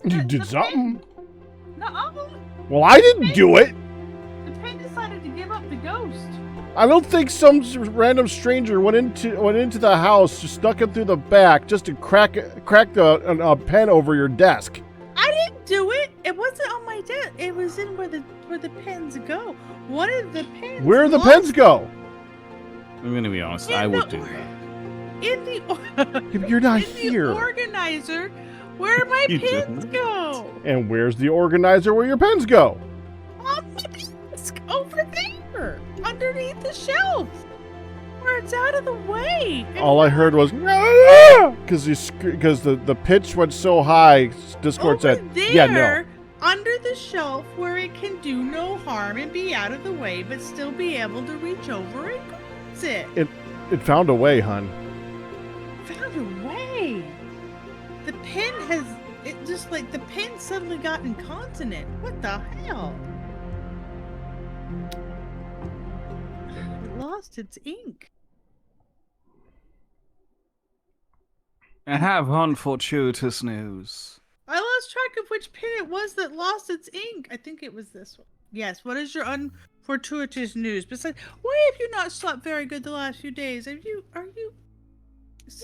You did something. No, Well, I didn't do it. the pen decided to give up the ghost. I don't think some random stranger went into the house, just snuck it through the back, just to crack a pen over your desk. I didn't do it. It wasn't on my desk. It was in where the pens go. One of the pens. Where did the pens go? I'm gonna be honest. I would do that. In the You're not in here. the organizer, where my You pens didn't. go? And where's the organizer where your pens go? On the desk over there, underneath the shelf, where it's out of the way. All I heard was because the pitch went so high. Discord over said, there, "Yeah, no." under the shelf where it can do no harm and be out of the way, but still be able to reach over and grab it. It found a way, hun. Found a way. The pen has the pen suddenly got incontinent. What the hell? It lost its ink. I have unfortuitous news. I lost track of which pen it was that lost its ink. I think it was this one. Yes. What is your unfortuitous news? Besides, why have you not slept very good the last few days? Are you?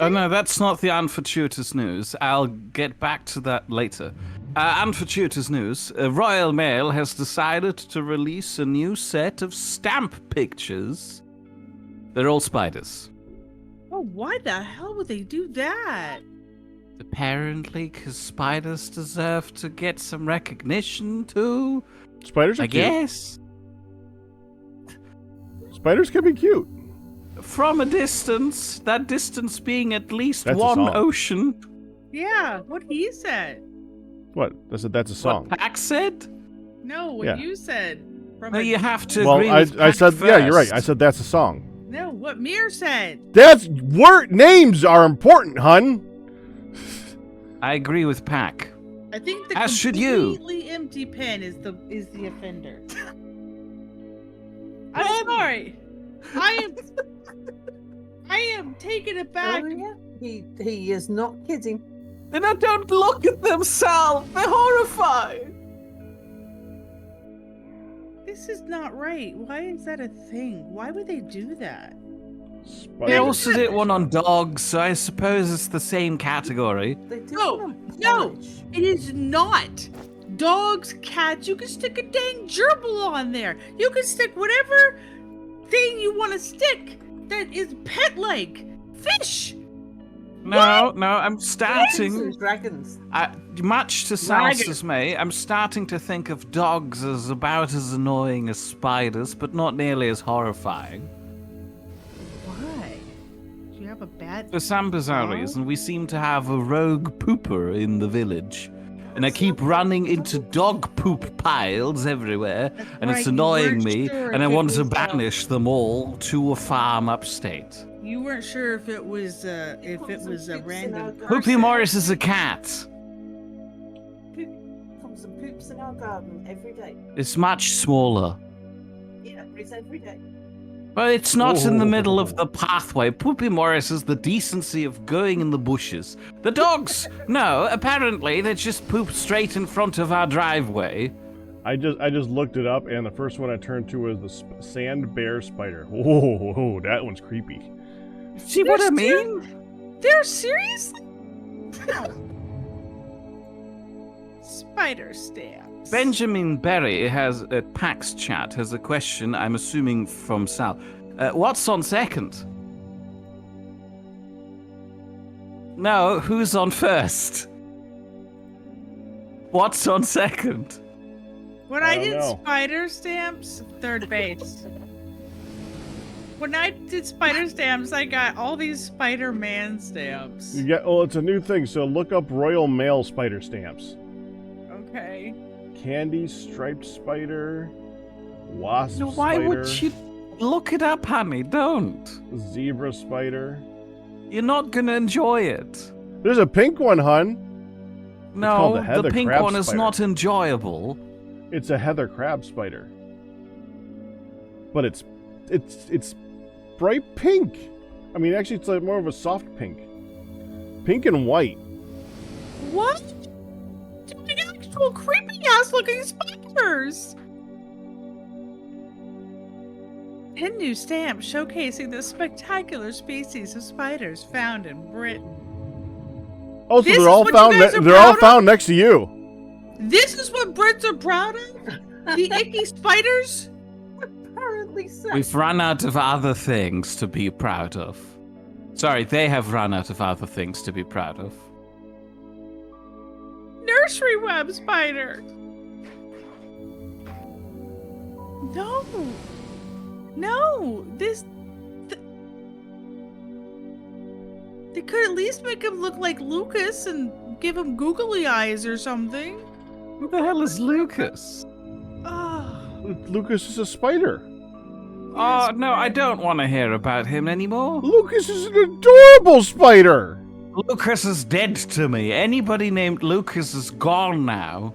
Oh no, that's not the unfortuitous news. I'll get back to that later. Unfortuitous news. Royal Mail has decided to release a new set of stamp pictures. They're all spiders. Oh, why the hell would they do that? Apparently, because spiders deserve to get some recognition too. Spiders are I cute. guess. Spiders can be cute. From a distance, that distance being at least That's a one song. ocean. Yeah, what he said. What? That's a song. What Pac said? No, what Yeah. you said. From No, a- you have to Well, agree I with Pac said, yeah, you're right. I first. said that's a song. No, what Mir said. That's word names are important, hun. I agree with Pac. I think the As should you. completely empty pen is the offender. I'm sorry. I am taken aback. Oh, yeah. He is not kidding. Then I don't look at themselves. They're horrified. This is not right. Why is that a thing? Why would they do that? They Spiders. also did one on dogs, so I suppose it's the same category. They do No, want no. polish. It is not. Dogs, cats, you can stick a dang gerbil on there. You can stick whatever thing you want to stick that is pet-like. Fish. No, I'm starting. Dragons. Much to Salsa's May, I'm starting to think of dogs as about as annoying as spiders, but not nearly as horrifying. Why? Do you have a bad... For some bizarre reason, we seem to have a rogue pooper in the village. And I keep running into dog poop piles everywhere, and right, it's you annoying weren't me, sure and I if it want to was, banish them all to a farm upstate. You weren't sure if it was a random Poopy person. Morris is a cat. Comes and poops in our garden every day. It's much smaller. Yeah, but it's every day. But it's not in the middle of Oh. the pathway. Poopy Morris has the decency of going in the bushes. The dogs, no, apparently they just poop straight in front of our driveway. I just looked it up, and the first one I turned to was the sand bear spider. Whoa, that one's creepy. See what I mean? They're seriously? Spider stamps. Benjamin Berry has at PAX chat has a question. I'm assuming from Sal. What's on second? No, who's on first? What's on second? When I I don't did know. spider stamps, third base. When I did spider stamps, I got all these Spider-Man stamps. You get it's a new thing. So look up Royal Mail spider stamps. Okay. Candy striped spider, wasp No, why spider, would you look it up, honey? Don't. zebra spider. You're not gonna enjoy it. There's a pink one, hun. called No, the heather the pink crab one is spider. not enjoyable. It's a heather crab spider. But it's bright pink. I mean, actually, it's like more of a soft pink. Pink and white. What? Doing actual creepy ass looking spiders. 10 new stamps showcasing the spectacular species of spiders found in Britain. Oh, so This they're is all what you found. guys are They're all proud of? found next to you. This is what Brits are proud of? The icky spiders? Apparently so. We've run out of other things to be proud of. Sorry, they have run out of other things to be proud of. Nursery web spider. No. No. They could at least make him look like Lucas and give him googly eyes or something. Who the hell is Lucas? Oh. Lucas is a spider. Oh, no, I don't want to hear about him anymore. Lucas is an adorable spider. Lucas is dead to me. Anybody named Lucas is gone now.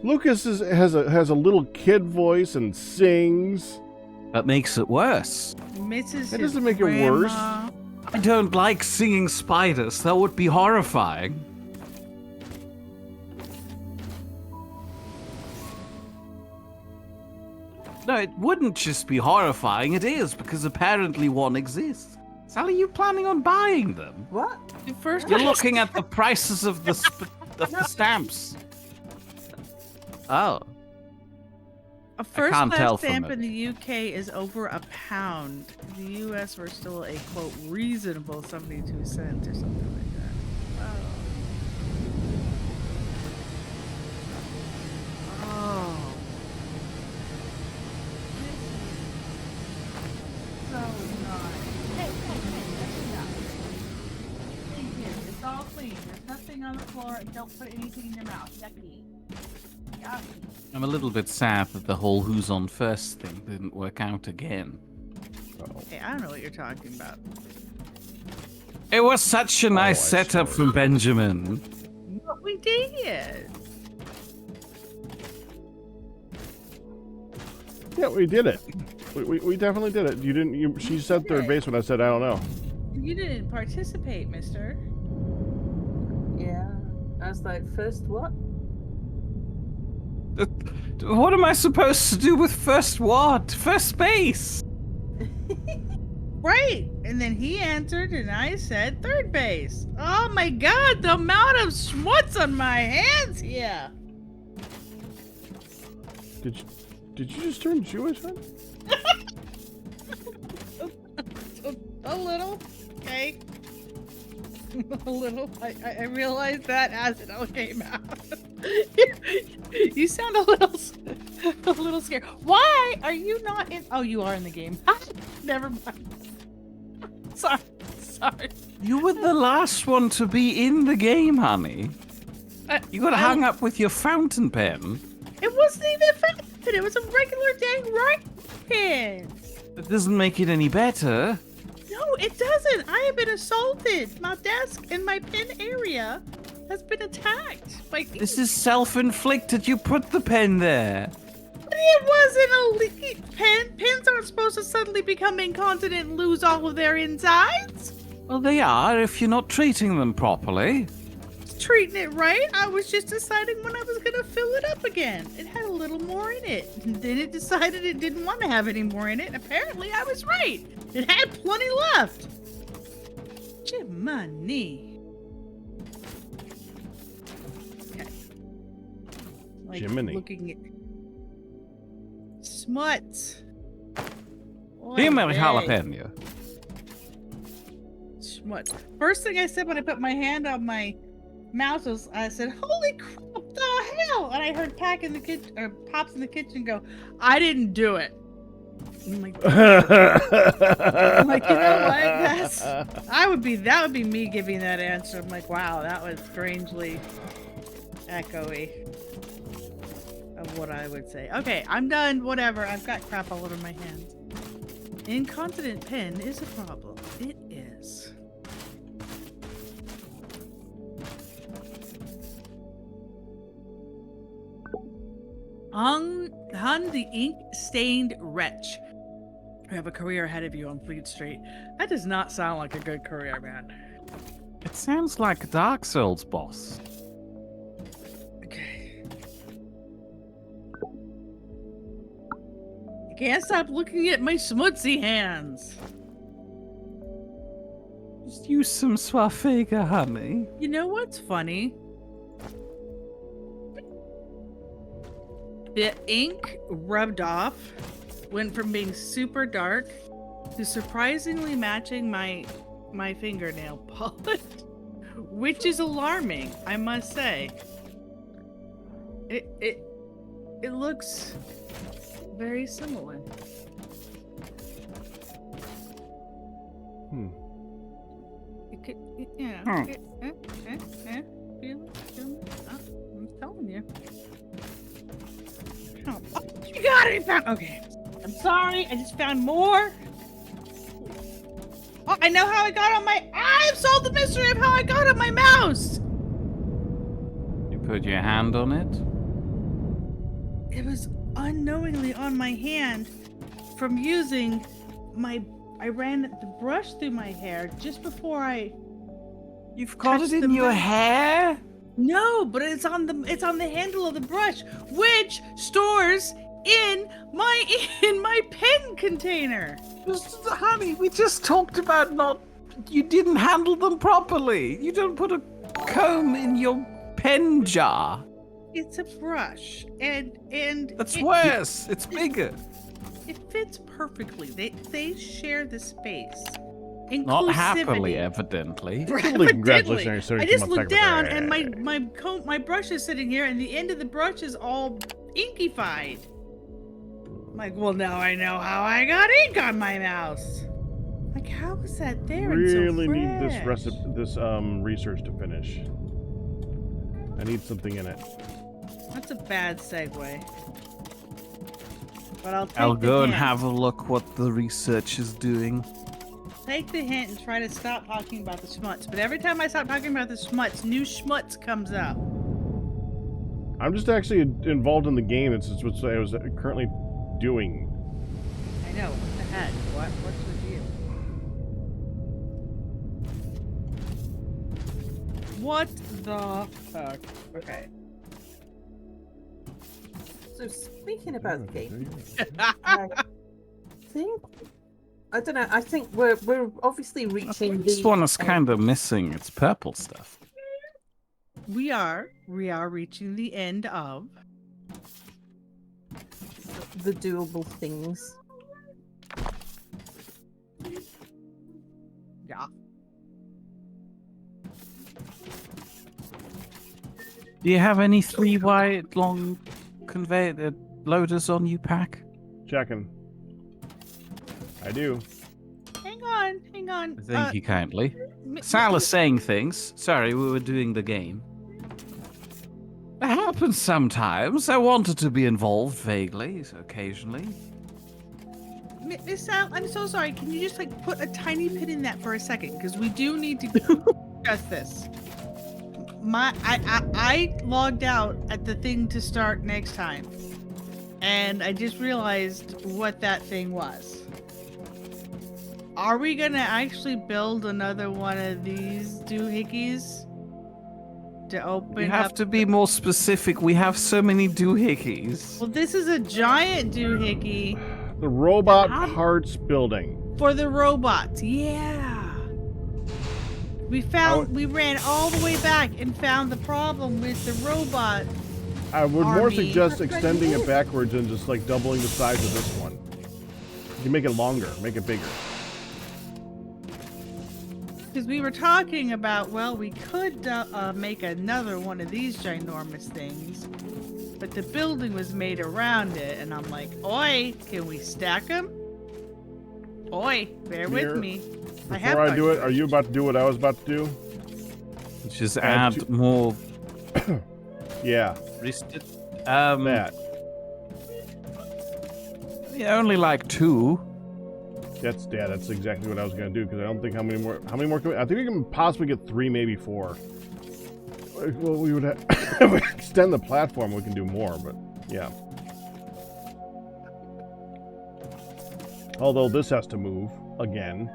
Lucas has a little kid voice and sings. That makes it worse. Misses That his doesn't make it worse. grandma. I don't like singing spiders. That would be horrifying. No, it wouldn't just be horrifying. It is, because apparently one exists. Sally, are you planning on buying them? What? The first You're looking at the prices of the stamps. Oh. A first can't class tell from stamp it. in the UK is over £1. In the US, we're still a quote reasonable 72 cents or something like that. Wow. Oh. So nice. Hey, that's enough. In here, it's all clean. There's nothing on the floor. Don't put anything in your mouth. Yucky. Yucky. I'm a little bit sad that the whole who's on first thing didn't work out again. Hey, I don't know what you're talking about. It was such a nice I setup see. from Benjamin. What we did. Yeah, we did it. We definitely did it. You didn't. She said third base when I said I don't know. You didn't participate, mister. Yeah. I was like, first what? What am I supposed to do with first what? First base! Right. And then he answered and I said third base. Oh my god, the amount of schmutz on my hands here. Did you just turn Jewish, huh? A little. Okay. A little. I realized that as it all came out. You sound a little scared. Why are you not in? Oh, you are in the game. Never mind. Sorry. You were the last one to be in the game, honey. You got I- hung up with your fountain pen. It wasn't even a fountain. It was a regular dang writing pen. That doesn't make it any better. No, it doesn't. I have been assaulted. My desk and my pen area has been attacked by. This is self-inflicted. You put the pen there. But it wasn't a leaky pen. Pens aren't supposed to suddenly become incontinent and lose all of their insides. Well, they are if you're not treating them properly. Treating it right. I was just deciding when I was gonna fill it up again. It had a little more in it. And then it decided it didn't want to have any more in it. And apparently I was right. It had plenty left. Jiminy. Okay. Like Jiminy. looking at smuts. Female Oy vey. jalapeno. Schmutz. First thing I said when I put my hand on my mouse was, I said, "Holy crap, the hell!" And I heard Pops in the kitchen go, "I didn't do it." I'm like, you know what? That would be me giving that answer. I'm like, wow, that was strangely echoey of what I would say. Okay, I'm done. Whatever. I've got crap all over my hands. Incontinent pen is a problem. It is. Hun the ink-stained wretch. You have a career ahead of you on Fleet Street. That does not sound like a good career, man. It sounds like Dark Souls boss. Can't stop looking at my smutsy hands. Just use some Swafega honey. You know what's funny? The ink rubbed off went from being super dark to surprisingly matching my fingernail polish, which is alarming, I must say. It looks very similar. It could, yeah. Feel it? I'm telling you. Oh, you got it! Okay. I'm sorry, I just found more. Oh, I know how I got on my... I've solved the mystery of how I got on my mouse! You put your hand on it? It was unknowingly on my hand from using my... I ran the brush through my hair just before I... You've got touched it the in your brush. hair? No, but it's on the handle of the brush, which stores in my pen container. Honey, we just talked about you didn't handle them properly. You don't put a comb in your pen jar. It's a brush, and That's worse. It's bigger. It fits perfectly. They share the space. Not happily, Inclusivity. evidently. Congratulations on your I search just for looked my down secretary. and my brush is sitting here, and the end of the brush is all inkified. I'm like, well, now I know how I got ink on my mouse. Like, how was that there? and so Really need this fresh? research to finish. I need something in it. That's a bad segue. But I'll take I'll the go and hint. have a look what the research is doing. Take the hint and try to stop talking about the schmutz. But every time I stop talking about the schmutz, new schmutz comes up. I'm just actually involved in the game. It's what I was currently doing. I know. What the heck? What's with you? What the fuck? Okay. So speaking about the game, I think I don't know. I think we're obviously reaching This one is kind of missing its purple stuff. We are reaching the end of the doable things. yeah. Do you have any 3 wide long conveyor loaders on you, Pack? Checking. I do. Hang on. Thank you kindly. m- Sal is saying things. Sorry, we were doing the game. It happens sometimes. I wanted to be involved vaguely, occasionally. Miss Sal, I'm so sorry. Can you just like put a tiny pin in that for a second? Because we do need to discuss this. I logged out at the thing to start next time, and I just realized what that thing was. Are we gonna actually build another one of these doohickeys to open You have up? to be more specific. We have so many doohickeys. Well, this is a giant doohickey The robot How- parts building. for the robots. Yeah. We ran all the way back and found the problem with the robot. I would more Army. suggest That's what extending you it did. backwards and just like doubling the size of this one. You can make it longer, make it bigger. Because we were talking about, well, we could make another one of these ginormous things, but the building was made around it, and I'm like, oi, can we stack them? Oi, bear Here, with me. I have Before I do it, got- are you about to do what I was about to do? Just Add add more. Yeah, that. Yeah, only like 2. That's exactly what I was gonna do because I don't think how many more can we, I think we can possibly get 3, maybe 4. Well, we would have if we extend the platform. We can do more, but yeah. Although this has to move again.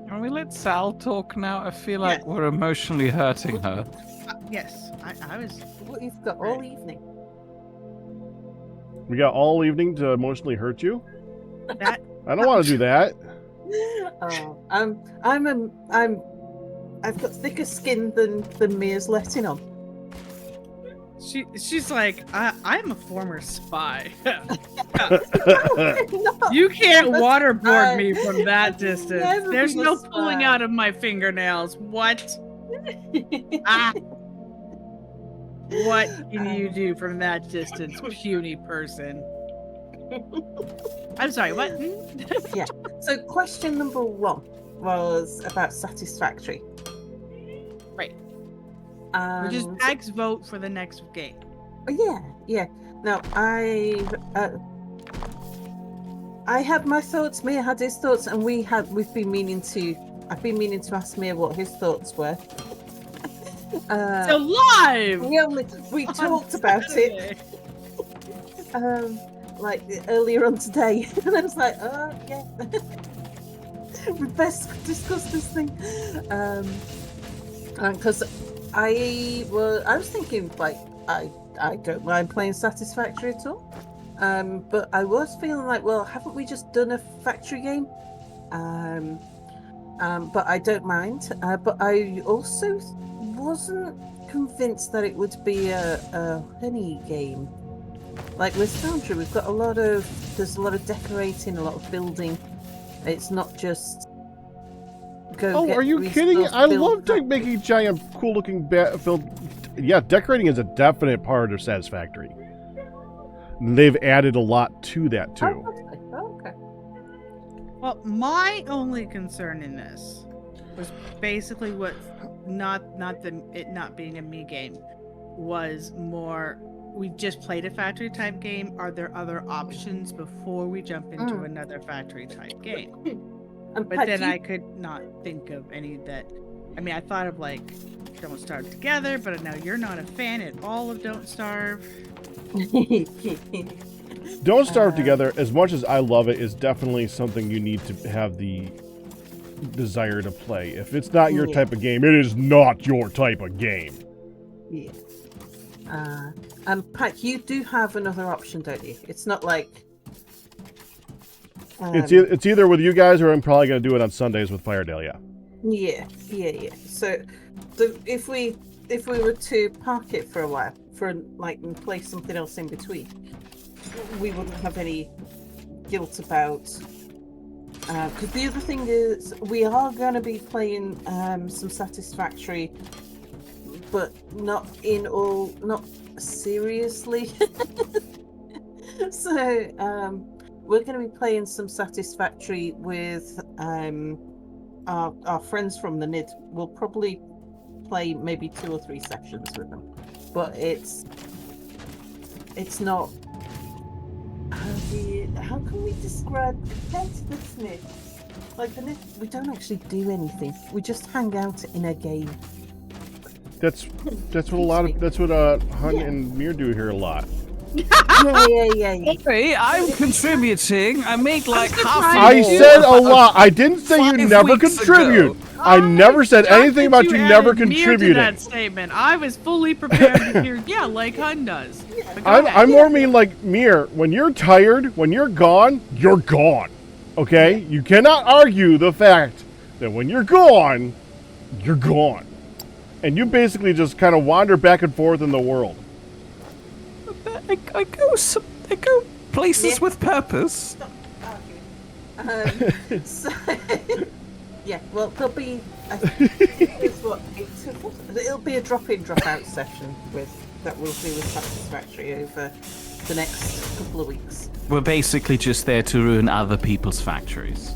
Can we let Sal talk now? I feel like Yes. we're emotionally hurting her. Yes, I was. What you've got all evening. We got all evening to emotionally hurt you? That I don't want to do that. I've got thicker skin than Mia's letting on. she's like, I'm a former spy. No, You can't I'm a waterboard spy. me from that distance. Never There's been a no pulling spy. out of my fingernails. What? Ah. What can you do from that distance, puny person? I'm sorry, what? Yeah. So question number 1 was about satisfactory. Right. Um, Which is Zach's vote for the next game. yeah. Now I had my thoughts. Mia had his thoughts, and I've been meaning to ask Mia what his thoughts were. So live! We talked about it like earlier on today, and I was like, oh yeah, we best discuss this thing, because I was thinking like I don't mind playing Satisfactory at all, but I was feeling like, well, haven't we just done a factory game? But I don't mind. But I also wasn't convinced that it would be a honey game. Like with Foundry, there's a lot of decorating, a lot of building. It's not just go. Oh, get are you kidding? resource, I build love factory. making giant, cool-looking filled. Yeah, decorating is a definite part of Satisfactory. They've added a lot to that too. Oh, okay. Well, my only concern in this was basically what it not being a me game was more. We just played a factory type game. Are there other options before we jump into another factory type game? And But Pat, then you- I could not think of any that. I mean, I thought of like Don't Starve Together, but now you're not a fan at all of Don't Starve. Don't Starve Together, as much as I love it, is definitely something you need to have the desire to play. If it's not your type of game, it is not your type of game. Yeah. And Pat, you do have another option, don't you? It's not like It's either with you guys, or I'm probably going to do it on Sundays with Firedale. Yeah. Yeah. So if we were to park it for a while, and play something else in between, we wouldn't have any guilt about. Because the other thing is, we are going to be playing some Satisfactory, but not seriously. So we're going to be playing some Satisfactory with our friends from the NID. We'll probably play maybe 2 or 3 sessions with them, but it's not. How can we describe compared to the NID? Like the NID, we don't actually do anything. We just hang out in a game. That's what Hun and Mir do here a lot. Yeah. Hey, I'm contributing. I make like half. I said a lot. I didn't say you 5 never weeks contribute. ago. I never said anything about you never To contributing. that statement, I was fully prepared to hear, yeah, like Hun does. But go ahead. I'm more mean like Mir. When you're tired, when you're gone, you're gone. Okay? You cannot argue the fact that when you're gone, you're gone. And you basically just kind of wander back and forth in the world. I go places with purpose. So, yeah, well, there'll be it'll be a drop-in, drop-out session that we'll do with Satisfactory over the next couple of weeks. We're basically just there to ruin other people's factories.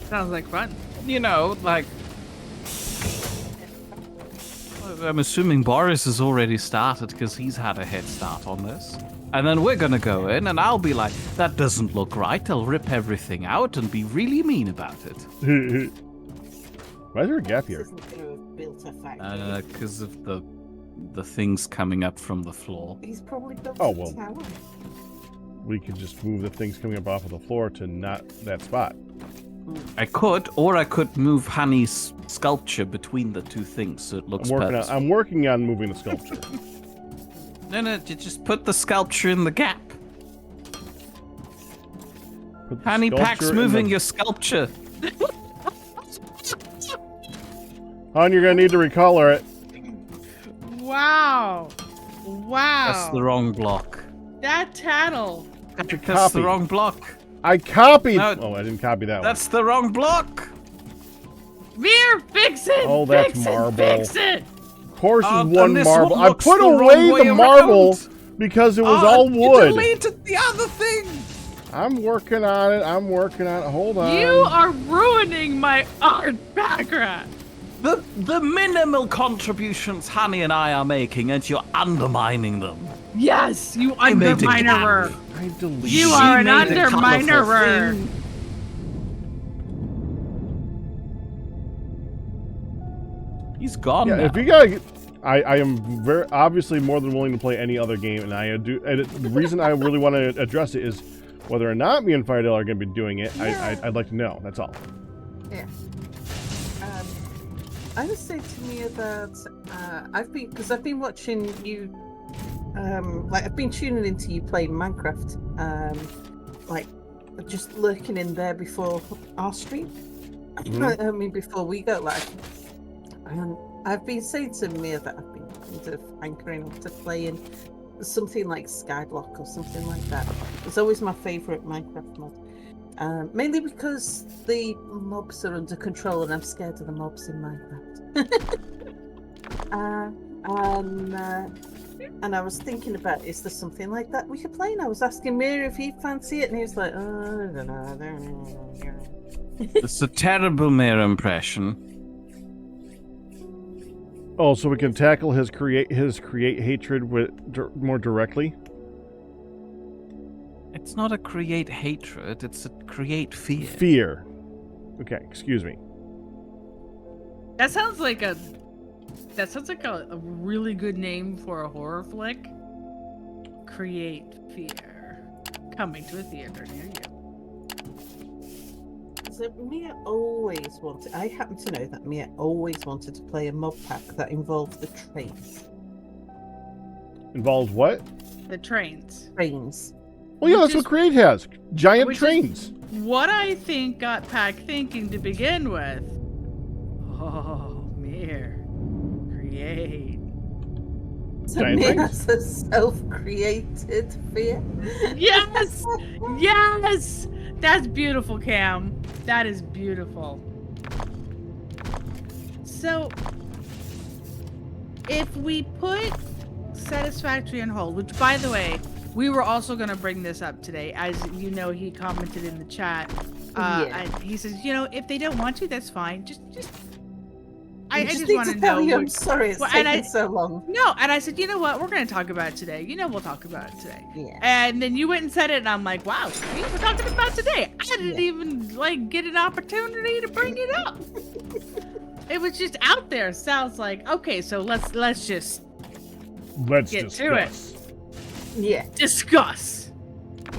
Sounds like fun. You know, like. I'm assuming Boris has already started because he's had a head start on this. And then we're gonna go in and I'll be like, that doesn't look right. I'll rip everything out and be really mean about it. Why is there a gap here? This isn't gonna have built a factory. Because of the things coming up from the floor. He's probably built Oh, a well. tower. We could just move the things coming up off of the floor to not that spot. I could, or I could move Honey's sculpture between the two things so it looks perfect. I'm working on moving the sculpture. No, you just put the sculpture in the gap. Put the Honey Pack's sculpture in moving the- your sculpture. Hon, you're gonna need to recolor it. Wow. Wow. That's the wrong block. That tattle. Patrick, Copy. that's the wrong block. I copied. No, Oh, I didn't copy that one. That's the wrong block. Mir, fix it. Oh, that's fix marble. It, fix it. Of course, And is one this marble. one I looks put the wrong away way the marble around. because it was Oh, all You wood. deleted the other thing. I'm working on it. I'm working on it. Hold on. You are ruining my art background. The minimal contributions Honey and I are making, and you're undermining them. Yes, you I made it underminer. I deleted. You She are an made a colourful underminer. thing. He's gone Yeah, now. if you gotta get, I am very obviously more than willing to play any other game, and I do. And the reason I really want to address it is whether or not me and Firedale are going to be doing it. I'd like to know. That's all. Yeah. I was saying to Mia that I've been watching you, like I've been tuning into you playing Minecraft, like just lurking in there before our stream. I mean, before we go live. I've been saying to Mia that I've been kind of hankering up to playing something like Skyblock or something like that. It's always my favourite Minecraft mod. Mainly because the mobs are under control and I'm scared of the mobs in Minecraft. And I was thinking about, is there something like that we could play? And I was asking Mia if he'd fancy it, and he was like, oh, I don't know. It's a terrible Mayor impression. Oh, so we can tackle his create hatred with more directly. It's not a create hatred, it's a create fear. Fear. Okay, excuse me. That sounds like a really good name for a horror flick. Create fear. Coming to a theater near you. So Mia always wanted. I happen to know that Mia always wanted to play a mob pack that involved the trains. Involves what? The trains. Trains. Well, yeah, Which that's what is- Create has. Giant which is- trains. What I think got Pack thinking to begin with. Oh, Mir. Create. So Giant Mia trains. has a self-created fear. Yes! Yes! That's beautiful, Cam. That is beautiful. So, if we put Satisfactory on hold, which, by the way, we were also going to bring this up today. As you know, he commented in the chat. Yeah. And he says, you know, if they don't want to, that's fine. I just need want to to tell know. you, I'm what- sorry it's Well, and taken I- so long. No, and I said, you know what? We're going to talk about it today. You know, we'll talk about it today. Yeah. And then you went and said it, and I'm like, wow, see, we're talking about today. I didn't Yeah. even like get an opportunity to bring it up. It was just out there. Sounds like okay. So let's just Let's Get discuss. to it. Yeah. discuss.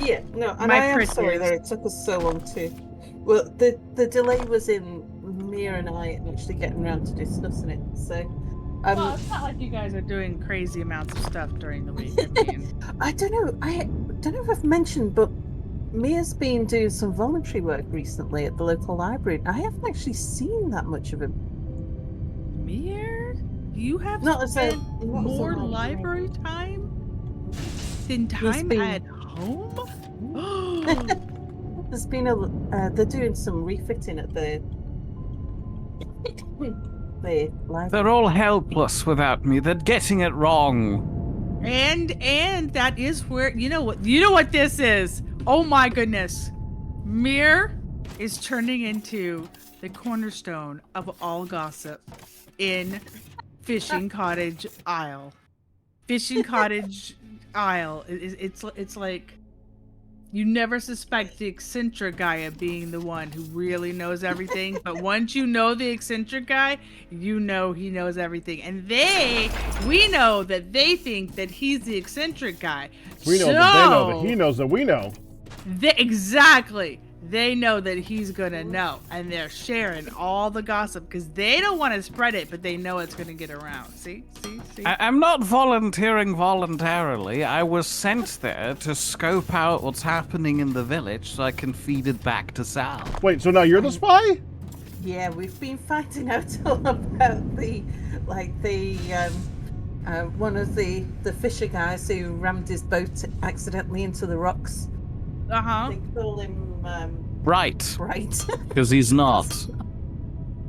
Yeah. No, and My I am prettiest. sorry that it took us so long to. Well, the delay was in Mia and I actually getting around to discussing it. So, Well, it's not like you guys are doing crazy amounts of stuff during the week. I mean, I don't know. I don't know if I've mentioned, but Mia's been doing some voluntary work recently at the local library. I haven't actually seen that much of him. Mir, you have Not as a- spent not as a more librarian. library time than time been- at home. There's been they're doing some refitting at the library. They're all helpless without me. They're getting it wrong. And that is where you know what this is. Oh my goodness. Mir is turning into the cornerstone of all gossip in Fishing Cottage Isle. Fishing Cottage Isle. It's like you never suspect the eccentric guy of being the one who really knows everything, but once you know the eccentric guy, you know he knows everything. And we know that they think that he's the eccentric guy. We know that they know that he knows that we know. Exactly. they know that he's gonna know, and they're sharing all the gossip because they don't want to spread it, but they know it's gonna get around. See? I'm not volunteering voluntarily. I was sent there to scope out what's happening in the village so I can feed it back to Sal. Wait, so now you're the spy? Yeah, we've been finding out all about the one of the fisher guys who rammed his boat accidentally into the rocks. They call him Right. Right. Because he's not.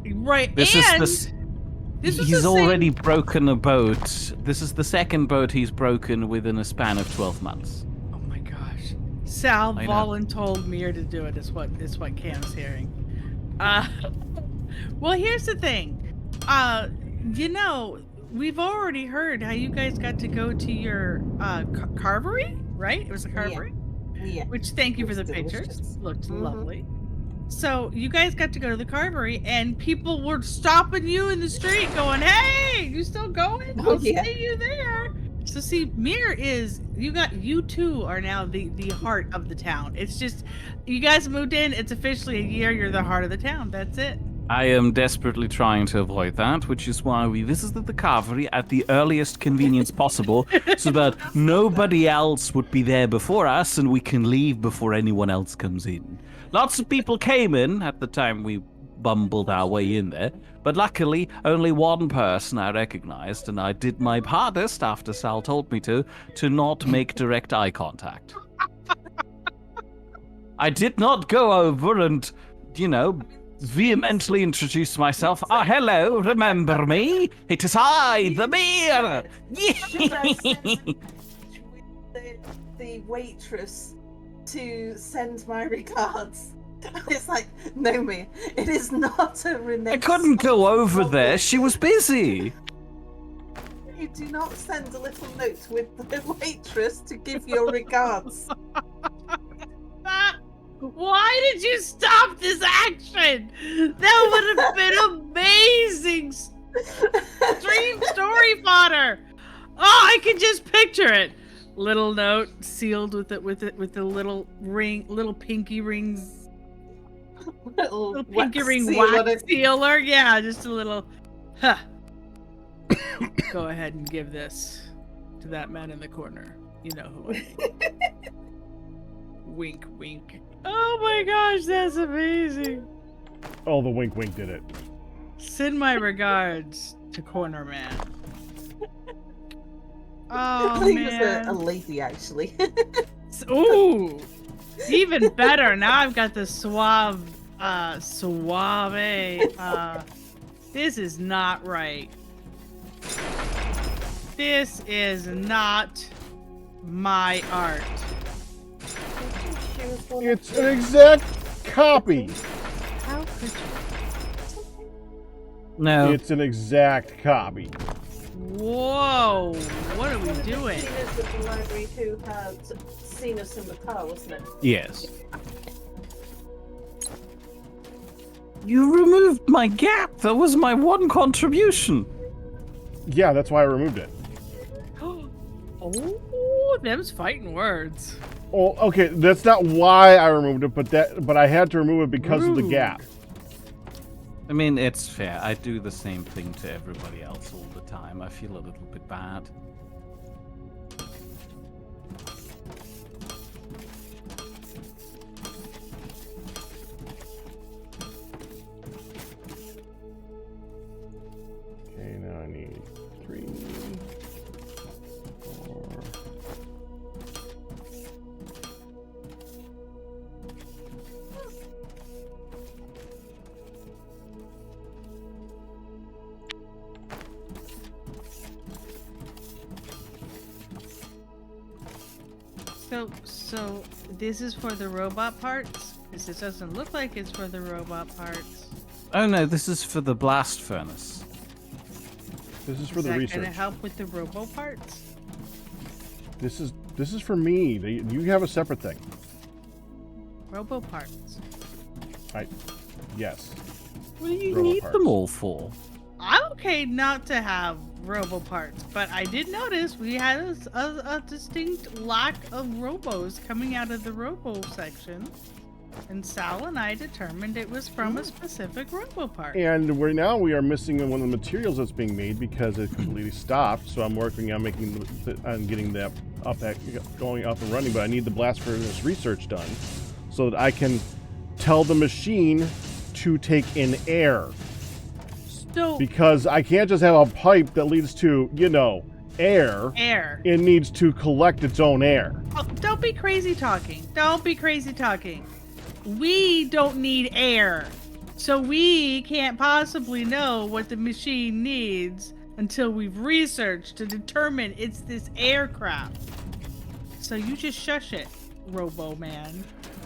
Right. He's already broken a boat. This is the second boat he's broken within a span of 12 months. Oh my gosh. Sal I know. voluntold Mir to do it is what Cam's hearing. Well, here's the thing. We've already heard how you guys got to go to your carvery, right? It was a carvery? Yeah. Which, thank you for the Looks pictures. delicious. Looked lovely. So you guys got to go to the carvery, and people were stopping you in the street, going, "Hey, you still going? I'll see you there." So see, Mir is you two are now the heart of the town. It's just you guys moved in. It's officially a year. You're the heart of the town. That's it. I am desperately trying to avoid that, which is why we visited the carvery at the earliest convenience possible, so that nobody else would be there before us and we can leave before anyone else comes in. Lots of people came in at the time we bumbled our way in there, but luckily only one person I recognized, and I did my hardest, after Sal told me to not make direct eye contact. I did not go over and, vehemently introduce myself. "Ah, hello, remember me? It is I, the mayor." Should I send the waitress to send my regards? It's like, no, Mia, it is not a Renee. I couldn't go over there. She was busy. You do not send a little note with the waitress to give your regards. Why did you stop this action? That would have been amazing. Dream story fodder. Oh, I can just picture it. Little note sealed with the little ring, little pinky rings. Little pinky ring wax sealer. Yeah, just a little. Huh. Go ahead and give this to that man in the corner. You know who I mean. Wink, wink. Oh my gosh, that's amazing. Oh, the wink wink did it. Send my regards to Corner Man. Oh, He man. was a lady, actually. Ooh, even better. Now I've got the suave. This is not right. This is not my art. It's an exact copy. How could you? No. It's an exact copy. Whoa! What are we doing? Seen us at the library who had seen us in the car, wasn't it? Yes. You removed my gap. That was my one contribution. Yeah, that's why I removed it. Oh, them's fighting words. Oh, okay, that's not why I removed it, but I had to remove it because of the gap. I mean, it's fair. I do the same thing to everybody else all the time. I feel a little bit bad. Okay, now I need 3, 4. So this is for the robot parts? Because it doesn't look like it's for the robot parts. Oh no, this is for the blast furnace. This is for Is the that research. gonna help with the robo parts? This is for me. You have a separate thing. Robo parts. Yes. What do you Robo need parts. them all for? I'm okay not to have robo parts, but I did notice we had a distinct lack of robos coming out of the robo section. And Sal and I determined it was from a specific robo part. And we are missing one of the materials that's being made because it completely stopped. So I'm working on on getting that going up and running. But I need the blast furnace research done so that I can tell the machine to take in air. So Because I can't just have a pipe that leads to, air. air. It needs to collect its own air. Oh, don't be crazy talking. Don't be crazy talking. We don't need air. So we can't possibly know what the machine needs until we've researched to determine it's this aircraft. So you just shush it, Robo Man.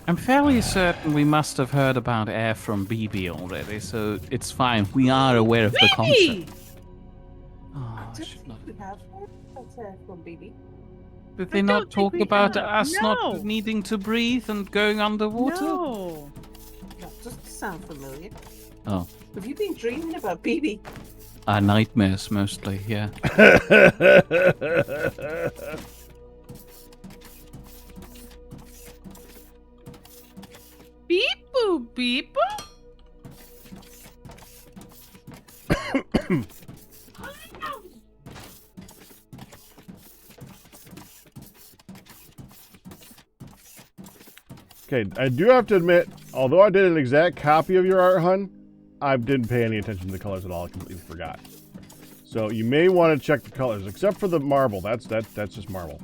I'm fairly certain we must have heard about air from BB already, so it's fine. We are aware of the BB! concept. Oh, I should not. We have that's from BB. Did I they don't not think talk we about have. us No. not needing to breathe and going underwater? No. That doesn't sound familiar. Oh, Have you been dreaming about BB? nightmares mostly, yeah. Beep boop beep boop. Okay, I do have to admit, although I did an exact copy of your art, hun, I didn't pay any attention to the colors at all. I completely forgot. So you may want to check the colors, except for the marble. That's just marble.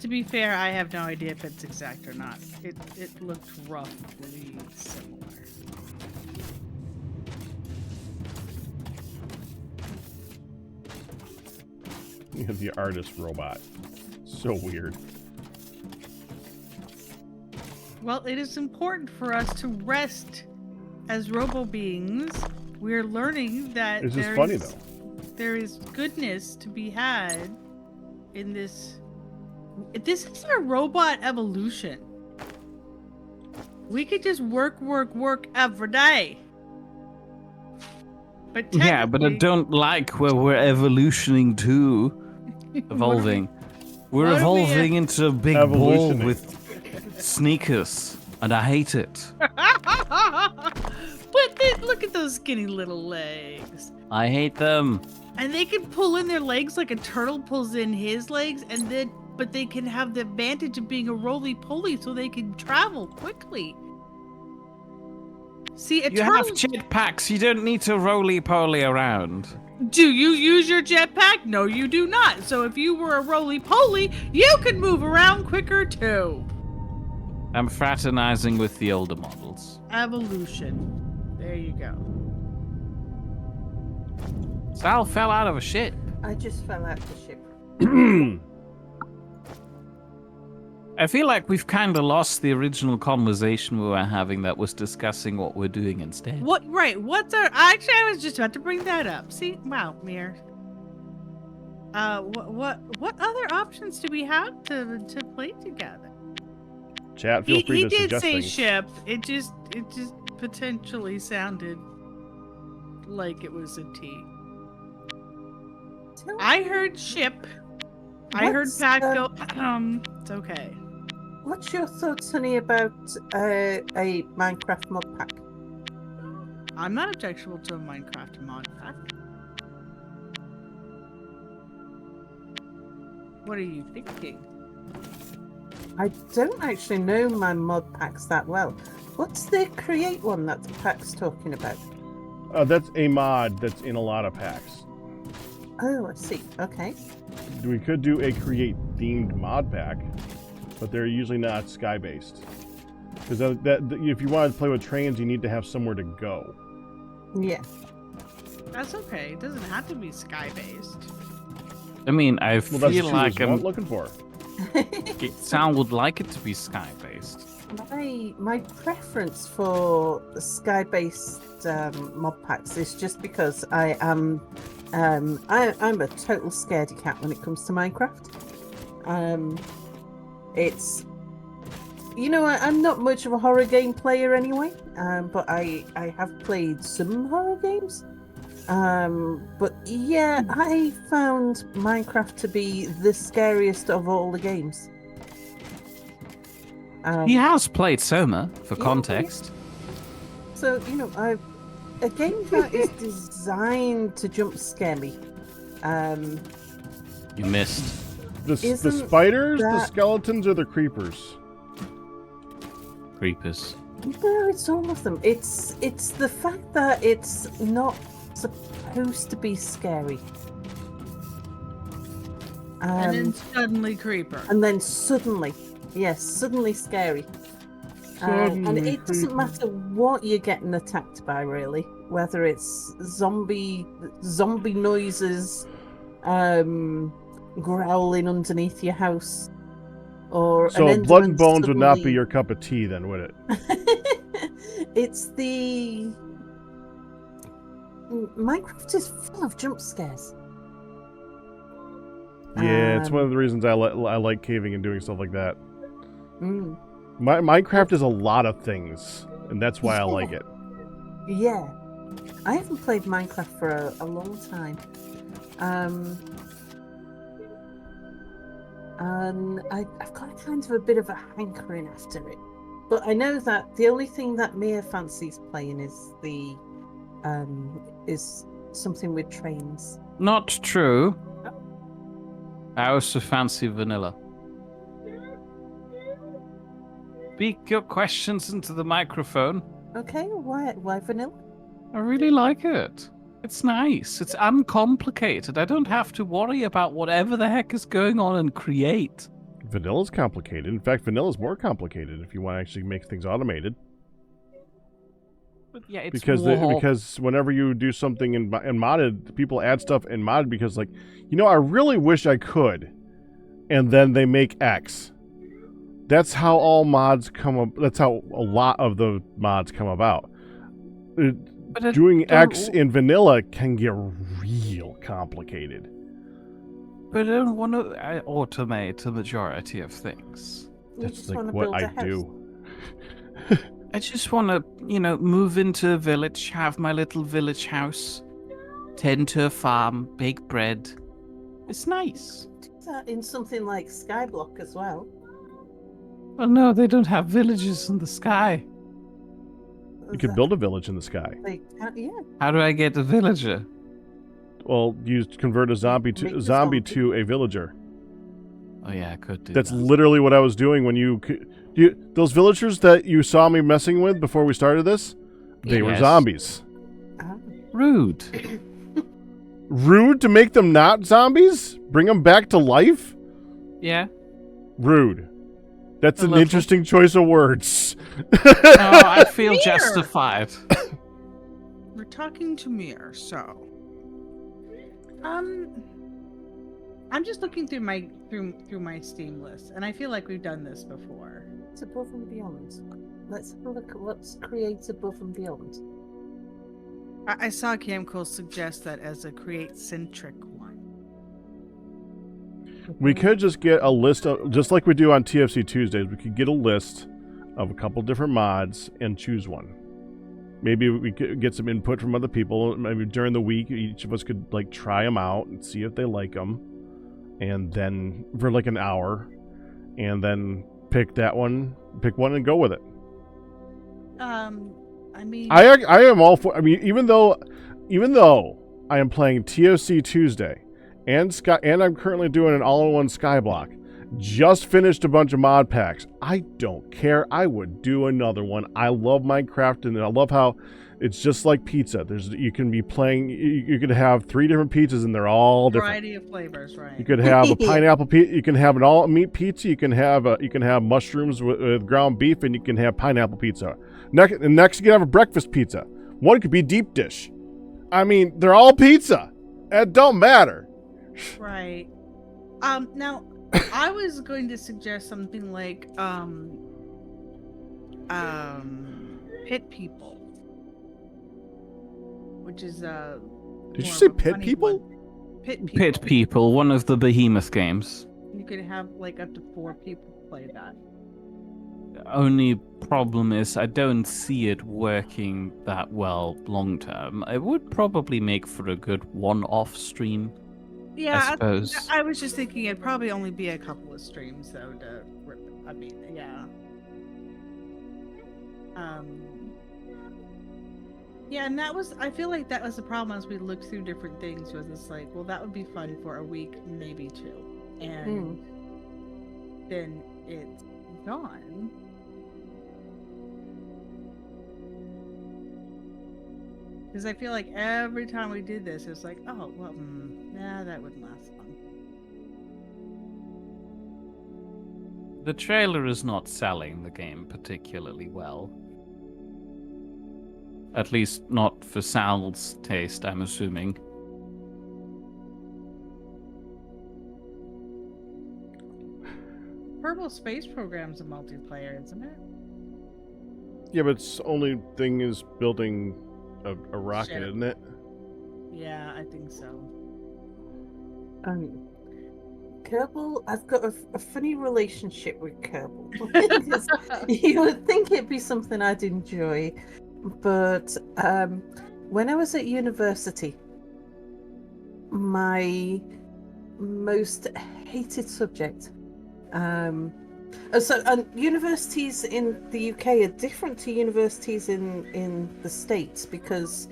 To be fair, I have no idea if it's exact or not. It looked roughly similar. You have the artist robot. So weird. Well, it is important for us to rest as robo beings. We're learning that This is funny though. there is goodness to be had in this. This is our robot evolution. We could just work every day. But Yeah, but I technically- don't like where we're evolutioning to. Evolving. We're what are we, evolving into a big ball Evolutioning. with sneakers, and I hate it. Look at those skinny little legs. I hate them. And they can pull in their legs like a turtle pulls in his legs, but they can have the advantage of being a roly-poly so they can travel quickly. See, a You have turtle... jetpacks, you don't need to roly-poly around. Do you use your jetpack? No, you do not. So if you were a roly-poly, you could move around quicker too. I'm fraternizing with the older models. Evolution. There you go. Sal fell out of a ship. I just fell out the ship. I feel like we've kind of lost the original conversation we were having that was discussing what we're doing instead. What? Right. What's our? Actually, I was just about to bring that up. See, wow, Mir. What other options do we have to play together? Chat, feel free He to did suggest say things. ship. It just potentially sounded like it was a T. I heard ship. I heard What's, Pat go. It's okay. What's your thoughts, honey, about a Minecraft mod pack? I'm not objectionable to a Minecraft mod pack. What are you thinking? I don't actually know my mod packs that well. What's the create one that the pack's talking about? That's a mod that's in a lot of packs. Oh, I see. Okay. We could do a create themed mod pack, but they're usually not sky based. Because if you want to play with trains, you need to have somewhere to go. Yeah. That's okay. It doesn't have to be sky based. I mean, I Well, that's feel what like she was looking for. Sal would like it to be sky-based. My preference for the sky-based mod packs is just because I'm a total scaredy cat when it comes to Minecraft. It's I'm not much of a horror game player anyway, but I have played some horror games. But yeah, I found Minecraft to be the scariest of all the games. He has played Soma, for Yeah, context. So, a game that is designed to jump scare me. You missed. The Isn't spiders, the that- skeletons, or the creepers? Creepers. No, it's all of them. It's the fact that it's not supposed to be scary. And then suddenly creeper. And then suddenly scary. And it doesn't matter what you're getting attacked by, really. Whether it's zombie noises, growling underneath your house, or So an blood and Enderman bones would not be suddenly- your cup of tea, then, would it? It's the Minecraft is full of jump scares. Yeah, it's one of the reasons I like caving and doing stuff like that. Mm, Minecraft is a lot of things, and that's why I like it. yeah, I haven't played Minecraft for a long time, and I've got kind of a bit of a hankering after it. But I know that the only thing that Mia fancies playing is something with trains. Not true. I also fancy vanilla. Speak your questions into the microphone. Okay, why vanilla? I really like it. It's nice. It's uncomplicated. I don't have to worry about whatever the heck is going on and create. Vanilla's complicated. In fact, vanilla's more complicated if you want to actually make things automated. But yeah, it's Because whenever you do something in modded, people add stuff in modded because like, I really wish I could, and then they make X. That's how all mods come up. That's how a lot of the mods come about. Doing X in vanilla can get real complicated. But I don't want to automate the majority of things. You That's just like wanna what build a I house. do. I just want to, move into a village, have my little village house, tend to a farm, bake bread. It's nice. Do that in something like Skyblock as well. Oh no, they don't have villages in the sky. You could build a village in the sky. Yeah. How do I get a villager? Well, you convert a zombie Make the to zombie. to a villager. Oh yeah, I could do That's that. literally what I was doing when those villagers that you saw me messing with before we started this, they were Yes. zombies. Rude. Rude to make them not zombies? Bring them back to life? Yeah. Rude. That's A an little. interesting choice of words. No, I feel Here. justified. We're talking to Mir, so I'm just looking through my Steam list, and I feel like we've done this before. It's above and beyond. Let's have a look at what's create above and beyond. I saw Camco suggest that as a create-centric one. We could just get a list of, just like we do on TFC Tuesdays, we could get a list of a couple different mods and choose one. Maybe we could get some input from other people. Maybe during the week, each of us could like try them out and see if they like them, and then for like an hour, and then pick one and go with it. I mean, I am all for. I mean, even though I am playing TOC Tuesday, and I'm currently doing an all-in-one Skyblock. Just finished a bunch of mod packs. I don't care. I would do another one. I love Minecraft, and I love how it's just like pizza. You can be playing. You could have 3 different pizzas, and they're all different. variety of flavors, right? You could have a pineapple pizza. You can have an all-meat pizza. You can have mushrooms with ground beef, and you can have pineapple pizza. Next, you can have a breakfast pizza. One could be deep dish. I mean, they're all pizza. It don't matter. Right. Now, I was going to suggest something like pit people, which is Did you more say of a pit funny people? one. Pit people. Pit People, one of the behemoth games. You could have like up to 4 people play that. Only problem is I don't see it working that well long term. It would probably make for a good one-off stream. Yeah, I suppose. I was just thinking it'd probably only be a couple of streams though. I mean, yeah. Yeah, and I feel like that was the problem as we looked through different things, was it's like, well, that would be fun for a week, maybe two. And then it's gone. Because I feel like every time we did this, it's like, oh, well, nah, that wouldn't last long. The trailer is not selling the game particularly well. At least not for Sal's taste, I'm assuming. Purple Space Program's a multiplayer, isn't it? Yeah, but its only thing is building a rocket, Ship. isn't it? Yeah, I think so. Kerbal, I've got a funny relationship with Kerbal. Because you would think it'd be something I'd enjoy, but when I was at university, my most hated subject. Universities in the UK are different to universities in the States because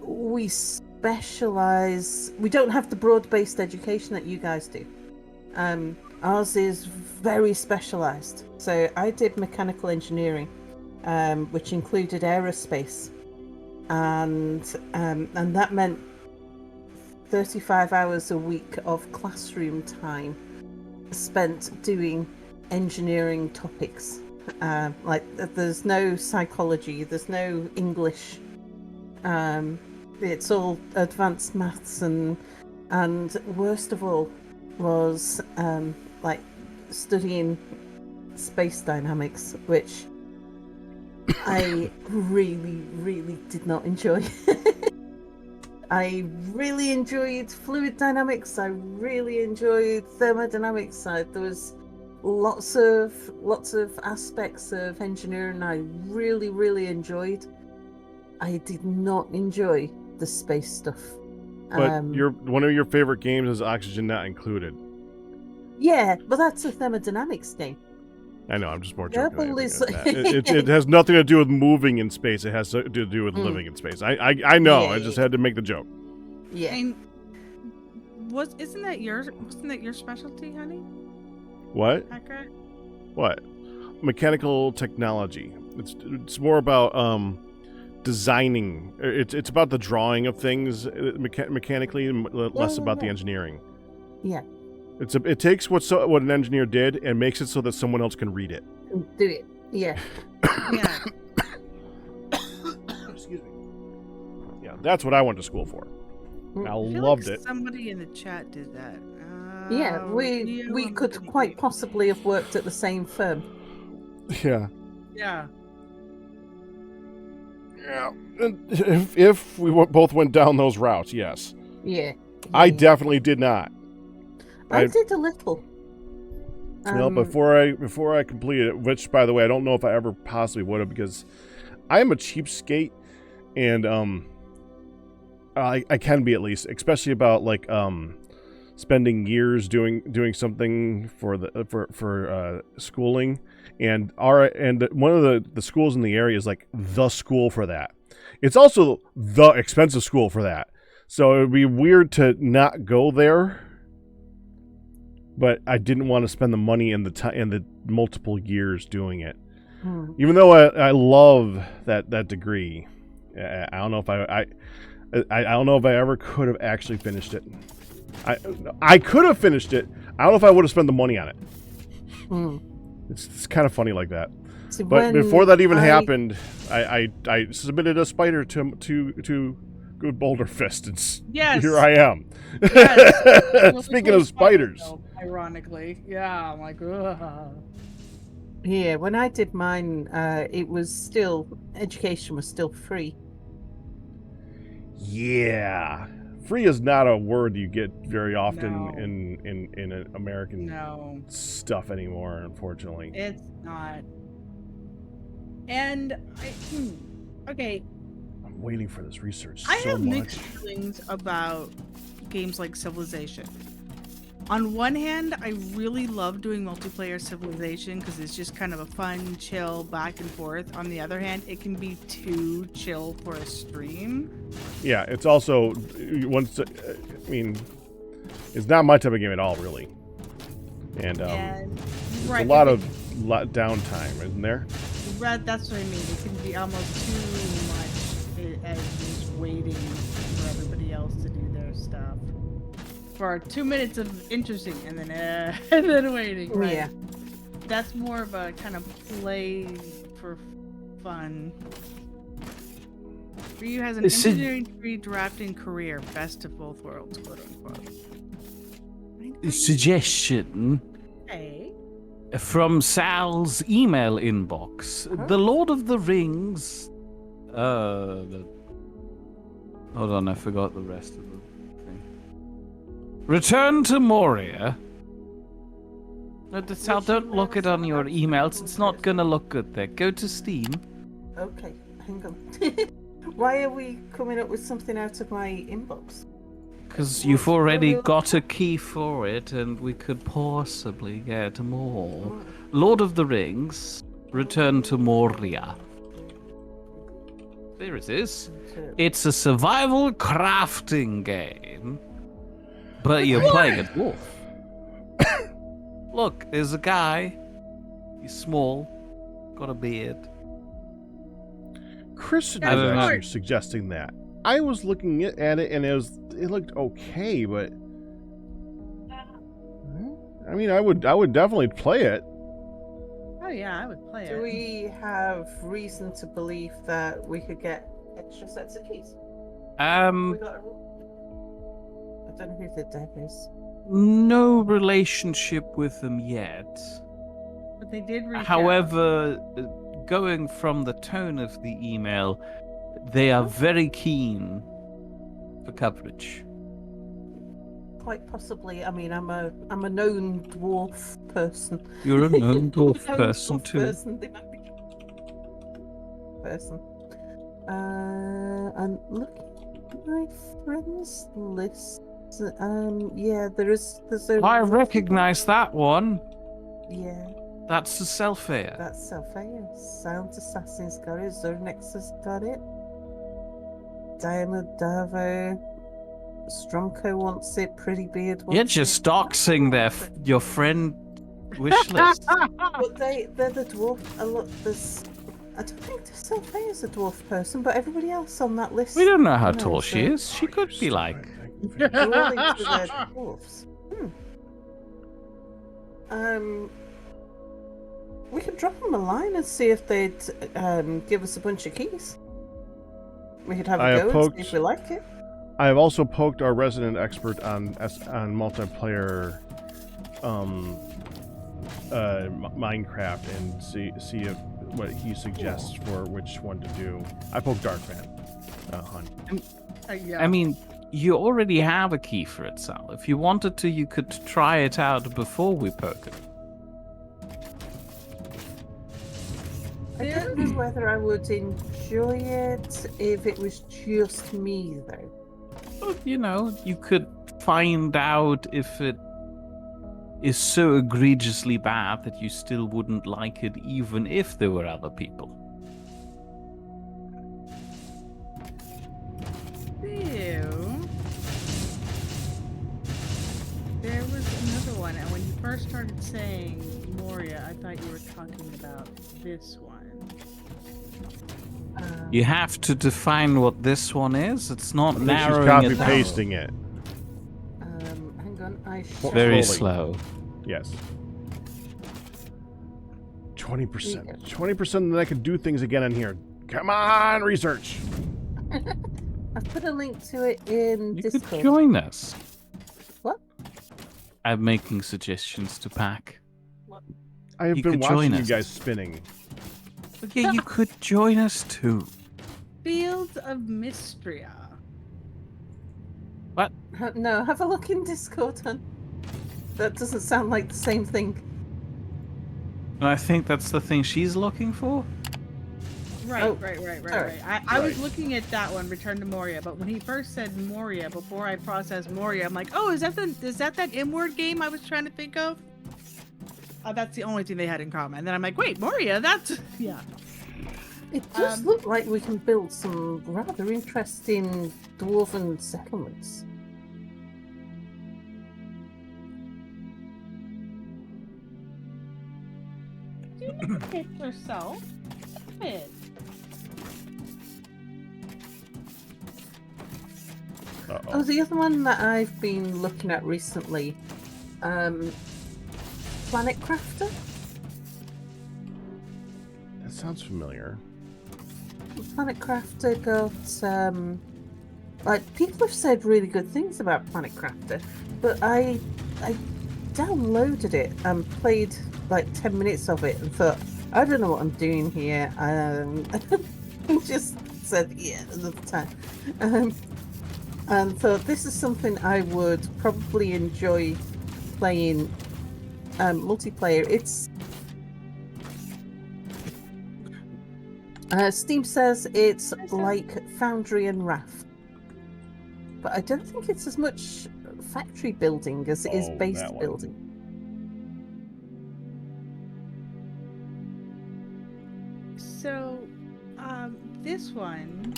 we specialize. We don't have the broad-based education that you guys do. Ours is very specialized. So I did mechanical engineering, which included aerospace, and that meant 35 hours a week of classroom time spent doing engineering topics. Like there's no psychology, there's no English. It's all advanced maths, and worst of all was like studying space dynamics, which I really did not enjoy. I really enjoyed fluid dynamics. I really enjoyed thermodynamics. There was lots of aspects of engineering I really enjoyed. I did not enjoy the space stuff. But one of your favorite games is Oxygen Not Included. Yeah, but that's a thermodynamics game. I know, I'm just more joking. Kerbal is... It has nothing to do with moving in space. It has to do with living in space. I know. Yeah, I just had to make the joke. Yeah. And wasn't that your specialty, honey? What? Accurate? What? Mechanical technology. It's more about designing. It's about the drawing of things mechanically, and less about the engineering. Yeah. It takes what an engineer did and makes it so that someone else can read it. Do it. Yeah. Yeah. Excuse me. Yeah, that's what I went to school for. I feel loved like it. Somebody in the chat did that. Yeah, we could quite possibly have worked at the same firm. Yeah. Yeah. Yeah. And if we both went down those routes, yes. Yeah. I definitely did not. I did a little. Well, before I completed it, which, by the way, I don't know if I ever possibly would have, because I am a cheapskate, and I can be, at least, especially about like spending years doing something for schooling, and one of the schools in the area is like the school for that. It's also the expensive school for that, so it would be weird to not go there. But I didn't want to spend the money and the multiple years doing it. Even though I love that degree, I don't know if I don't know if I ever could have actually finished it. I could have finished it. I don't know if I would have spent the money on it. It's kind of funny like that. So but before that even happened, I submitted a spider to Good Boulder Fist. Yes. Here I am. Yes. Speaking of spiders. Ironically. Yeah, I'm like, ugh. Yeah, when I did mine, education was still free. Yeah. Free is not a word you get very often No. in American stuff anymore, unfortunately. It's not. And okay. I'm waiting for this research I so have much. mixed feelings about games like Civilization. On one hand, I really love doing multiplayer Civilization because it's just kind of a fun, chill, back and forth. On the other hand, it can be too chill for a stream. Yeah, it's also once. I mean, it's not my type of game at all, really. And And a lot of downtime, isn't there? Right, that's what I mean. It can be almost too much as just waiting for everybody else to do their stuff. For 2 minutes of interesting and then waiting. Right? Yeah. That's more of a kind of play for fun. Ryu has an engineering degree, drafting career, best of both worlds, quote unquote. Suggestion Hey. from Sal's email inbox. Huh? The Lord of the Rings. Hold on, I forgot the rest of the thing. Return to Moria. No, Sal, don't look it on your emails. It's not gonna look good there. Go to Steam. Okay, hang on. Why are we coming up with something out of my inbox? Because you've already got a key for it, and we could possibly get more. Lord of the Rings, Return to Moria. There it is. It's a survival crafting game, but you're playing a dwarf. Look, there's a guy. He's small, got a beard. Chris was actually suggesting that. I was looking at it and it looked okay, but I mean, I would definitely play it. Oh yeah, I would play Do it. we have reason to believe that we could get extra sets of keys? We got a rule? I don't know who the dev is. No relationship with them yet. But they did reach out. However, going from the tone of the email, they are very keen for coverage. Quite possibly. I mean, I'm a known dwarf person. You're a known dwarf Known person dwarf too. Person. They might be person. I'm looking at my friends list. Yeah, there's a. I recognize that one. Yeah, That's the Selfair. that's Selfair. Sound Assassin's got it. Zernex's got it. Diamond Davo. Stromko wants it. Pretty Beard wants You're it. just doxing your friend wish list. But they're the dwarf. I don't think Selfair is a dwarf person, but everybody else on that list. We don't know how No, tall so- she is. She could be like. They're all into their dwarfs. We could drop them a line and see if they'd give us a bunch of keys. We could have I a have go and poked- see if we like it. I have also poked our resident expert on multiplayer Minecraft and see if what he suggests for which one to do. I poked Darkman Hunt. Yeah. I mean, you already have a key for it, Sal. If you wanted to, you could try it out before we poke it. I don't know whether I would enjoy it if it was just me, though. Well, you know, you could find out if it is so egregiously bad that you still wouldn't like it even if there were other people. There was another one, and when you first started saying Moria, I thought you were talking about this one. You have to define what this one is. It's not I think she's narrowing copy it down. pasting it. Hang on, Very Slowly. slow. Yes. 20%. 20%, then I could do things again in here. Come on, research. I've put a link to it in You Discord. could join us. What? I'm making suggestions to Pack. I have You been could watching join you us. guys spinning. Okay, you could join us too. Fields of Mystria. No, have a look in Discord, hon. That doesn't sound like the same thing. And I think that's the thing she's looking for. Right. Sorry. I was Right. looking at that one, Return to Moria, but when he first said Moria, before I processed Moria, I'm like, oh, is that inward game I was trying to think of? That's the only thing they had in common. And then I'm like, wait, Moria, that's yeah. It does look like we can build some rather interesting dwarven settlements. Do you pick yourself? It. Oh, the other one that I've been looking at recently, Planet Crafter. That sounds familiar. Planet Crafter got like people have said really good things about Planet Crafter, but I downloaded it and played like 10 minutes of it and thought, I don't know what I'm doing here. Just said yeah another time. And so this is something I would probably enjoy playing multiplayer. It's Steam says it's like Foundry and Raft, but I don't think it's as much factory building as it is base that one. building. So, this one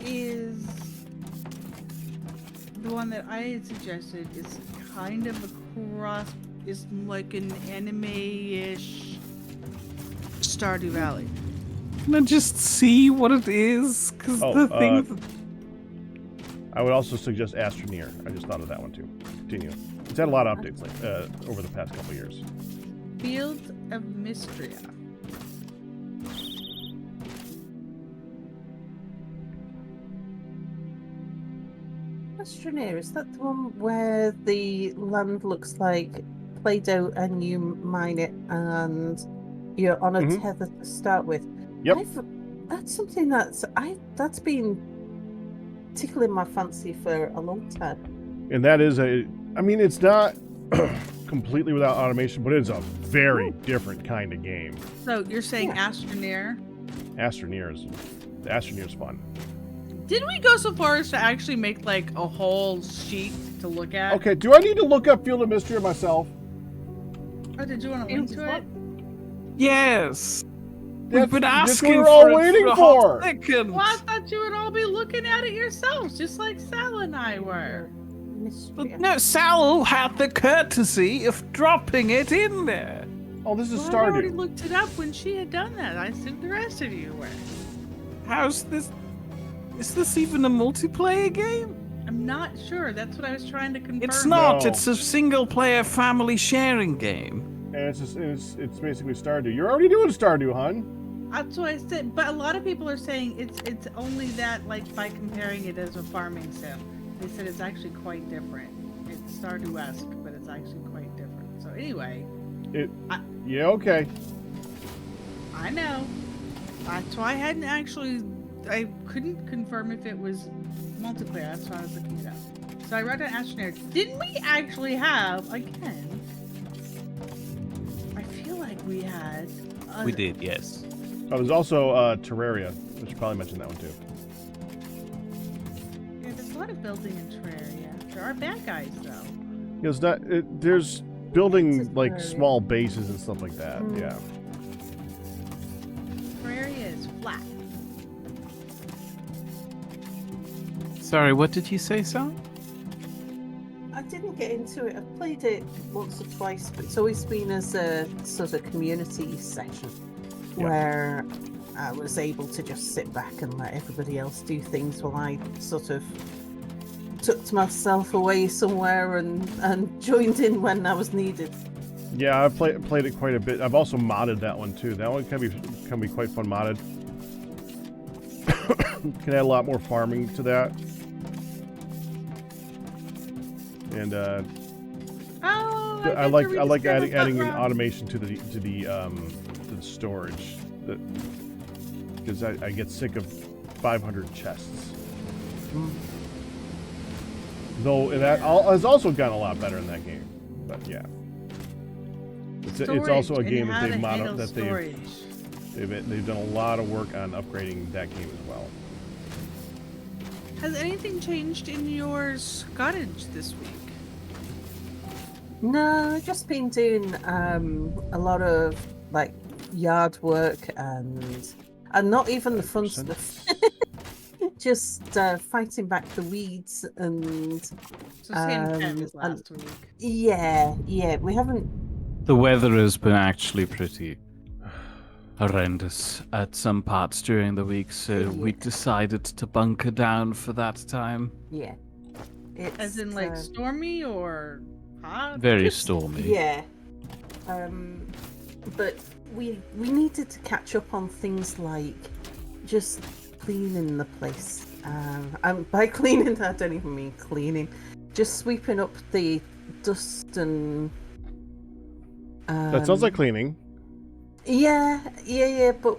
is the one that I had suggested. Is kind of a cross, is like an anime-ish Stardew Valley. Can I just see what it is? Because the thing. I would also suggest Astroneer. I just thought of that one too. Continue. It's had a lot of updates over the past couple of years. Fields of Mystria. Astroneer, is that the one where the land looks like Play-Doh and you mine it and you're on a tether to start with? Yep. That's something that's been tickling my fancy for a long time. And that is it's not completely without automation, but it's a very different kind of game. So you're saying Astroneer? Astroneer's fun. Didn't we go so far as to actually make like a whole sheet to look at? Okay, do I need to look up Field of Mystery myself? Oh, did you want to link to it? Yes. We've been That's asking what we're all for it waiting for a for. hot second. Well, I thought you would all be looking at it yourselves, just like Sal and I were. But no, Sal had the courtesy of dropping it in there. Oh, this is Well, I already Stardew. looked it up when she had done that. I assumed the rest of you were. How's this? Is this even a multiplayer game? I'm not sure. That's what I was trying to confirm. It's not. No. It's a single-player family sharing game. And it's basically Stardew. You're already doing Stardew, hon. That's what I said. But a lot of people are saying it's only that, like, by comparing it as a farming sim. They said it's actually quite different. It's Stardew-esque, but it's actually quite different. So anyway. Yeah, okay. I know. That's why I couldn't confirm if it was multiplayer. That's why I was looking it up. So I wrote down Astroneer. Didn't we actually have, again, I feel like we had... We did, yes. Oh, there's also Terraria. We should probably mention that one too. Yeah, there's a lot of building in Terraria. There are bad guys, though. Because there's building like small bases and stuff like that. Yeah. Terraria is flat. Sorry, what did you say, Sal? I didn't get into it. I've played it once or twice, but it's always been as a sort of community session where I was able to just sit back and let everybody else do things while I sort of tucked myself away somewhere and joined in when I was needed. Yeah, I've played it quite a bit. I've also modded that one too. That one can be quite fun modded. Can add a lot more farming to that. And I like adding an automation to the storage, because I get sick of 500 chests. Though that has also gotten a lot better in that game, but yeah. It's also a Storage game and that how they've to handle that storage. they've done a lot of work on upgrading that game as well. Has anything changed in your cottage this week? No, I've just been doing a lot of like yard work and not even the fun 5%. stuff. Just fighting back the weeds and So same time as last week. yeah, we haven't. The weather has been actually pretty horrendous at some parts during the week, so we decided to bunker down for that time. Yeah, it's, As in like stormy or hot? Very stormy. Yeah, but we needed to catch up on things like just cleaning the place. And by cleaning, I don't even mean cleaning. Just sweeping up the dust and. That sounds like cleaning. Yeah, but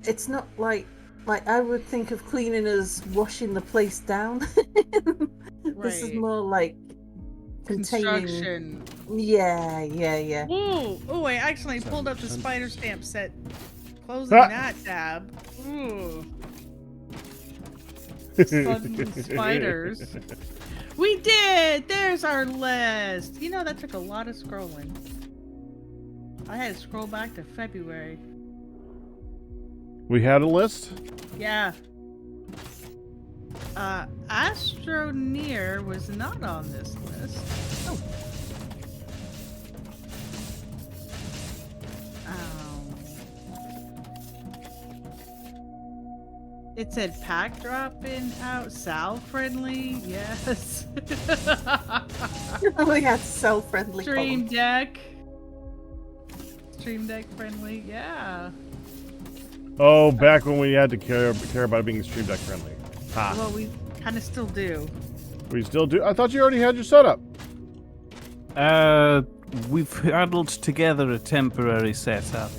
it's not like I would think of cleaning as washing the place down. This is Right. more like containing. Construction. Yeah. Ooh, I accidentally pulled up the 7%. spider stamp set. Closing that tab. Ooh. Sudden spiders. We did! There's our list! You know, that took a lot of scrolling. I had to scroll back to February. We had a list. Yeah. Astroneer was not on this list. Oh. It said pack drop-in out, Sal friendly, yes. We had cell-friendly. Stream Deck. Stream Deck friendly, yeah. Oh, back when we had to care about it being Stream Deck friendly. Ha. Well, we kind of still do. We still do. I thought you already had your setup. We've huddled together a temporary setup.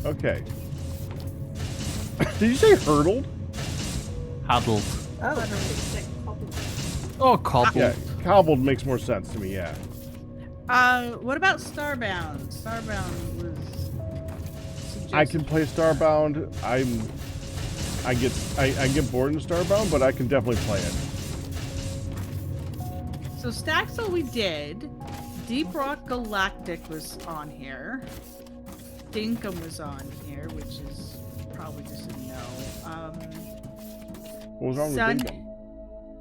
Okay. Did you say hurdled? Huddled. Oh, Or cobbled. Yeah, cobbled makes more sense to me. Yeah. What about Starbound? Starbound was suggested. I can play Starbound. I get bored in Starbound, but I can definitely play it. So Staxel we did. Deep Rock Galactic was on here. Dinkum was on here, which is probably just a no. What was wrong Sun- with Dinkum?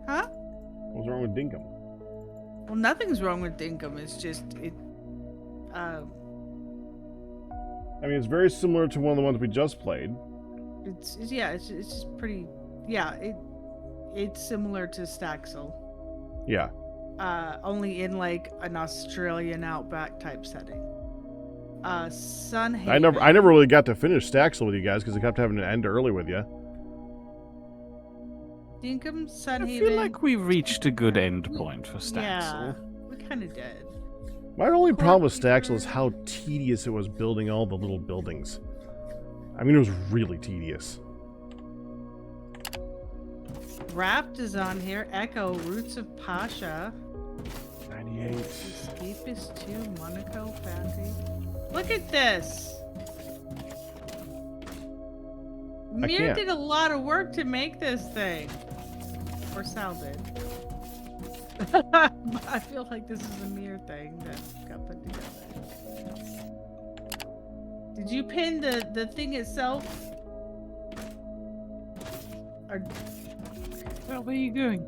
Huh? What was wrong with Dinkum? Well, nothing's wrong with Dinkum. It's just it. I mean, it's very similar to one of the ones we just played. It's just pretty. Yeah, it's similar to Staxel. Yeah. Only in like an Australian outback type setting. Sunhaven. I never really got to finish Staxel with you guys because I kept having to end early with you. Dinkum, Sunhaven. I feel like we reached a good end point for Staxel. Yeah, we kind of did. My only problem with Staxel is how tedious it was building all the little buildings. I mean, it was really tedious. Wrapped is on here. Echo, Roots of Pasha. 98. Escapist 2, Monaco, Foundry. Look at this! Mir can't. did a lot of work to make this thing. Or Sal did. I feel like this is a Mir thing that got put together. Did you pin the thing itself? Or Well, where are you going?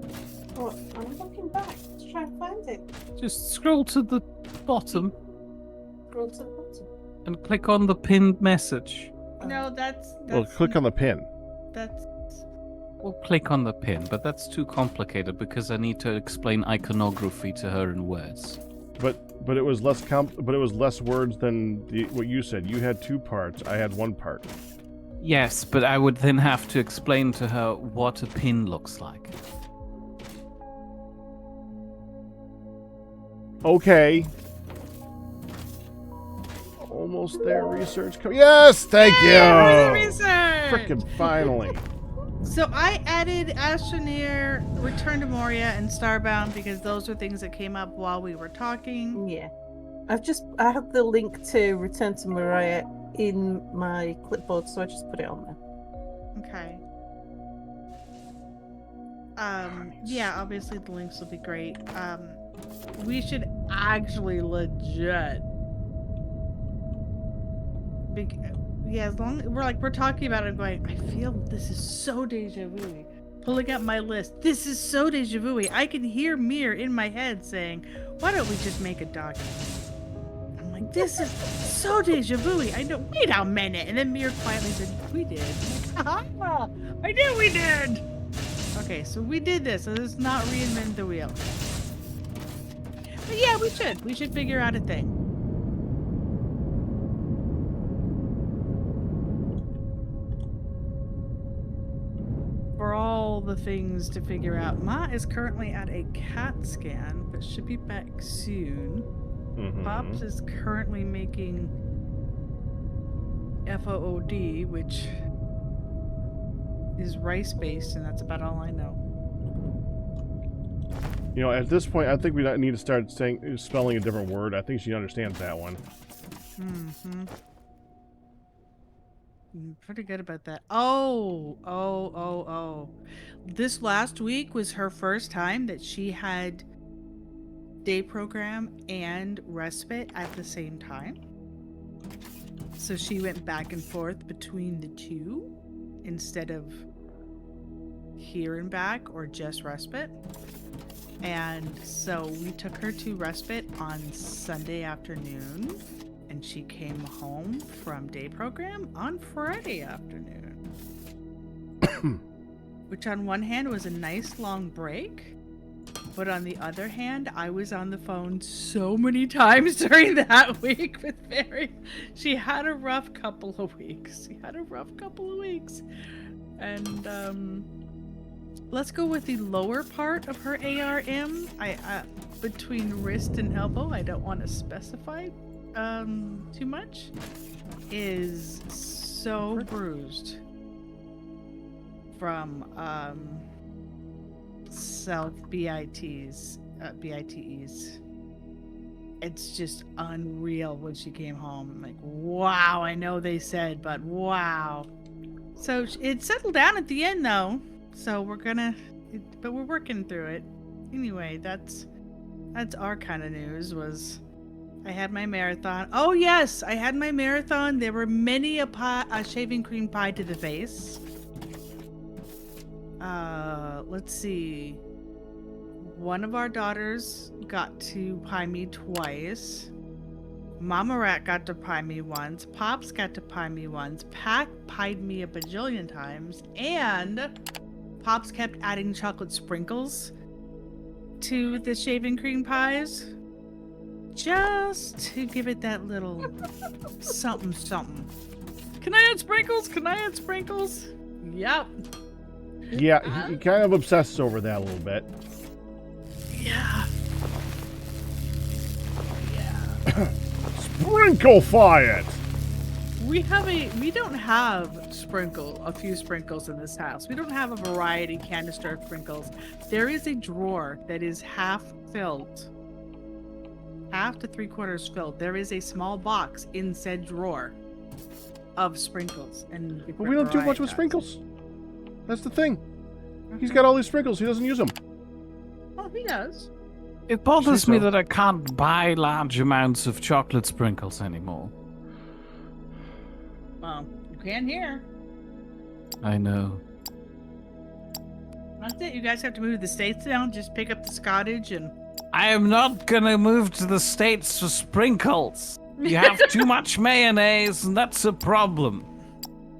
well, I'm looking back to try and find it. Just scroll to the bottom Scroll to the bottom. and click on the pinned message. no, that's Well, click on the pin. that's Or click on the pin, but that's too complicated because I need to explain iconography to her in words. But it was less but it was less words than what you said. You had 2 parts. I had 1 part. Yes, but I would then have to explain to her what a pin looks like. Okay. Almost there. Research. Yes, thank you. research. Frickin' finally. So I added Astroneer, Return to Moria, and Starbound because those are things that came up while we were talking. Yeah. I have the link to Return to Mariah in my clipboard, so I just put it on there. Okay. Yeah, obviously the links will be great. We should actually legit. Yeah, as long we're talking about it, going, I feel this is so deja vu. Pulling up my list, this is so deja vu. I can hear Mir in my head saying, "Why don't we just make a document?" I'm like, this is so deja vu. I know. Wait a minute, and then Mir quietly said, "We did." I'm like, ah, I knew we did. Okay, so we did this. So let's not reinvent the wheel. But yeah, we should. We should figure out a thing. For all the things to figure out, Ma is currently at a CAT scan, but should be back soon. Pops is currently making FOOD, which is rice-based, and that's about all I know. You know, at this point, I think we need to start spelling a different word. I think she understands that one. Mm-hmm. I'm pretty good about that. Oh. This last week was her first time that she had day program and respite at the same time. So she went back and forth between the two instead of here and back or just respite. And so we took her to respite on Sunday afternoon, and she came home from day program on Friday afternoon. Which on one hand was a nice long break, but on the other hand, I was on the phone so many times during that week with Mary. She had a rough couple of weeks. And let's go with the lower part of her ARM. Between wrist and elbow, I don't want to specify too much, is so bruised from self BITs. It's just unreal when she came home. I'm like, wow, I know they said, but wow. So it settled down at the end though. So but we're working through it. Anyway, that's our kind of news. Was I had my marathon. Oh yes, I had my marathon. There were many a shaving cream pie to the face. Let's see. One of our daughters got to pie me twice. Mama Rat got to pie me once. Pops got to pie me once. Pac pied me a bajillion times. And Pops kept adding chocolate sprinkles to the shaving cream pies. Just to give it that little something. Can I add sprinkles? Yep. Yeah, he kind of obsesses over that a little bit. Yeah. Sprinklefy it! We don't have a few sprinkles in this house. We don't have a variety canister of sprinkles. There is a drawer that is half to 3/4 filled. There is a small box in said drawer of sprinkles. But we don't do much with sprinkles. That's the thing. He's got all these sprinkles. He doesn't use them. Oh, he does. It bothers me that I can't buy large amounts of chocolate sprinkles anymore. Well, you can here. I know. That's it. You guys have to move to the States now. Just pick up the Scottage and... I am not gonna move to the States for sprinkles. You have too much mayonnaise, and that's a problem.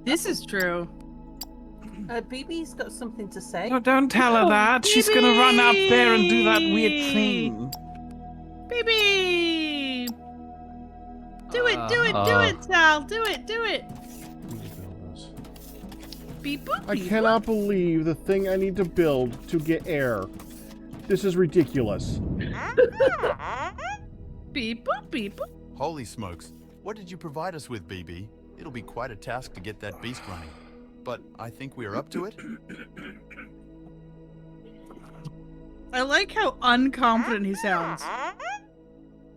This is true. BB's got something to say. No, don't tell her that. She's gonna run out there and do that weird thing. BB! Do it, Sal. Do it. Beep boop. I cannot believe the thing I need to build to get air. This is ridiculous. Beep boop. Holy smokes. What did you provide us with, BB? It'll be quite a task to get that beast running. But I think we are up to it. I like how unconfident he sounds.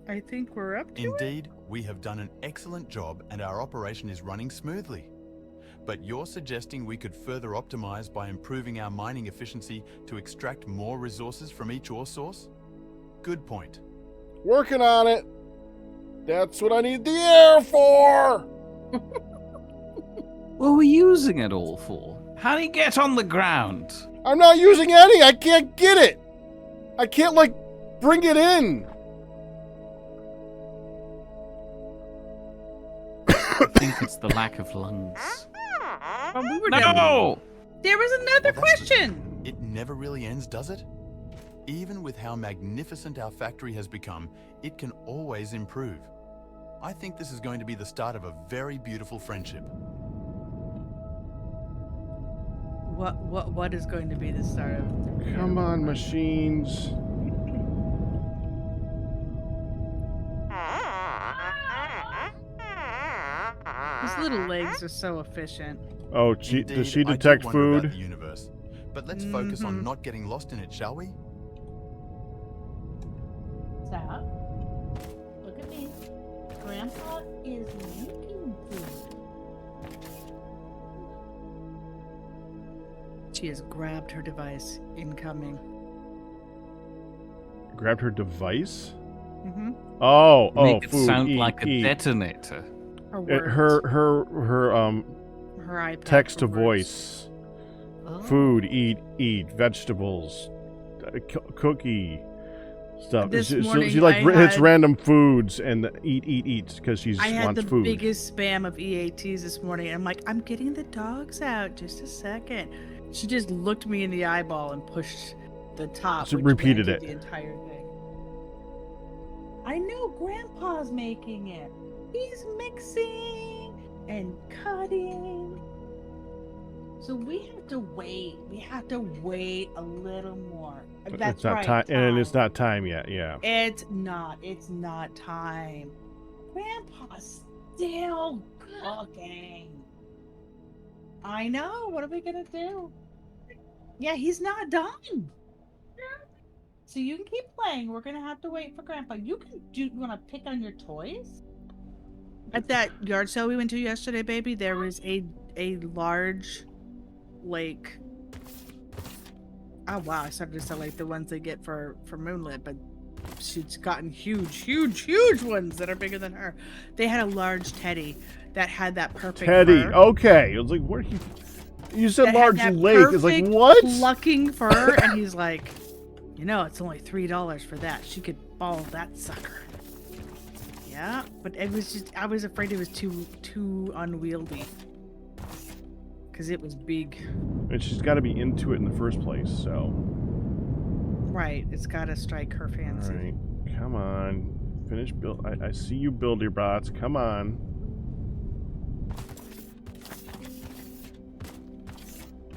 I think we're up to it. Indeed, we have done an excellent job and our operation is running smoothly. But you're suggesting we could further optimize by improving our mining efficiency to extract more resources from each ore source? Good point. Working on it. That's what I need the air for. What are we using it all for? How do you get on the ground? I'm not using any. I can't get it. I can't, like, bring it in. I think it's the lack of lungs. Oh, we were No! There was another Well, that's the question. thing. It never really ends, does it? Even with how magnificent our factory has become, it can always improve. I think this is going to be the start of a very beautiful friendship. What is going to be the start of? Come on, machines. His little legs are so efficient. Oh, Indeed, does she I do detect wonder about food? the universe. But let's focus on not getting lost in it, shall we? Stop. Look at me. Grandpa is making food. She has grabbed her device. Incoming. Grabbed her device? Mm-hmm. Oh, Make it food, sound eat, like a eat. detonator. Her Her her iPad. text to for words. voice. Oh. Food, eat, vegetables, cookie stuff. This she morning like I hits had- random foods and eat because she I had wants the food. biggest spam of EATs this morning. I'm like, I'm getting the dogs out. Just a second. She just looked me in the eyeball and pushed the top. So which repeated landed it. The entire thing. I know Grandpa's making it. He's mixing and cutting. So we have to wait. We have to wait a little more. That's it's not right. time, and it's not time yet. Yeah. It's not. It's not time. Grandpa's still cooking. I know. What are we gonna do? Yeah, he's not done. So you can keep playing. We're gonna have to wait for Grandpa. You want to pick on your toys? At that yard sale we went to yesterday, baby, there was a large, like, oh wow, I started to sell like the ones they get for Moonlit, but she's gotten huge ones that are bigger than her. They had a large teddy that had that perfect Teddy. fur. Okay. It was like, what? You said That had large that lake. It's like, perfect what? Plucking fur, and he's like, it's only $3 for that. She could ball that sucker. Yeah, but it was just, I was afraid it was too unwieldy. Because it was big. And she's got to be into it in the first place. So. Right, it's got to strike her All fancy. right. Come on. Finish build. I see you, builder bots. Come on.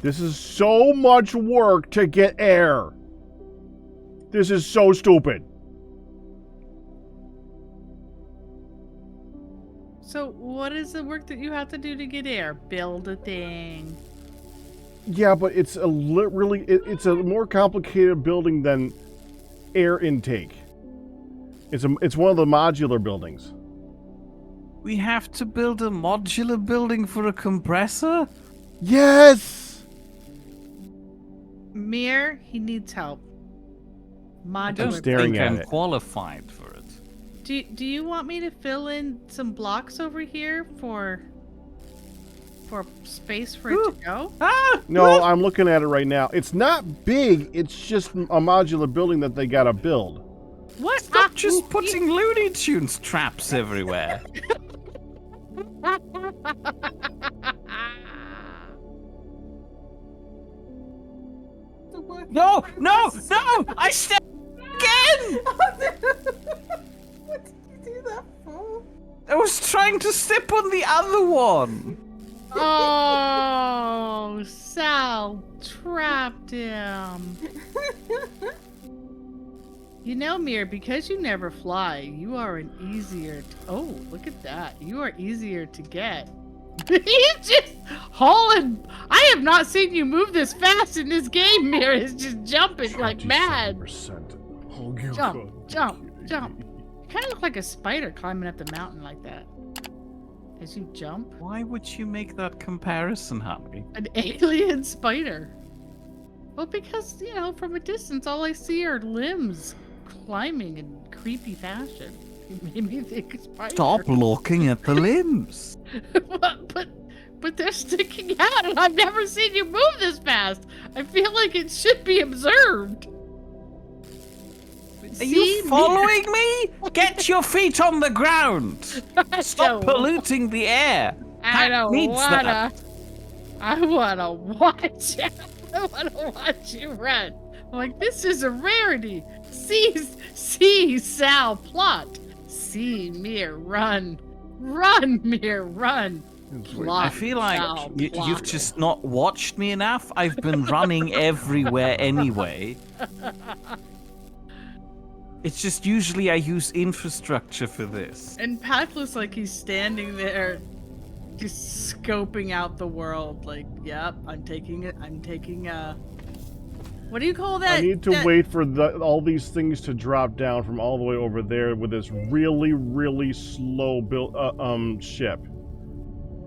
This is so much work to get air. This is so stupid. So what is the work that you have to do to get air? Build a thing. Yeah, but it's a it's a more complicated building than air intake. It's one of the modular buildings. We have to build a modular building for a compressor? Yes. Mir, he needs help. I don't Modular. staring think at I'm it. qualified for it. Do you want me to fill in some blocks over here for space for it to go? Ah! No, I'm looking at it right now. It's not big. It's just a modular building that they gotta build. What? Stop just putting Looney Tunes traps everywhere. No! I said again! What did you do that for? I was trying to step on the other one. Oh, Sal trapped him. You know, Mir, because you never fly, you are an easier. Oh, look at that! You are easier to get. He's just hauling. I have not seen you move this fast in this game. Mir is just jumping like mad. 27%. Oh, you Jump, God. jump, jump. You kind of look like a spider climbing up the mountain like that. As you jump. Why would you make that comparison, Harry? An alien spider. Well, because, you know, from a distance, all I see are limbs climbing in creepy fashion. It made me think spider. Stop looking at the limbs. but they're sticking out, and I've never seen you move this fast. I feel like it should be observed. Are you following me? Get your feet on the ground. Stop polluting the air. I don't needs wanna. that. I wanna watch. I wanna watch you run. I'm like, this is a rarity. See Sal plot. See Mir run. Run, Mir, run. I feel like you've just not watched me enough. I've been running everywhere anyway. It's just usually I use infrastructure for this. And Pat looks like he's standing there just scoping out the world. Like, yep, I'm taking what do you call that? I need to wait for all these things to drop down from all the way over there with this really, really slow ship.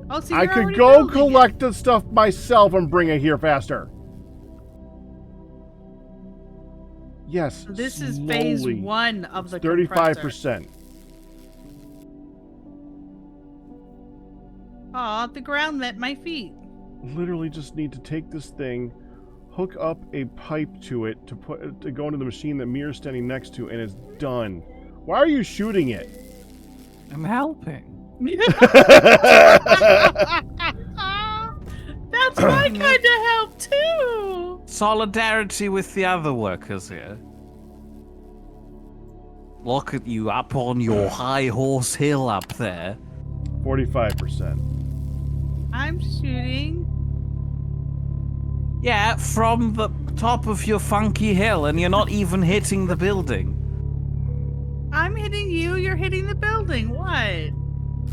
Oh, so I could go collect the stuff myself and bring it here faster. Yes. This is slowly. phase 1 of the 35%. Aw, the ground met my feet. Literally just need to take this thing, hook up a pipe to it to go into the machine that Mir's standing next to, and it's done. Why are you shooting it? I'm helping. That's my kind of help too. Solidarity with the other workers here. Look at you up on your high horse hill up there. 45%. I'm shooting. Yeah, from the top of your funky hill, and you're not even hitting the building. I'm hitting you, you're hitting the building. What?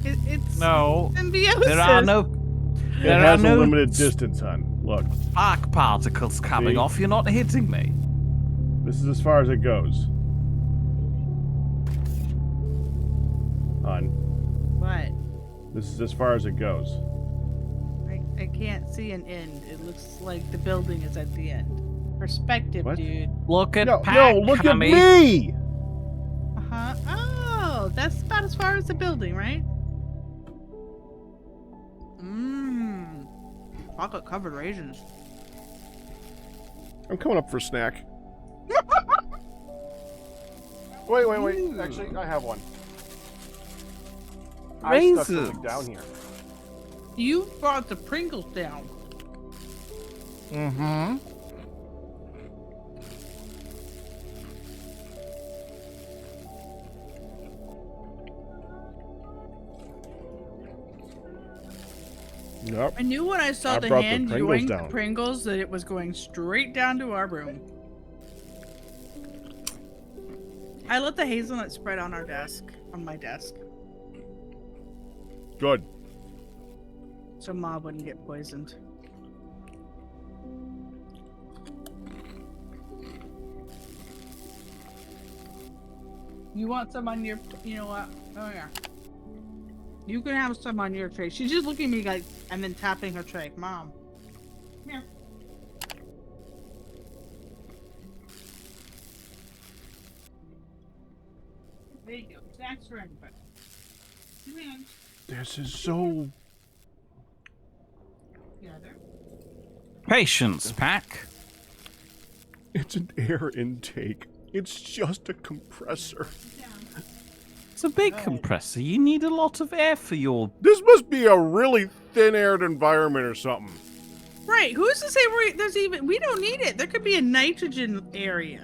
It's no symbiosis. There are no. It has a limited distance, hon. Look. Spark particles coming off. You're not hitting me. This is as far as it goes. Hon. What? This is as far as it goes. I can't see an end. It looks like the building is at the end. Perspective, What? dude. Look at No, Pac, look honey. at me! Uh-huh. Oh, that's about as far as the building, right? Mmm. Chocolate covered raisins. I'm coming up for a snack. Wait. Actually, I have one. I stuck something Raisins. down here. You brought the Pringles down. Mm-hmm. Nope. I knew when I saw I the brought the hand Pringles yoink down. Pringles that it was going straight down to our room. I let the hazelnut spread on our desk, on my desk, Good. so Ma wouldn't get poisoned. You want some on your, you know what? Oh yeah. You can have some on your tray. She's just looking at me like, and then tapping her tray. Mom. Come here. There you go. Snacks for everybody. Come in. This is so... Together. Patience, Pac. It's an air intake. It's just a compressor. It's a big compressor. You need a lot of air for your... This must be a really thin-aired environment or something. Right. Who's to say there's even... We don't need it. There could be a nitrogen area.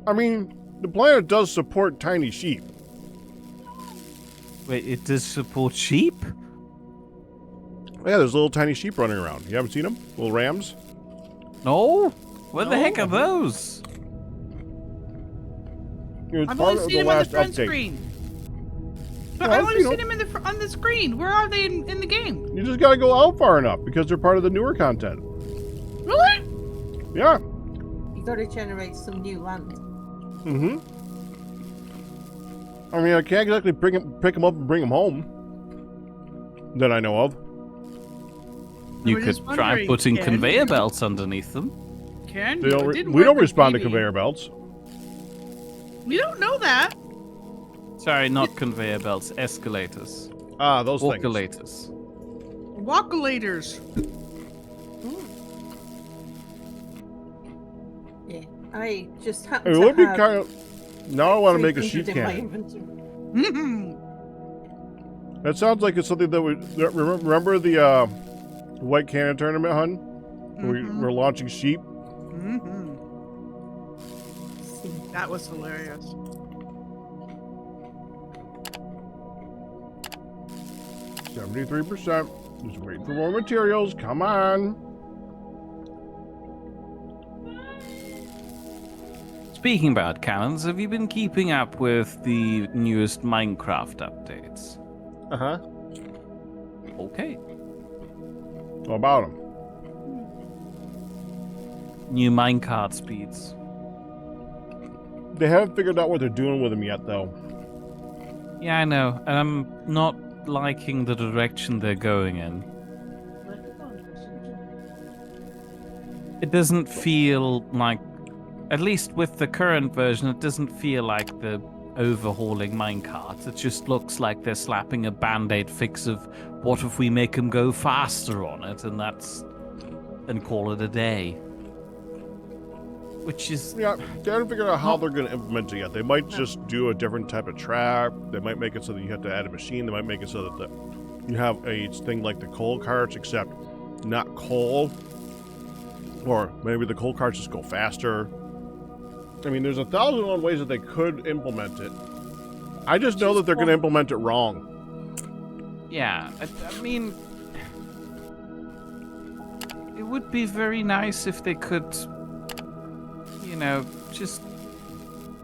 I mean, the planet does support tiny sheep. Wait, it does support sheep? Yeah, there's little tiny sheep running around. You haven't seen them? Little rams? No? Where the heck are those? It was I've part only of seen the him on the last front update. screen. But Well, I've only you know- seen him on the screen. Where are they in the game? You just gotta go out far enough because they're part of the newer content. Really? Yeah. You got to generate some new land. Mm-hmm. I mean, I can't exactly pick them up and bring them home. That I know of. You We're could just try wondering, putting Ken. Conveyor belts underneath them. Can They you? don't It didn't we work don't with respond to Phoebe. conveyor belts. We don't know that. Sorry, not conveyor belts, escalators. Ah, those things. Walkolators. Walkolators. Yeah. I just It happen to would be have kind of. Now I want to make a 300 sheep in my cannon. inventory. Mhm. That sounds like it's something that we remember the White Cannon tournament, hun. We're launching sheep. Mhm. That was hilarious. 73%. Just waiting for more materials. Come on. Speaking about cannons, have you been keeping up with the newest Minecraft updates? Uh-huh. Okay. What about them? New minecart speeds. They haven't figured out what they're doing with them yet, though. Yeah, I know, and I'm not liking the direction they're going in. It doesn't feel like, at least with the current version, it doesn't feel like the overhauling minecarts. It just looks like they're slapping a band-aid fix of what if we make them go faster on it, and call it a day. Which is... Yeah, they haven't figured out how they're going to implement it yet. They might just do a different type of track. They might make it so that you have to add a machine. They might make it so that you have a thing like the coal carts, except not coal. Or maybe the coal carts just go faster. I mean, there's 1,001 ways that they could implement it. I just know that they're going to implement it wrong. Yeah, I mean... It would be very nice if they could... You know, just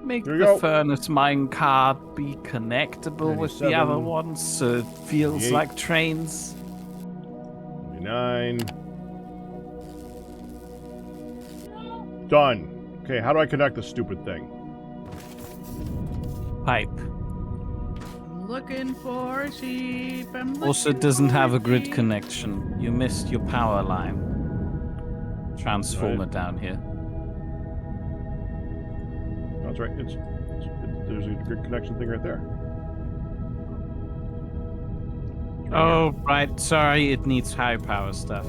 make Here the you go. furnace minecart be connectable with the 97, other ones so it feels 98. like trains. 9. Done. Okay, how do I connect this stupid thing? Pipe. I'm looking for a sheep. Also, it doesn't have a grid connection. You missed your power line. Transformer down here. That's right. There's a grid connection thing right there. It's right Oh, right. Sorry, it needs high power stuff.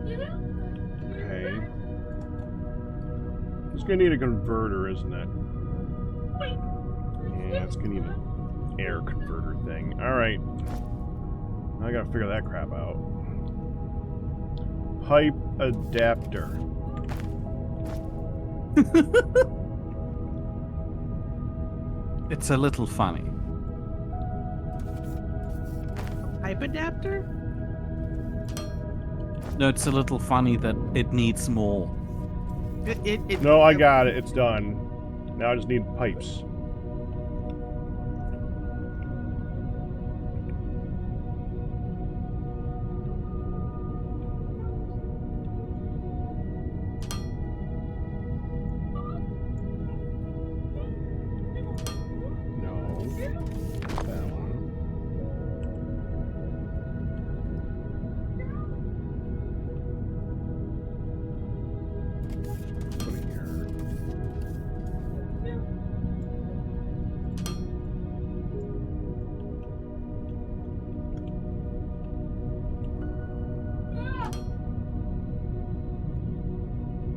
here. Okay. It's gonna need a converter, isn't it? Yeah, it's gonna need an air converter thing. Alright. Now I gotta figure that crap out. Pipe adapter. It's a little funny. Pipe adapter? No, it's a little funny that it needs more. No, I got it. It's done. Now I just need pipes. No. That one. Put it here.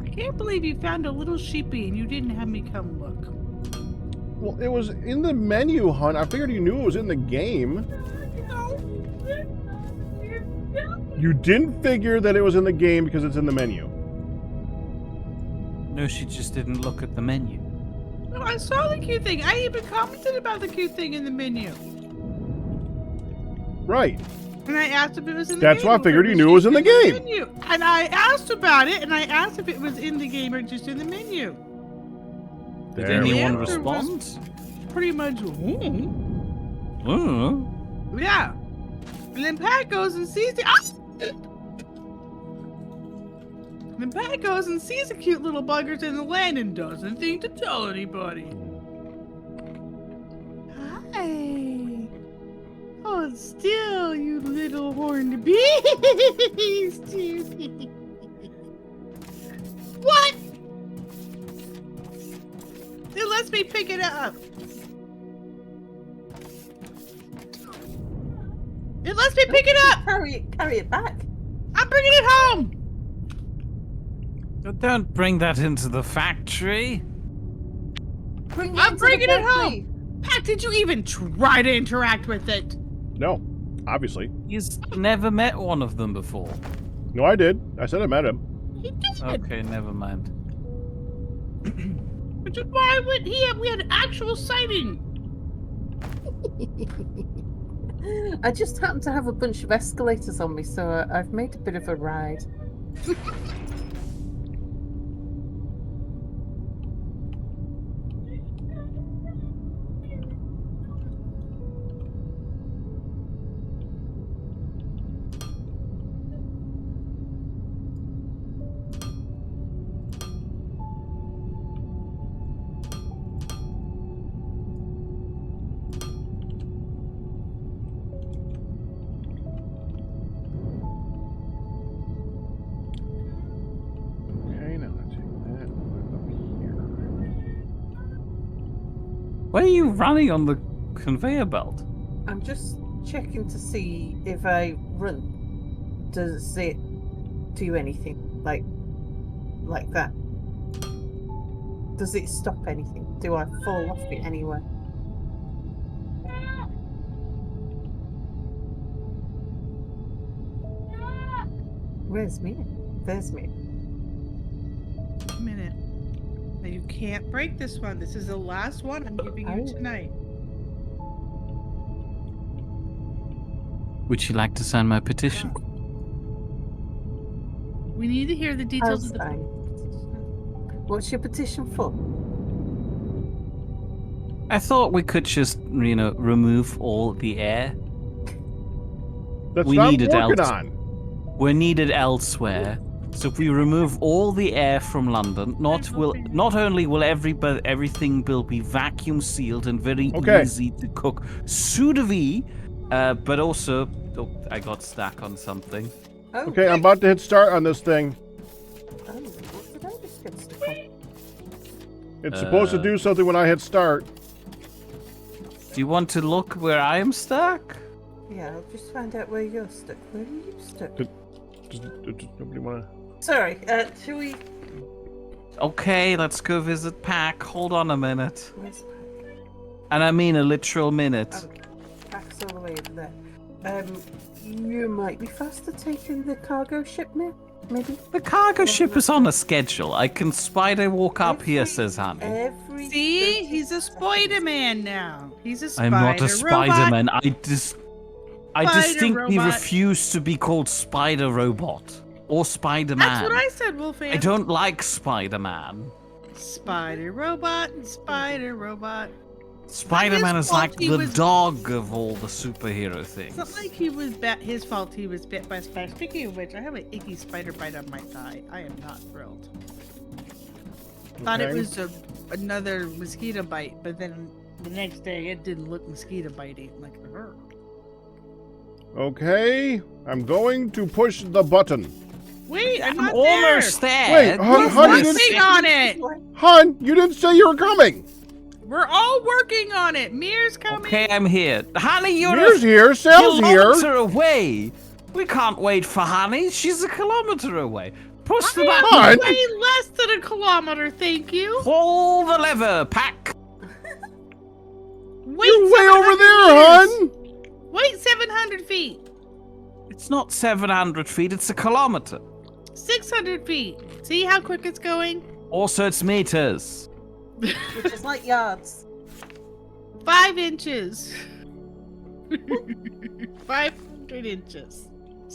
I can't believe you found a little sheepy and you didn't have me come look. Well, it was in the menu, hon. I figured you knew it was in the game. You didn't figure that it was in the game because it's in the menu. No, she just didn't look at the menu. No, I saw the cute thing. I even commented about the cute thing in the menu. Right. And I asked if it was in the That's game. why I or if figured you was knew it was just in the game. menu. And I asked about it, and I asked if it was in the game or just in the menu. Did There we anyone go. respond? Pretty much, Oh. yeah. And then Pat goes and sees the. Ah! Then Pat goes and sees the cute little buggers in the land and doesn't think to tell anybody. Hi. Oh, still, you little horned beast. What? It lets me pick it up. It lets me pick it up. Carry it back. I'm bringing it home. Don't bring that into the factory. I'm bringing it home. Pat, did you even try to interact with it? No, obviously. He's never met one of them before. No, I did. I said I met him. He did. Okay, never mind. Which is why we had an actual sighting. I just happen to have a bunch of escalators on me, so I've made a bit of a ride. Where are you running on the conveyor belt? I'm just checking to see if I run, does it do anything like that? Does it stop anything? Do I fall off it anywhere? Where's me? There's me. A minute. Now you can't break this one. This is the last one I'm giving you tonight. Would you like to sign my petition? We need to hear the details of the. What's your petition for? I thought we could just, remove all the air. That's We what I'm need it working else. on. We're needed elsewhere. So if we remove all the air from London, not only will everything will be vacuum sealed and very easy to cook sous vide, but also I got stuck on something. Oh, Okay, I'm about to hit start on this thing. Oh, what did I just get stuck on? It's supposed to do something when I hit start. Do you want to look where I am stuck? Yeah, I'll just find out where you're stuck. Where are you stuck? Just nobody wanna. Sorry, should we... Okay, let's go visit Pack. Hold on a minute. Where's Pack? And I mean a literal minute. Okay, Pack's all the way over there. You might be faster taking the cargo ship, maybe? The cargo ship is on a schedule. I can spider walk up here, says Honey. See, he's a Spider-Man now. He's a spider I'm not a robot. Spider-Man. I distinctly robot. refuse to be called Spider Robot or Spider-Man. That's what I said, Wolfie. I don't like Spider-Man. Spider robot and spider robot. Spider-Man is fault like he the was- dog of all the superhero things. It's not like his fault he was bit by a spider. Speaking of which, I have an icky spider bite on my thigh. I am not thrilled. Thought it Okay. was another mosquito bite, but then the next day it didn't look mosquito bitey. I'm like, "Arr." Okay, I'm going to push the button. Wait, I'm not almost there. there. Wait, Hun, We're Hun, you didn't, working on it. Hun, you didn't say you were coming. We're all working on it. Mir's coming. Okay, I'm here. Honey, you're Here's a here, Sal's here. kilometer away. We can't wait for Honey. She's a kilometer away. Push the I button. am Hun. way less than a kilometer, thank you. Pull the lever, Pack. Wait, You're way over 700 there, meters. Hun. Wait, 700 feet. It's not 700 feet, it's a kilometer. 600 feet. See how quick it's going? Also, it's meters. Which is like yards. 5 inches. 500 inches.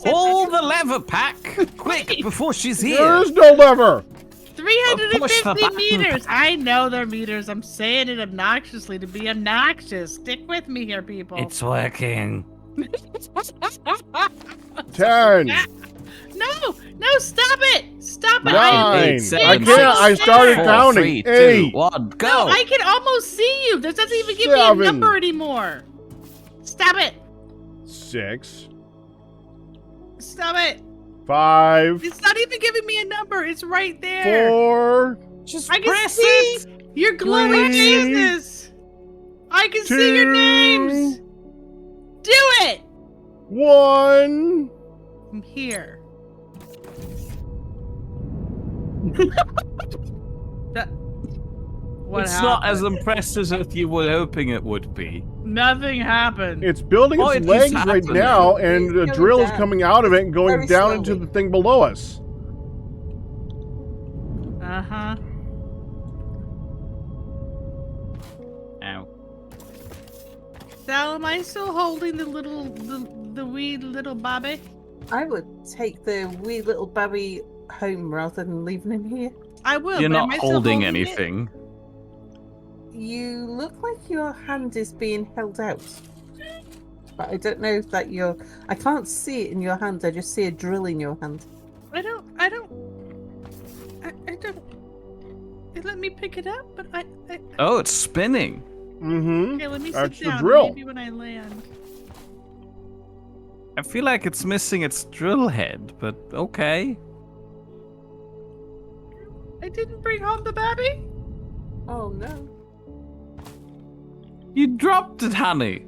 Pull the lever, Pack. Quick, before she's There here. is no lever. Push the 350 button. meters. I know they're meters. I'm saying it obnoxiously to be obnoxious. Stick with me here, people. It's working. 10. No, stop it! Stop it! 9. Eight, I seven, can't. I six, started four, counting. 3, 2, 8. 1, go! No, I can almost see you. This doesn't even give me a 7. number anymore. Stop it! 6. Stop it! 5. It's not even giving me a number. It's right there. 4. Just I can press see it! your glowing 3, faces. I can see your 2, names. Do it. 1. I'm here. What It's happened? not as impressive as you were hoping it would be. Nothing happened. It's building Oh, its it legs just right happened. now, and the It's drill going is down. coming out of it and going Very down into slowly. the thing below us. Uh-huh. Ow. Sal, am I still holding the wee little Bobby? I would take the wee little Babby home rather than leaving him here. I will. You're but not am I still holding it? anything. You look like your hand is being held out. But I don't know if that you're... I can't see it in your hand, I just see a drill in your hand. I don't. Let me pick it up, but I Oh, it's spinning. Mm-hmm. okay, let me sit That's the down. drill. Maybe when I land. I feel like it's missing its drill head, but okay. I didn't bring home the baby. Oh no. You dropped it, honey.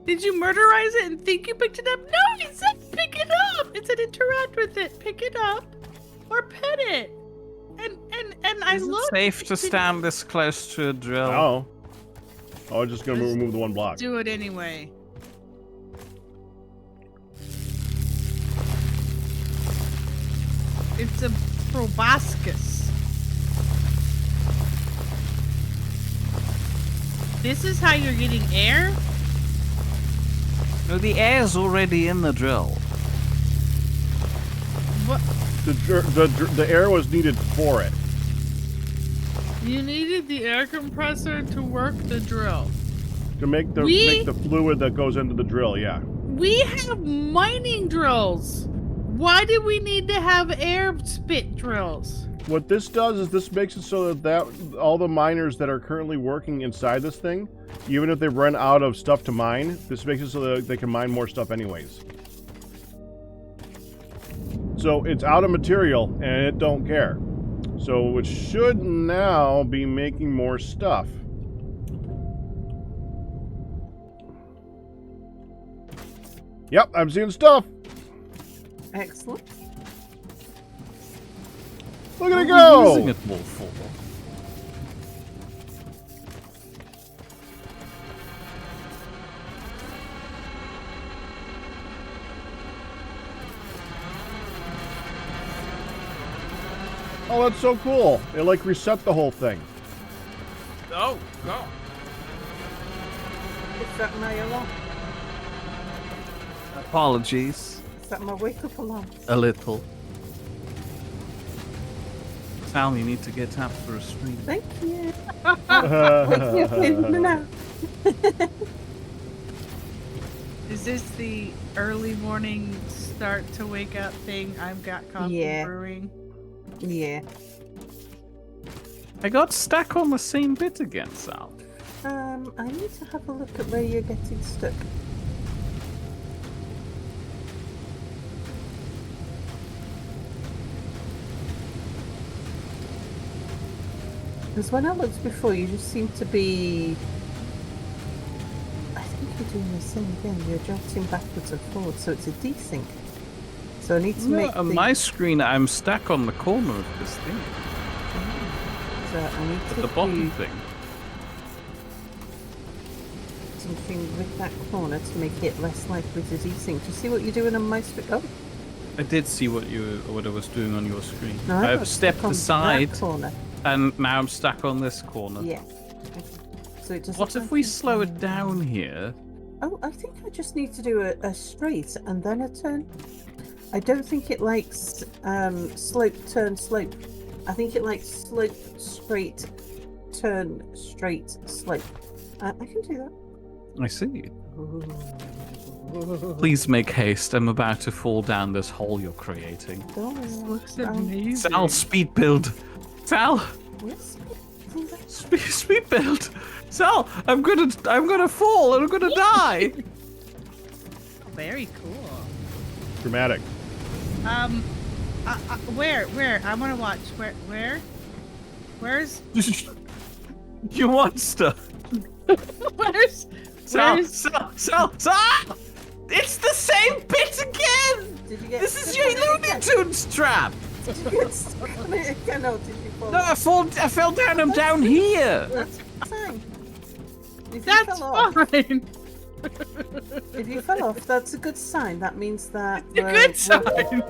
Did you murderize it and think you picked it up? No, it said pick it up. It said interact with it, pick it up, or pet it. And I Is it looked. safe to it didn't stand this close to a drill? Oh. Oh, I'm just gonna Let's remove the one block. Do it anyway. It's a proboscis. This is how you're getting air? No, the air's already in the drill. What? The air was needed for it. You needed the air compressor to work the drill. To make the fluid that goes into the drill, yeah. We have mining drills. Why do we need to have air spit drills? What this does is this makes it so that all the miners that are currently working inside this thing, even if they run out of stuff to mine, this makes it so that they can mine more stuff anyways. So it's out of material and it don't care. So it should now be making more stuff. Yep, I'm seeing stuff. Excellent. Look at it What are we go! using it more for? Oh, that's so cool. It like reset the whole thing. Oh, God. Is that my alarm? Apologies. Is that my wake-up alarm? A little. Sal, you need to get up for a stream. Thank you. Wake me up in an hour. Is this the early morning start to wake up thing? I've got coffee Yeah. brewing. Yeah. I got stuck on the same bit again, Sal. I need to have a look at where you're getting stuck. Because when I looked before, you just seem to be... I think you're doing the same again. You're jolting backwards and forwards, so it's a desync. So I need to No, make on the... my screen, I'm stuck on the corner of this thing. So I need At to the bottom do thing. something with that corner to make it less likely to desync. Do you see what you're doing on my screen? Oh, I did see what I was doing on your screen. no, I I've got stepped stuck on aside, that corner. and now I'm stuck on this corner. Yeah. So it doesn't What if like we it. slow it down here? Oh, I think I just need to do a straight and then a turn. I don't think it likes slope, turn, slope. I think it likes slope, straight, turn, straight, slope. I can do that. I see. Please make haste. I'm about to fall down this hole you're creating. Looks amazing. Sal, speed build. Sal, Yes. speed build. Sal, I'm gonna fall and I'm gonna die. Very cool. Dramatic. Where? I want to watch. Where's? You monster. Where's? Sal. It's the same bit again. Did you get This is stuck your on it Looney again? Tunes trap. Did you get stuck on it again, or did you fall? No, I fell down. I'm down here. That's fine. If you That's fell off, fine. if you fell off, that's a good sign. That means that It's a good sign.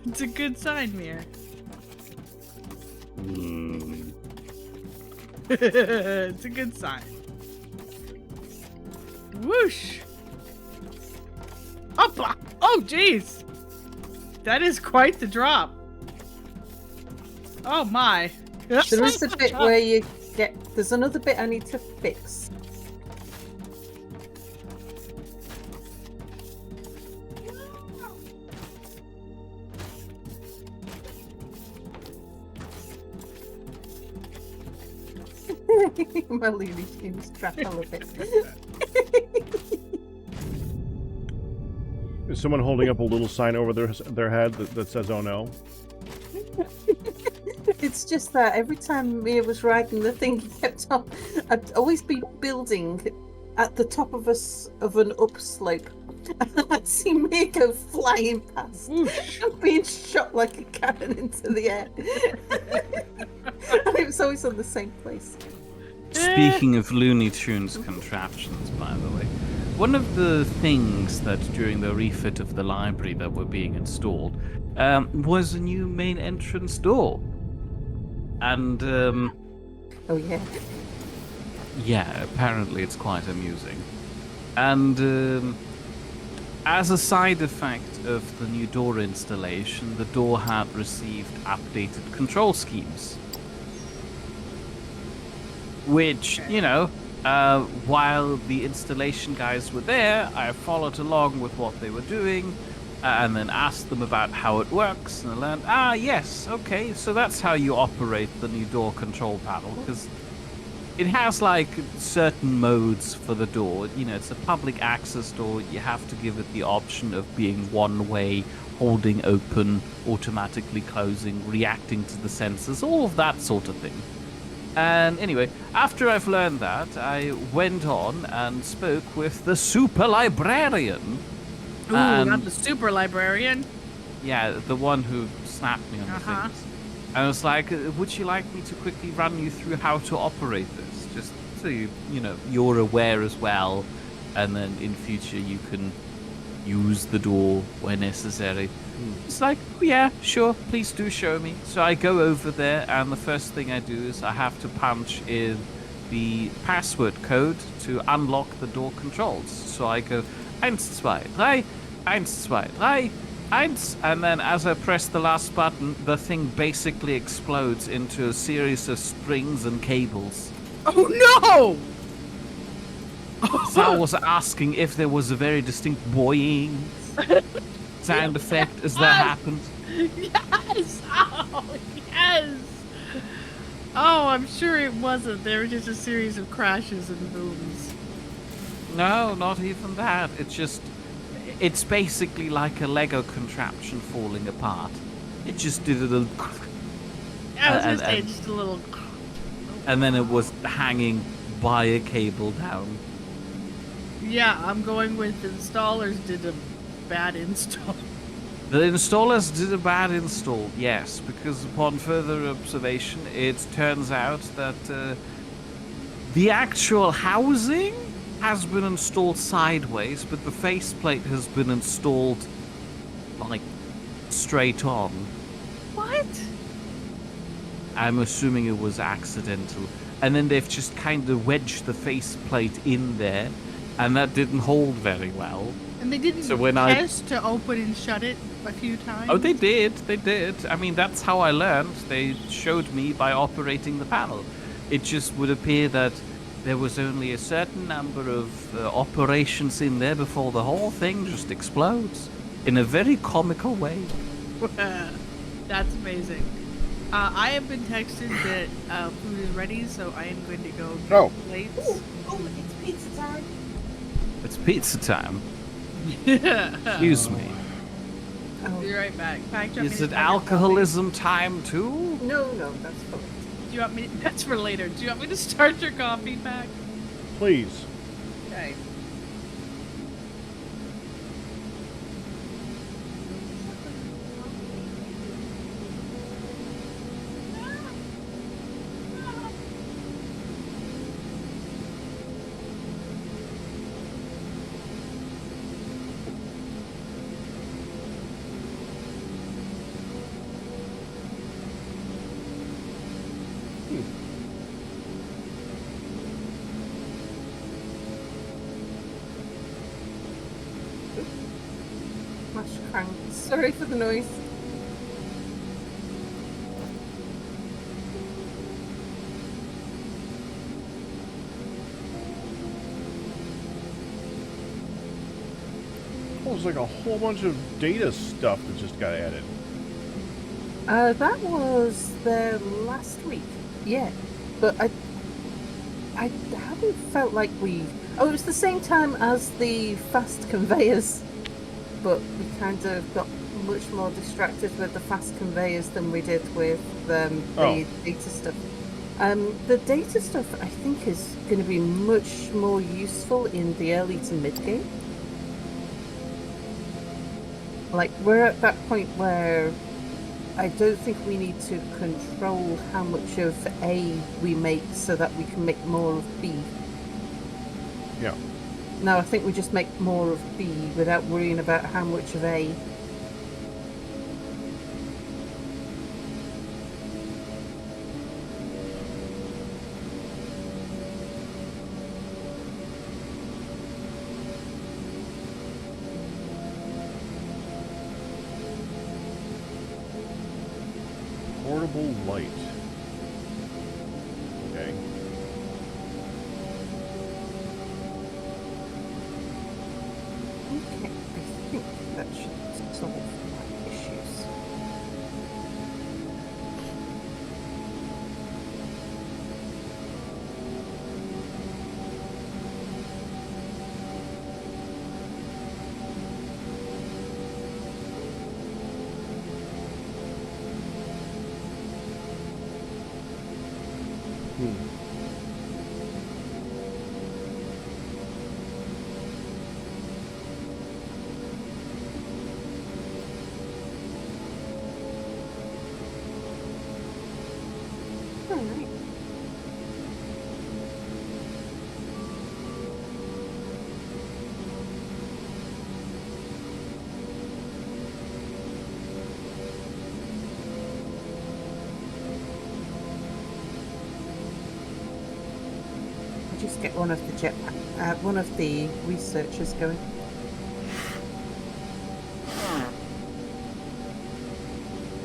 It's a good sign, Mir. It's a good sign. Whoosh! Hopla! Oh, jeez! That is quite the drop. Oh my! There is a bit where you get. There's another bit I need to fix. My Looney Tunes trap, I love it. Is someone holding up a little sign over their head that says "Oh no"? It's just that every time Mia was riding the thing, he kept on. I'd always be building at the top of an upslope, and I'd see Mia go flying past and being shot like a cannon into the air. And it was always on the same place. Speaking of Looney Tunes contraptions, by the way, one of the things that during the refit of the library that were being installed was a new main entrance door. And, Oh yeah. yeah, apparently it's quite amusing. And, as a side effect of the new door installation, the door had received updated control schemes. Which, you know, while the installation guys were there, I followed along with what they were doing, and then asked them about how it works, and I learned, yes, okay, so that's how you operate the new door control panel, because it has, like, certain modes for the door. You know, it's a public access door. You have to give it the option of being one way, holding open, automatically closing, reacting to the sensors, all of that sort of thing. And anyway, after I've learned that, I went on and spoke with the super librarian. Ooh, not the super librarian. Yeah, the one who snapped me on the fingers. And I was like, would you like me to quickly run you through how to operate this? Just so you're aware as well. And then in future you can use the door where necessary. It's like, oh, yeah, sure, please do show me. So I go over there, and the first thing I do is I have to punch in the password code to unlock the door controls. So I go 1, 2, 3, 1, 2, 3, 1, and then as I press the last button, the thing basically explodes into a series of strings and cables. Oh no! Sal was asking if there was a very distinct boing sound effect as that happened. Yes! Oh, yes! Oh, I'm sure it wasn't. They were just a series of crashes and booms. No, not even that. It's basically like a Lego contraption falling apart. It just did a little... I was gonna say just a little... And then it was hanging by a cable down. Yeah, I'm going with installers did a bad install. The installers did a bad install, yes, because upon further observation, it turns out that the actual housing has been installed sideways, but the faceplate has been installed, like, straight on. What? I'm assuming it was accidental. And then they've just kind of wedged the faceplate in there, and that didn't hold very well. And they didn't test to open and shut it a few times? Oh, they did. I mean, that's how I learned. They showed me by operating the panel. It just would appear that there was only a certain number of operations in there before the whole thing just explodes in a very comical way. That's amazing. I have been texted that food is ready, so I am going to go get Oh. plates. Oh, it's pizza time. It's pizza time. Excuse me. Oh, Be right back. Pack, do you want Is me it to start your alcoholism time too? no, that's fine. coffee? Do you want me? That's for later. Do you want me to start your coffee, Pack? Please. Okay. Mash crank. Sorry for the noise. Oh, there's like a whole bunch of data stuff that just got added. That was there last week. Yeah, but I haven't felt like we. Oh, it was the same time as the fast conveyors, but we kind of got much more distracted with the fast conveyors than we did with the data stuff. The data stuff, I think, is going to be much more useful in the early to mid game. Like, we're at that point where I don't think we need to control how much of A we make so that we can make more of B. Yeah. No, I think we just make more of B without worrying about how much of A. Portable light. Okay. Okay, I think that should solve my issues. Alright. I'll just get one of the one of the researchers going.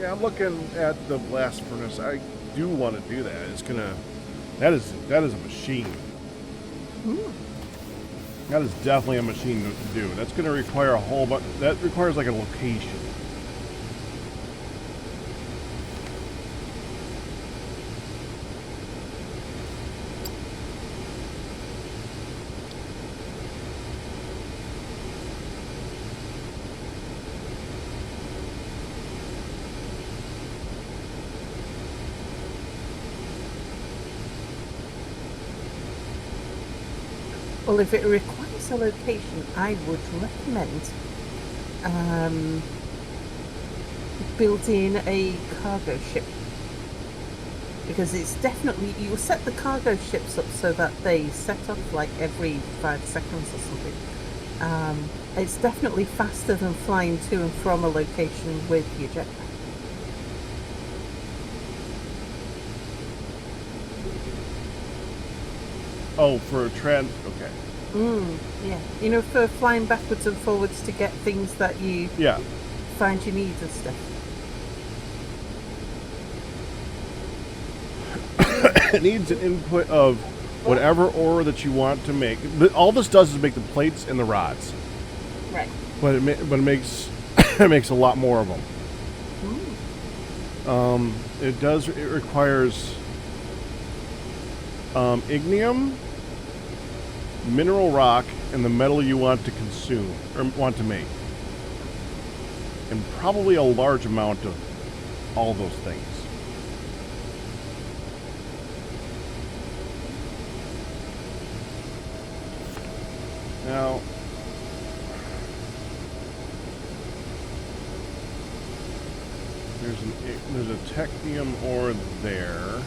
Yeah, I'm looking at the blast furnace. I do want to do that. It's gonna. That is a machine. That is definitely a machine to do. That's gonna require a whole bunch. That requires like a location. Well, if it requires a location, I would recommend building a cargo ship. Because it's definitely, you set the cargo ships up so that they set off like every 5 seconds or something. It's definitely faster than flying to and from a location with your jetpack. Oh, for a trend. Okay. Yeah. You know, for flying backwards and forwards to get things that you Yeah. find you need and stuff. it needs an input of whatever ore that you want to make. All this does is make the plates and the rods. Right. But it makes it makes a lot more of them. It requires ignium, mineral rock, and the metal you want to consume or want to make, and probably a large amount of all those things. Now, there's a technium ore there,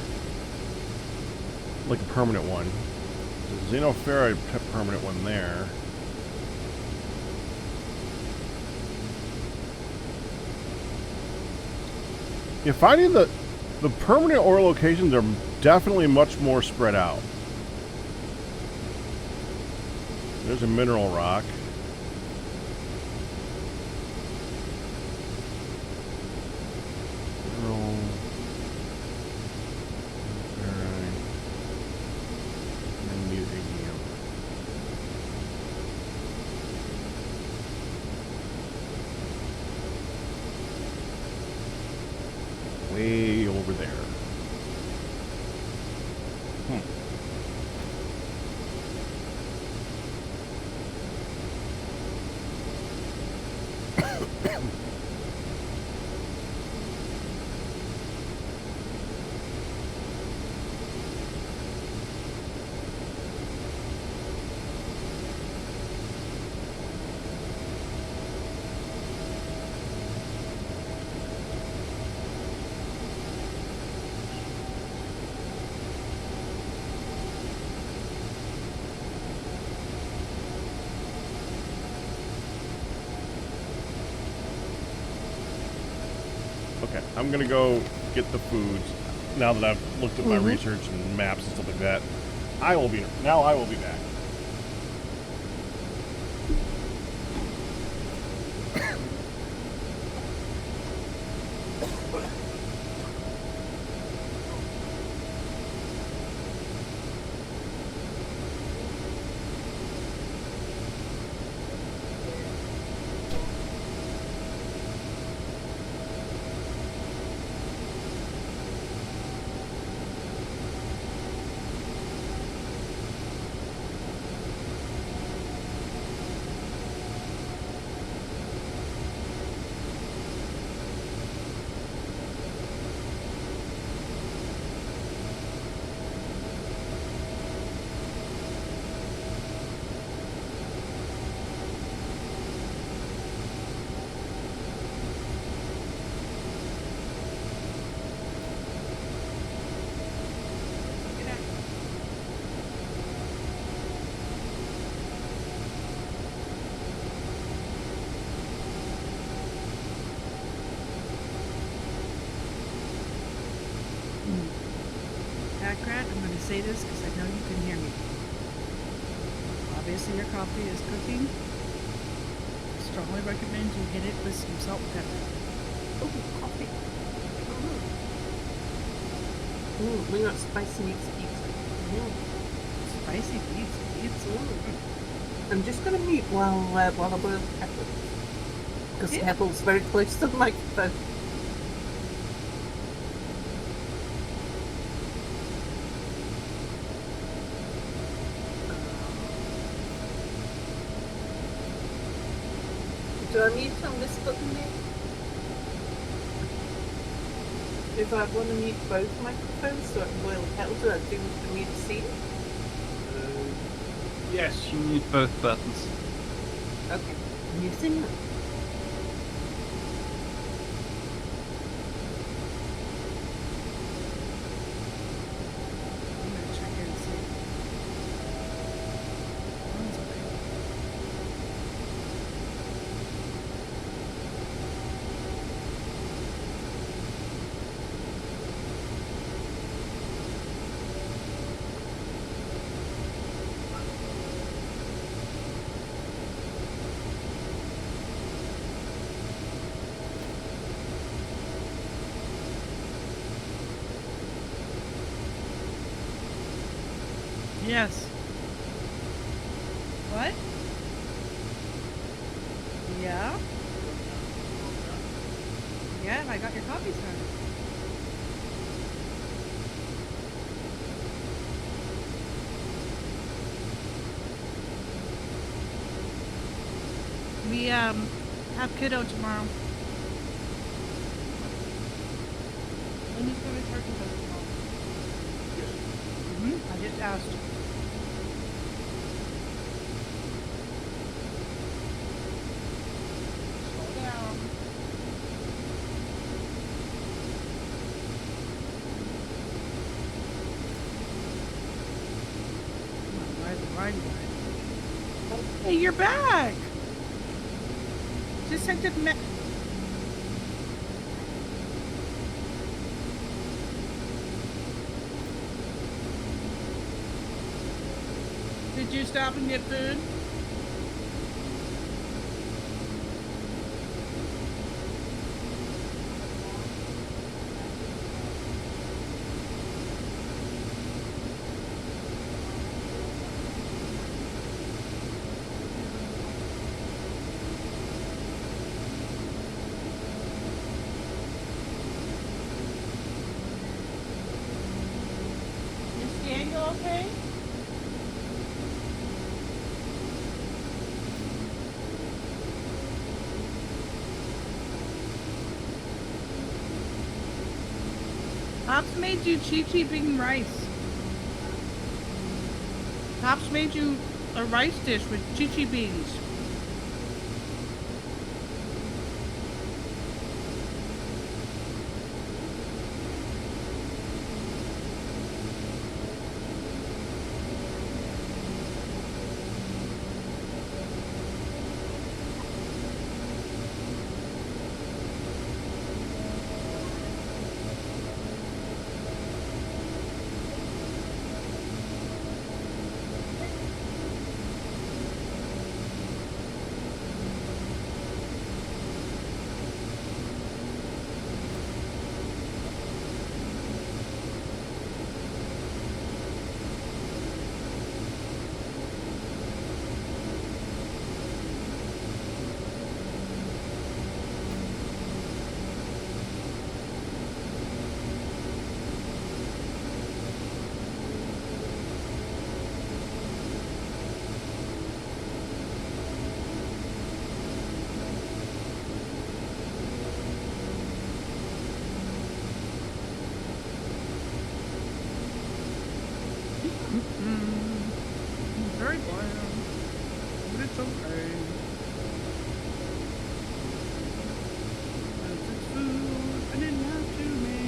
like a permanent one. There's a xenoferrite permanent one there. Yeah, finding the permanent ore locations are definitely much more spread out. There's a mineral rock. Mineral. Alright. And need ignium. Way over there. Okay, I'm gonna go get the foods now that I've looked at my research and maps and stuff like that. I will be back. Grant, I'm going to say this because I know you can hear me. Obviously, your coffee is cooking. I strongly recommend you hit it with some salt and pepper. Oh, coffee. We got spicy meats pizza. Spicy pizza. I'm just going to mute while I boil peppers. Because Kettle's very close to the microphone. Do I mute on this button there? If I want to mute both microphones so I can boil the kettle, do I do the mute seat? Yes, you mute both buttons. Okay, muting them. I'm going to check in and see. Phone's okay. Yes. What? Yeah? Yeah, I got your coffee started. We have kiddo tomorrow. When is going to church with us tomorrow? I just asked. Slow down. Come on, ride the ride. Hey, you're back! Just sent it. Did you stop and get food? Is Daniel okay? Pops made you chi-chi bean rice. Pops made you a rice dish with chi-chi beans. Very bland, but it's okay. Cause it's food, I didn't have to make.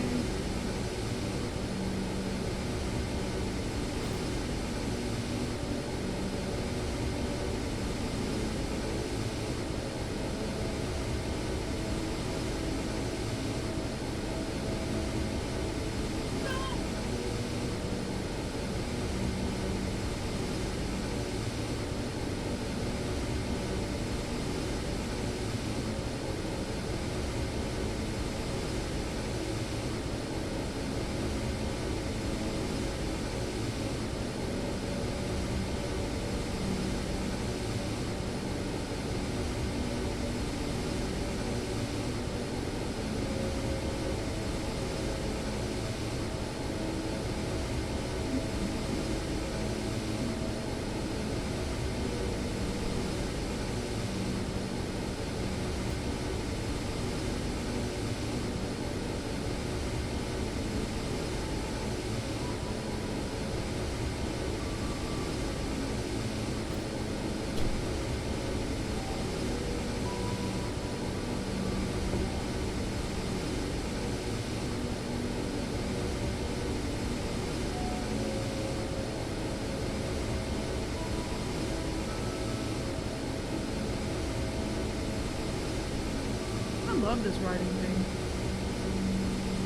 I love this writing thing.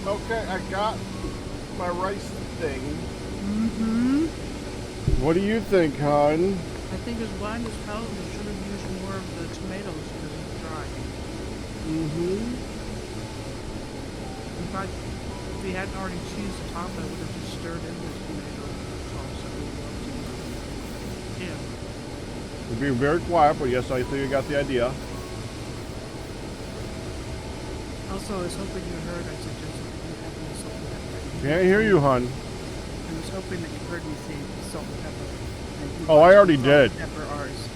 Okay, I got my rice thing. Mm-hmm. What do you think, hon? I think as blind as hell, they should have used more of the tomatoes because it's dry. Mm-hmm. In fact, if we hadn't already cheesed the top, I would have just stirred in this tomato sauce that we love to use. being very quiet, but yes, I think I got the idea. Also, I was hoping you heard I suggested you have no salt and pepper. Can't hear you, hun. I was hoping that you heard me say salt and pepper. And you Oh, I already salt did. and pepper ours.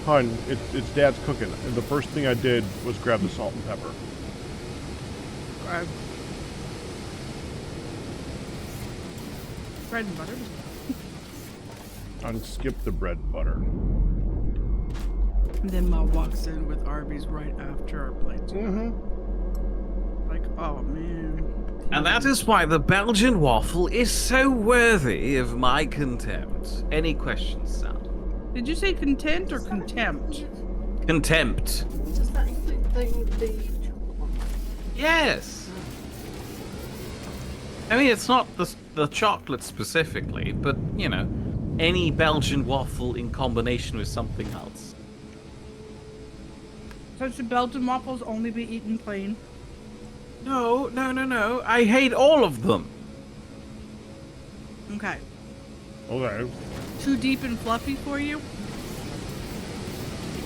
Hun, it's Dad's cooking. And the first thing I did was grab the salt and pepper. Bread and butter. Unskip the bread and butter. And then Mom walks in with Arby's right after our plates. Mm-hmm. Like, oh man. And that is why the Belgian waffle is so worthy of my contempt. Any questions, Sal? Did you say content or contempt? Contempt. Does that include the chocolate one? Yes. I mean, it's not the chocolate specifically, but, you know, any Belgian waffle in combination with something else. So should Belgian waffles only be eaten plain? No, no, no, no. I hate all of them. Okay. Okay. Too deep and fluffy for you?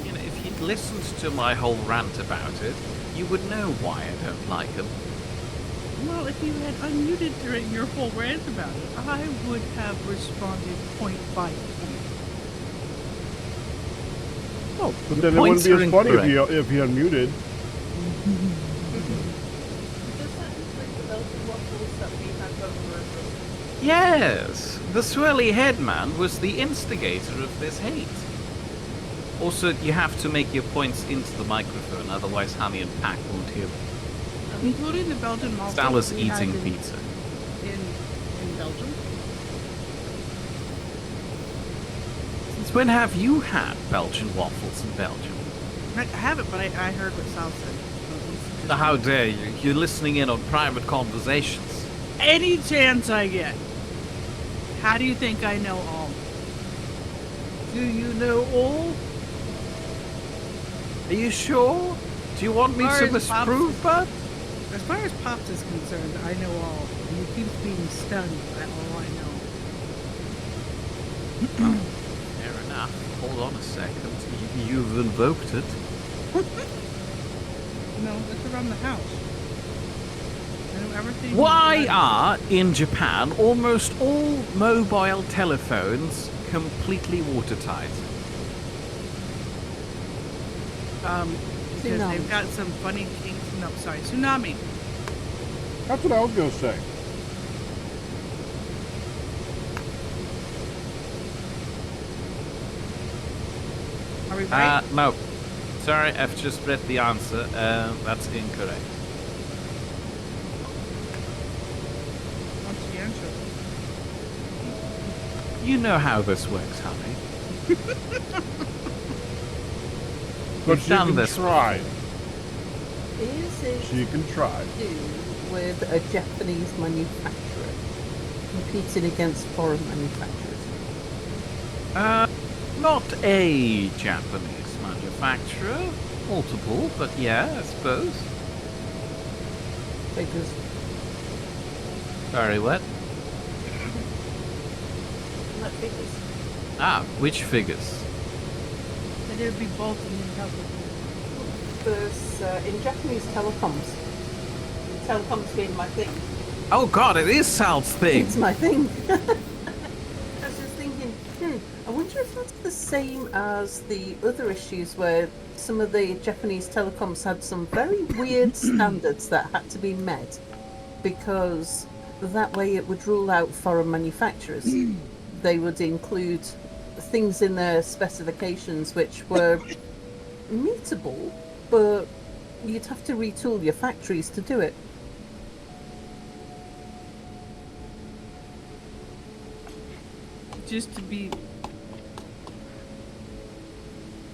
You know, if you'd listened to my whole rant about it, you would know why I don't like them. Well, if you had unmuted during your whole rant about it, I would have responded point by point. Oh, but Your then it wouldn't points be are as funny incorrect. if you unmuted. Does that include the Belgian waffles that we had over at Yes, the swirly head man was the instigator of this hate. Also, you have to make your points into the microphone, otherwise Honey and Pack won't hear them. Including the Belgian waffles Stella's we had eating in, pizza. in Belgium. Since when have you had Belgian waffles in Belgium? I haven't, but I heard what Sal said. Now, how dare you? You're listening in on private conversations. Any chance I get. How do you think I know all? Do you know all? Are you sure? Do you want me As to far as Pops disprove is- that? As far as Pops is concerned, I know all. And he keeps being stunned by all I know. Fair enough. Hold on a second. You've invoked it. No, it's around the house. I know everything. Why are, in Japan, almost all mobile telephones completely watertight? Because they've got some funny kinks. No, sorry, tsunami. That's what I was gonna say. Are we right? No. Sorry, I've just read the answer. That's incorrect. What's the answer? You know how this works, honey. But We've she done can this. try. Is it She can try. to do with a Japanese manufacturer competing against foreign manufacturers? Not a Japanese manufacturer. Multiple, but yeah, I suppose. Because Sorry, what? that figures. Ah, which figures? That it would be both in the help. There's in Japanese telecoms. Telecoms being my thing. Oh god, it is Sal's thing! It's my thing. I was just thinking, I wonder if that's the same as the other issues where some of the Japanese telecoms had some very weird standards that had to be met because that way it would rule out foreign manufacturers. They would include things in their specifications which were meetable, but you'd have to retool your factories to do it.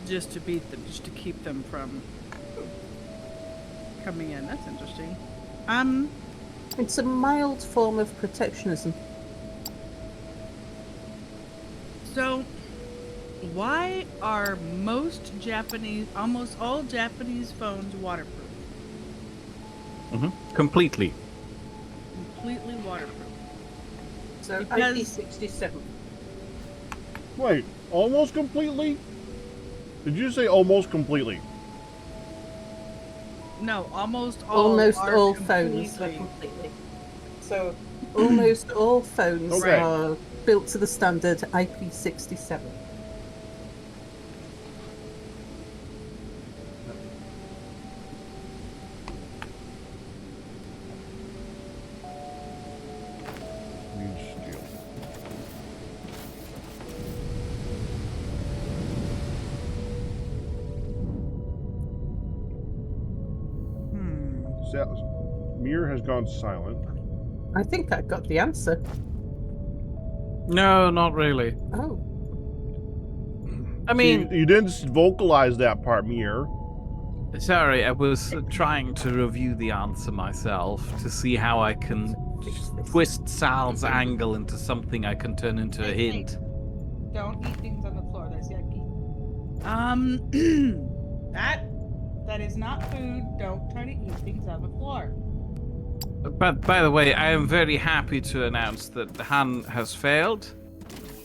Just to beat them, just to keep them from coming in. That's interesting. It's a mild form of protectionism. So why are almost all Japanese phones waterproof? Completely. Completely waterproof. So Because- IP67. Wait, almost completely? Did you say almost completely? No, almost all. Almost are all phones are completely- completely. So almost all phones Okay. are built to the standard IP67. Huge steel. Mir has gone silent. I think I got the answer. No, not really. Oh. I mean, See, you didn't vocalize that part, Mir. sorry, I was trying to review the answer myself to see how I can twist Sal's angle into something I can turn into a Hey, hint. Don't eat things on the floor. That's yucky. That is not food. Don't try to eat things on the floor. But by the way, I am very happy to announce that Han has failed.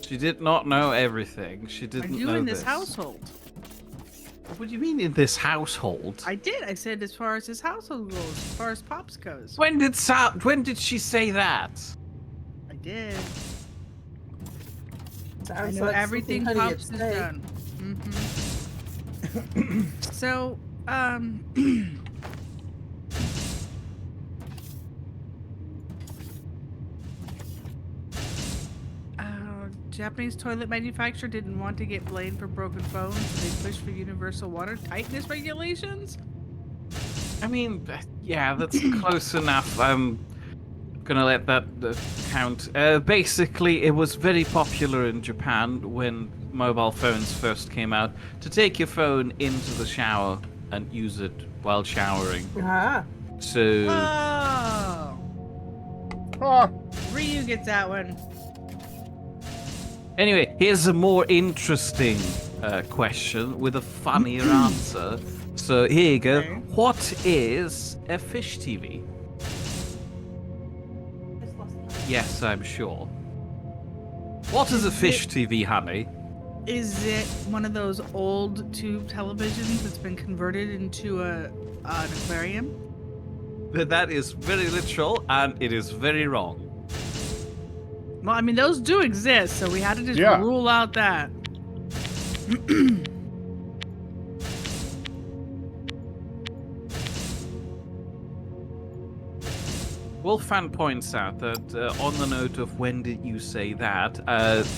She did not know everything. She Are didn't you know in this household? What do you mean in this household? I did. I said as far as his household goes, as far as Pops goes. When did she say that? I did. I Sounds know like everything something Honey Pops would has say. done. So, Japanese toilet manufacturer didn't want to get blamed for broken phones, so they pushed for universal water tightness regulations. I mean, yeah, that's close enough. I'm gonna let that count. Basically, it was very popular in Japan when mobile phones first came out to take your phone into the shower and use it while showering. Ah. So, Oh, Ah, Ryu gets that one. anyway, here's a more interesting question with a funnier answer. So here you go. Okay. What is a fish TV? Yes, I'm sure. What is a fish TV, honey? Is it one of those old tube televisions that's been converted into an aquarium? That is very literal, and it is very wrong. Well, I mean, those do exist, so we had to just Yeah. rule out that. Wolfan points out that on the note of when did you say that,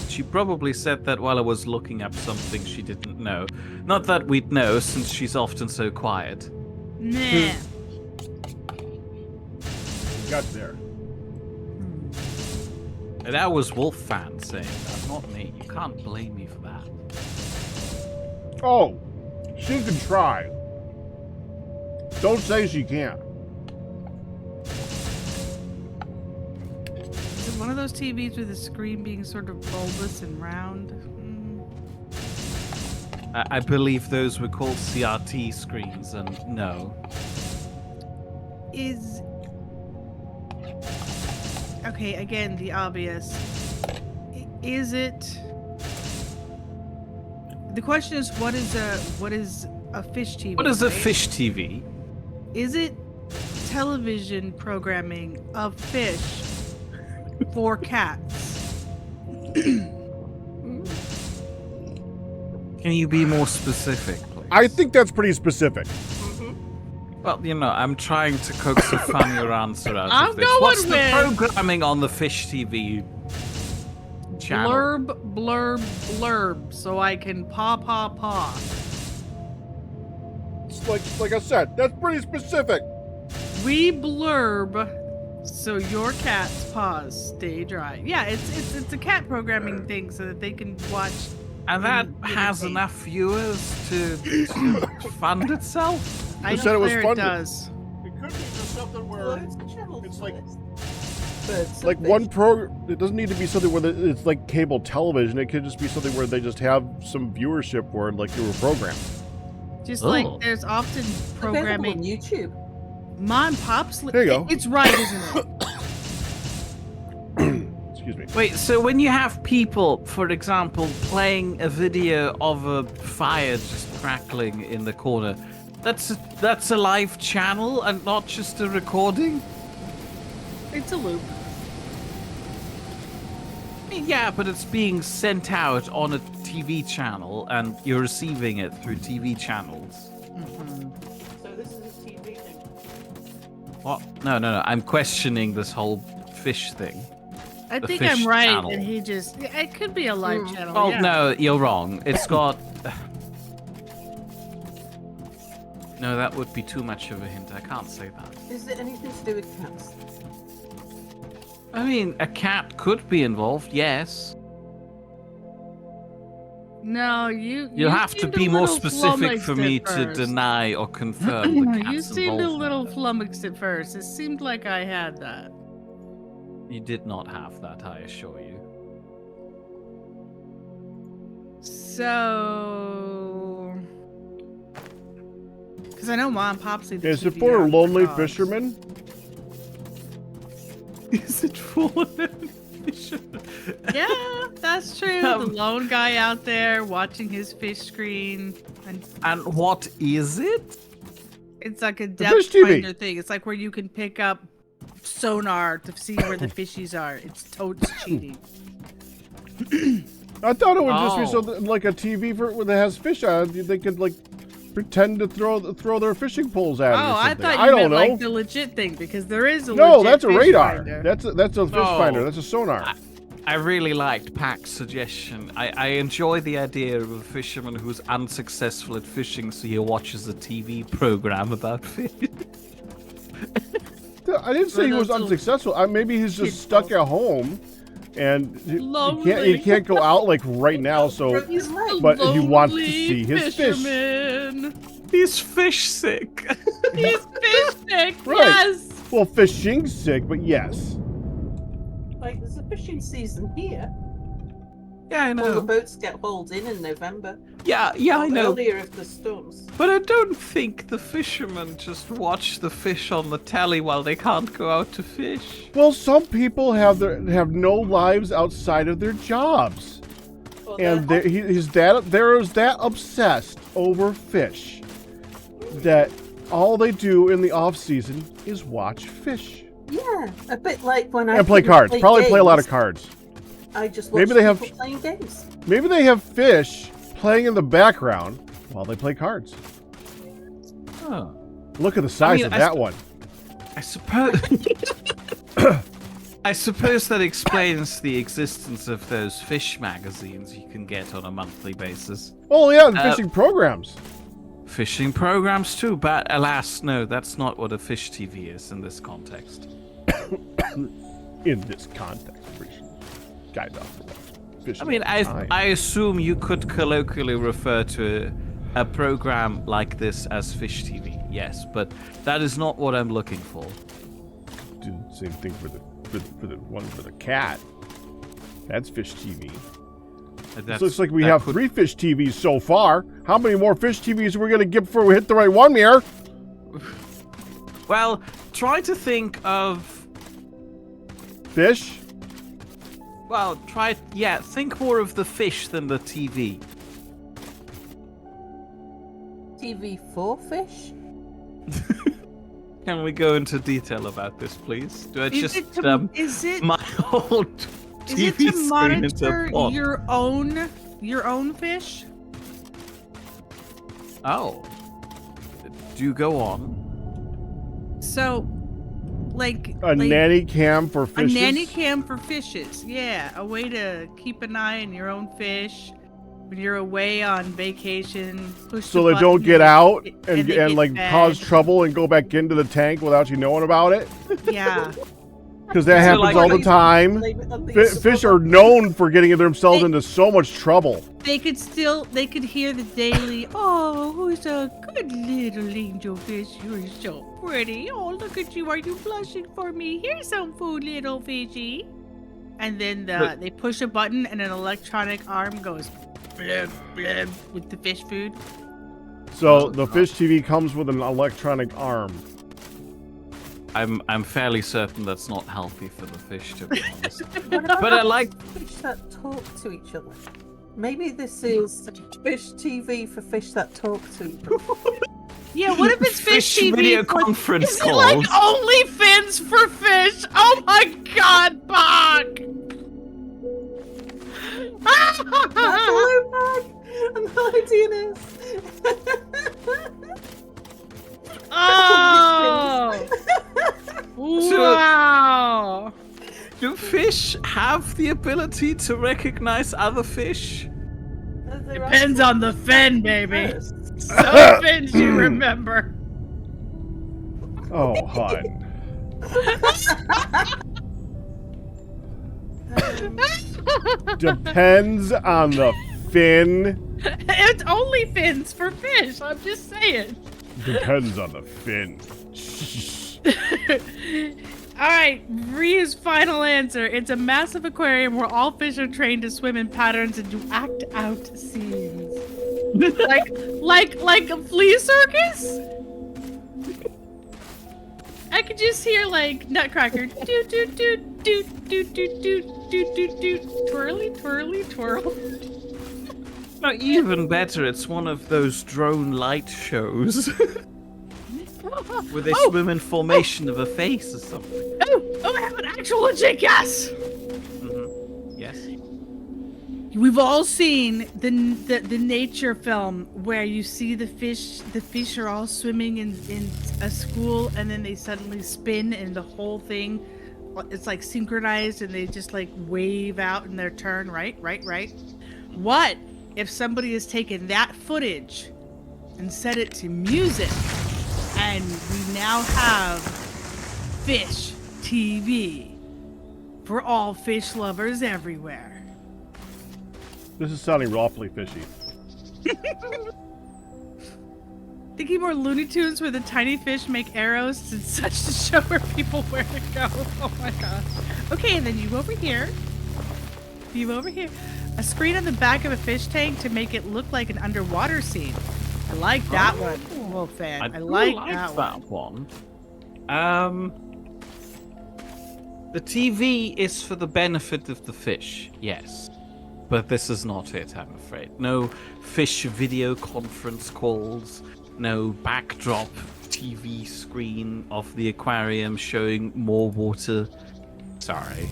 she probably said that while I was looking up something she didn't know. Not that we'd know, since she's often so quiet. Nah. got there. And that was Wolfan saying that, not me. You can't blame me for that. Oh, she can try. Don't say she can't. Is it one of those TVs with the screen being sort of bulbous and round? I believe those were called CRT screens, and no. Is okay. Again, the obvious. Is it? The question is, what is a fish TV? What is a right? fish TV? Is it television programming of fish for cats? Can you be more specific, please? I think that's pretty specific. Well, you know, I'm trying to coax a funnier answer out I'm of this. going What's the with- programming on the Fish TV channel? Blurb, blurb, blurb, so I can paw. It's like I said, that's pretty specific. We blurb, so your cat's paws stay dry. Yeah, it's a cat programming thing so that they can watch. And that in has tape. enough viewers to fund itself? I said it was declare funded. does. It could be just something Well, it's a channel it's for like- this. But like something- one program. It doesn't need to be something where it's like cable television. It could just be something where they just have some viewership where like through a program. Just Oh. like there's often Available on programming. YouTube. Mom, Pops. There you go. It's right, isn't it? Excuse Excuse me. Wait, so when you have people, for example, playing a video of a fire just crackling in the corner, that's a live channel and not just a recording? It's a loop. Yeah, but it's being sent out on a TV channel and you're receiving it through TV channels. So this is a TV thing. What? No. I'm questioning this whole fish thing. I The think fish I'm right, channel. and he just. It could be a live channel. Oh, yeah. no, you're wrong. It's got... No, that would be too much of a hint. I can't say that. Is it anything to do with cats? I mean, a cat could be involved, yes. No, you. You'll have to seemed a be more little specific for flummoxed me at to first. deny or confirm the cat's You seemed a involvement. little flummoxed at first. It seemed like I had that. You did not have that, I assure you. So. Because I know Mom and Pop see the Is it TV for on lonely dogs. fishermen? Is it for fishermen? Yeah, that's true. The lone guy out there watching his fish screen. And what is it? It's like a fish depth TV. finder thing. It's like where you can pick up sonar to see where the fishies are. It's totes cheating. I thought it would just be Oh. something like a TV that has fish on it. They could like pretend to throw their fishing poles at it. Oh, or I something. thought I you don't meant know. like the legit thing because there is a No, legit that's a fish radar. finder. That's a fish Oh. finder. That's a sonar. I really liked Pac's suggestion. I enjoy the idea of a fisherman who's unsuccessful at fishing, so he watches a TV program about fish. I didn't say he was those little unsuccessful. Maybe he's kid just stuck balls. at home, and he Lonely. can't go out like right now. So, He's like, but he wants to Lonely see his fish. fisherman. He's fish sick. He's fish sick. Right. Yes. Well, fishing's sick, but yes. like, there's a fishing season here. Yeah, I All the know. boats get hauled in November. Yeah, I know. Earlier of the storms. But I don't think the fishermen just watch the fish on the telly while they can't go out to fish. Well, some people have no lives outside of their jobs, Well, and they're he's that obsessed over fish that all they do in the off season is watch fish yeah, a bit like when I and play couldn't cards. Probably play a lot of games, cards. I just Maybe watched they have- people playing games. Maybe they have fish playing in the background while they play cards. Oh. Look at the size mean, of I that sp- one. I suppose. I suppose that explains the existence of those fish magazines you can get on a monthly basis. Oh yeah, the fishing programs. Fishing programs too, but alas, no, that's not what a fish TV is in this context. In this context, guide dog for what? Fishing I mean, all the time. I assume you could colloquially refer to a program like this as fish TV, yes, but that is not what I'm looking for. Do the same thing for the one for the cat. That's fish TV. It looks like we have 3 fish TVs so far. How many more fish TVs are we gonna get before we hit the right one, Mir? Well, try to think of. Fish? Well, think more of the fish than the TV. TV4 fish? Can we go into detail about this, please? Do I Is just it to, is it my old is TV it to screen into a monitor pond? your own fish? Oh. Do go on. So, like A nanny cam for a fishes? nanny cam for fishes. Yeah, a way to keep an eye on your own fish when you're away on vacation. Push So the they don't button get out they and get like fed. cause trouble and go back into the tank without you knowing about it? Yeah. Because that So, happens like, all the time. Blame it on the Fish are known for getting themselves They- into so much trouble. They could hear the daily, oh, who's a good little angel fish? You're so pretty. Oh, look at you. Are you blushing for me? Here's some food, little fishy. And then they push a button and an electronic arm goes blub, blub with the fish food. So the fish TV comes with an electronic arm. I'm fairly certain that's not healthy for the fish, to be honest. What about But I like fish that talk to each other. Maybe this is fish TV for fish that talk to each other. Yeah, what if it's fish TV? video for- conference Is it like calls. only fins for fish? Oh my god, Bach! Hello, Mag! I'm Hydinus! Oh! Wow! Do fish have the ability to recognize other fish? Depends on the fin, baby. Some fins you remember. Oh, hun. Depends on the fin. It's only fins for fish. I'm just saying. Depends on the fin. All right, Ria's final answer. It's a massive aquarium where all fish are trained to swim in patterns and do act out scenes. like a flea circus? I could just hear like Nutcracker. Do do do do do do do do do do twirly twirly twirl. No, even better, it's one of those drone light shows. Where they swim in formation of a face or something. Oh, I have an actual legit guess. Yes. We've all seen the nature film where you see the fish. The fish are all swimming in a school, and then they suddenly spin, and the whole thing, it's like synchronized, and they just like wave out in their turn. Right. What if somebody has taken that footage and set it to music? And we now have Fish TV for all fish lovers everywhere. This is sounding awfully fishy. Thinking more Looney Tunes where the tiny fish make arrows and such to show where people where to go. Oh my god. Okay, and then you over here. You over here. A screen on the back of a fish tank to make it look like an underwater scene. I like that one, Wolfan. I like that one. The TV is for the benefit of the fish, yes. But this is not it, I'm afraid. No fish video conference calls, no backdrop TV screen of the aquarium showing more water. Sorry.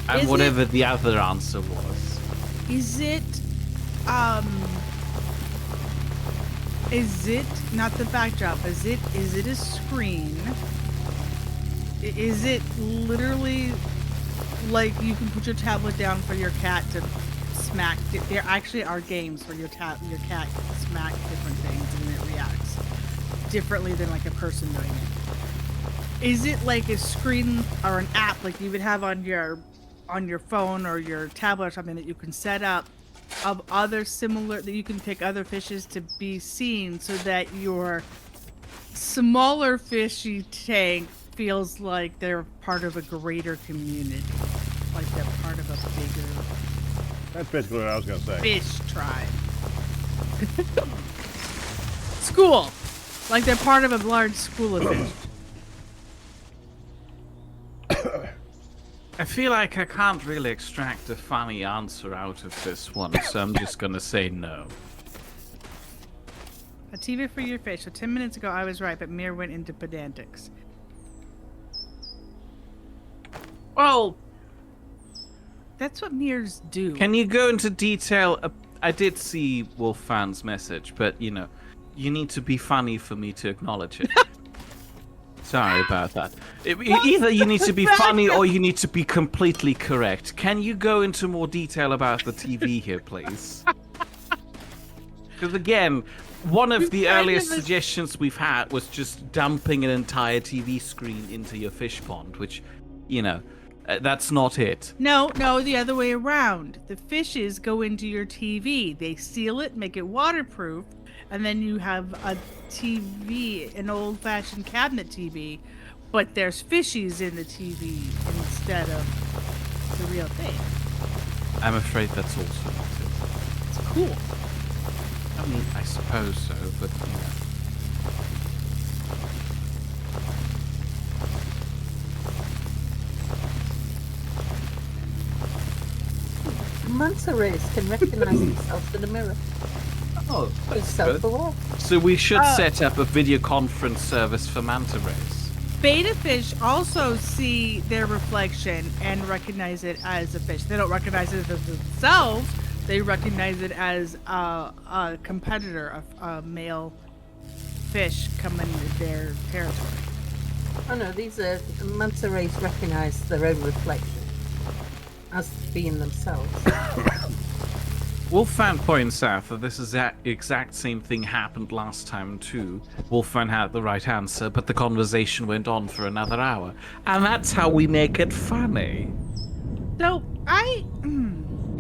And Is whatever the other answer was. Is it not the backdrop? Is it a screen? Is it literally like you can put your tablet down for your cat to smack? There actually are games where your cat smack different things and it reacts differently than like a person doing it. Is it like a screen or an app like you would have on your phone or your tablet or something that you can set up of other similar, that you can pick other fishes to be seen so that your smaller fishy tank feels like they're part of a greater community, like they're part of a bigger That's basically what I was going to say. fish tribe. School, like they're part of a large school of fish. I feel like I can't really extract a funny answer out of this one, so I'm just gonna say no. A TV for your fish. So 10 minutes ago I was right, but Mir went into pedantics. Well, That's what Mirs do. can you go into detail? I did see Wolffan's message, but you know, you need to be funny for me to acknowledge it. Sorry about that. Either you need to be funny or you need to be completely correct. Can you go into more detail about the TV here, please? Because again, one of the earliest suggestions we've had was just dumping an entire TV screen into your fish pond, which, you know, that's not it. No, the other way around. The fishes go into your TV. They seal it, make it waterproof, and then you have a TV, an old-fashioned cabinet TV, but there's fishies in the TV instead of the real thing. I'm afraid that's also not it. It's cool. I mean, I suppose so, but, you know. Manta rays can recognize themselves in the mirror. Oh, They're that's good. self-aware. So we should set up a video conference service for manta rays. Beta fish also see their reflection and recognize it as a fish. They don't recognize it as themselves. They recognize it as a competitor, a male fish coming into their territory. Oh no, these are manta rays recognize their own reflection as being themselves. Wolfman points out that this is that exact same thing happened last time too. Wolfman had the right answer, but the conversation went on for another hour. And that's how we make it funny. So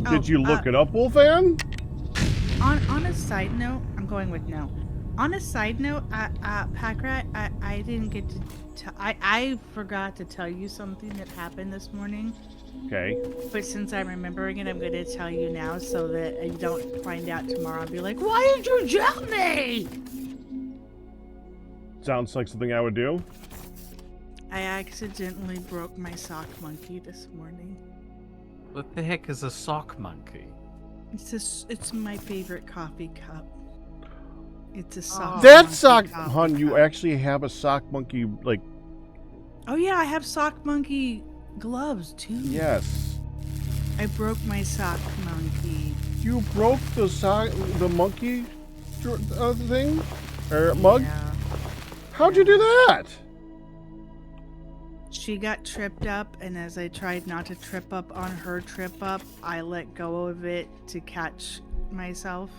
Did you look it up, Wolfan? On a side note, I'm going with no. On a side note, Packrat, I didn't get to I forgot to tell you something that happened this morning. Okay. But since I'm remembering it, I'm going to tell you now so that you don't find out tomorrow and be like, why did you tell me? Sounds like something I would do. I accidentally broke my sock monkey this morning. What the heck is a sock monkey? It's my favorite coffee cup. It's a sock. That monkey sock, coffee hon, you cup. actually have a sock monkey, like, Oh yeah, I have sock monkey gloves too. yes. I broke my sock monkey. You broke the monkey thing? Or mug? Yeah. How'd you do that? She got tripped up, and as I tried not to trip up on her trip up, I let go of it to catch myself,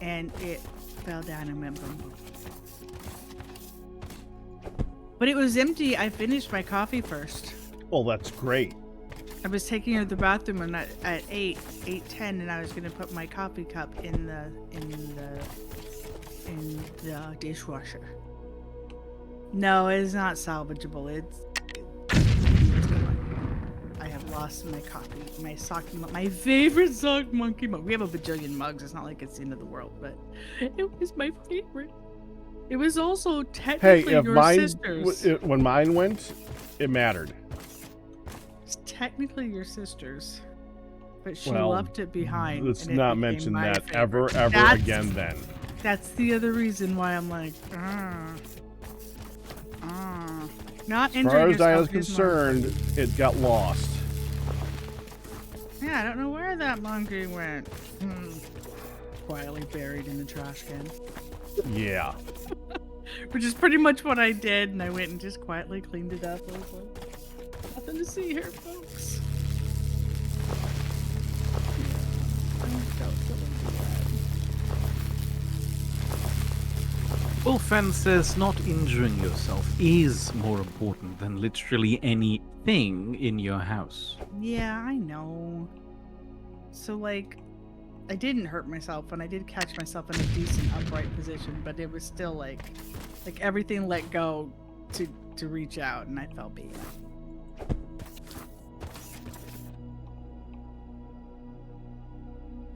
and it fell down and went boom. But it was empty. I finished my coffee first. Well, that's great. I was taking her to the bathroom and at 8:10, and I was gonna put my coffee cup in the dishwasher. No, it's not salvageable. I have lost my coffee, my favorite sock monkey mug. We have a bajillion mugs. It's not like it's the end of the world, but it was my favorite. It was also technically Hey, if your mine, sister's. when mine went, it mattered. It's technically your sister's, but she Well, left it behind. Let's and it not became mention my that favorite. ever That's- again then. That's the other reason why I'm like, not As far as I was is more concerned, it got lost. Yeah, I don't know where that monkey went. Quietly buried in the trash can. Yeah. Which is pretty much what I did, and I went and just quietly cleaned it up. I was like, nothing to see here, folks. Yeah, I felt so bad. Wolfman says not injuring yourself is more important than literally anything in your house. Yeah, I know. So, like, I didn't hurt myself, and I did catch myself in a decent upright position, but it was still like everything let go to reach out, and I felt bad.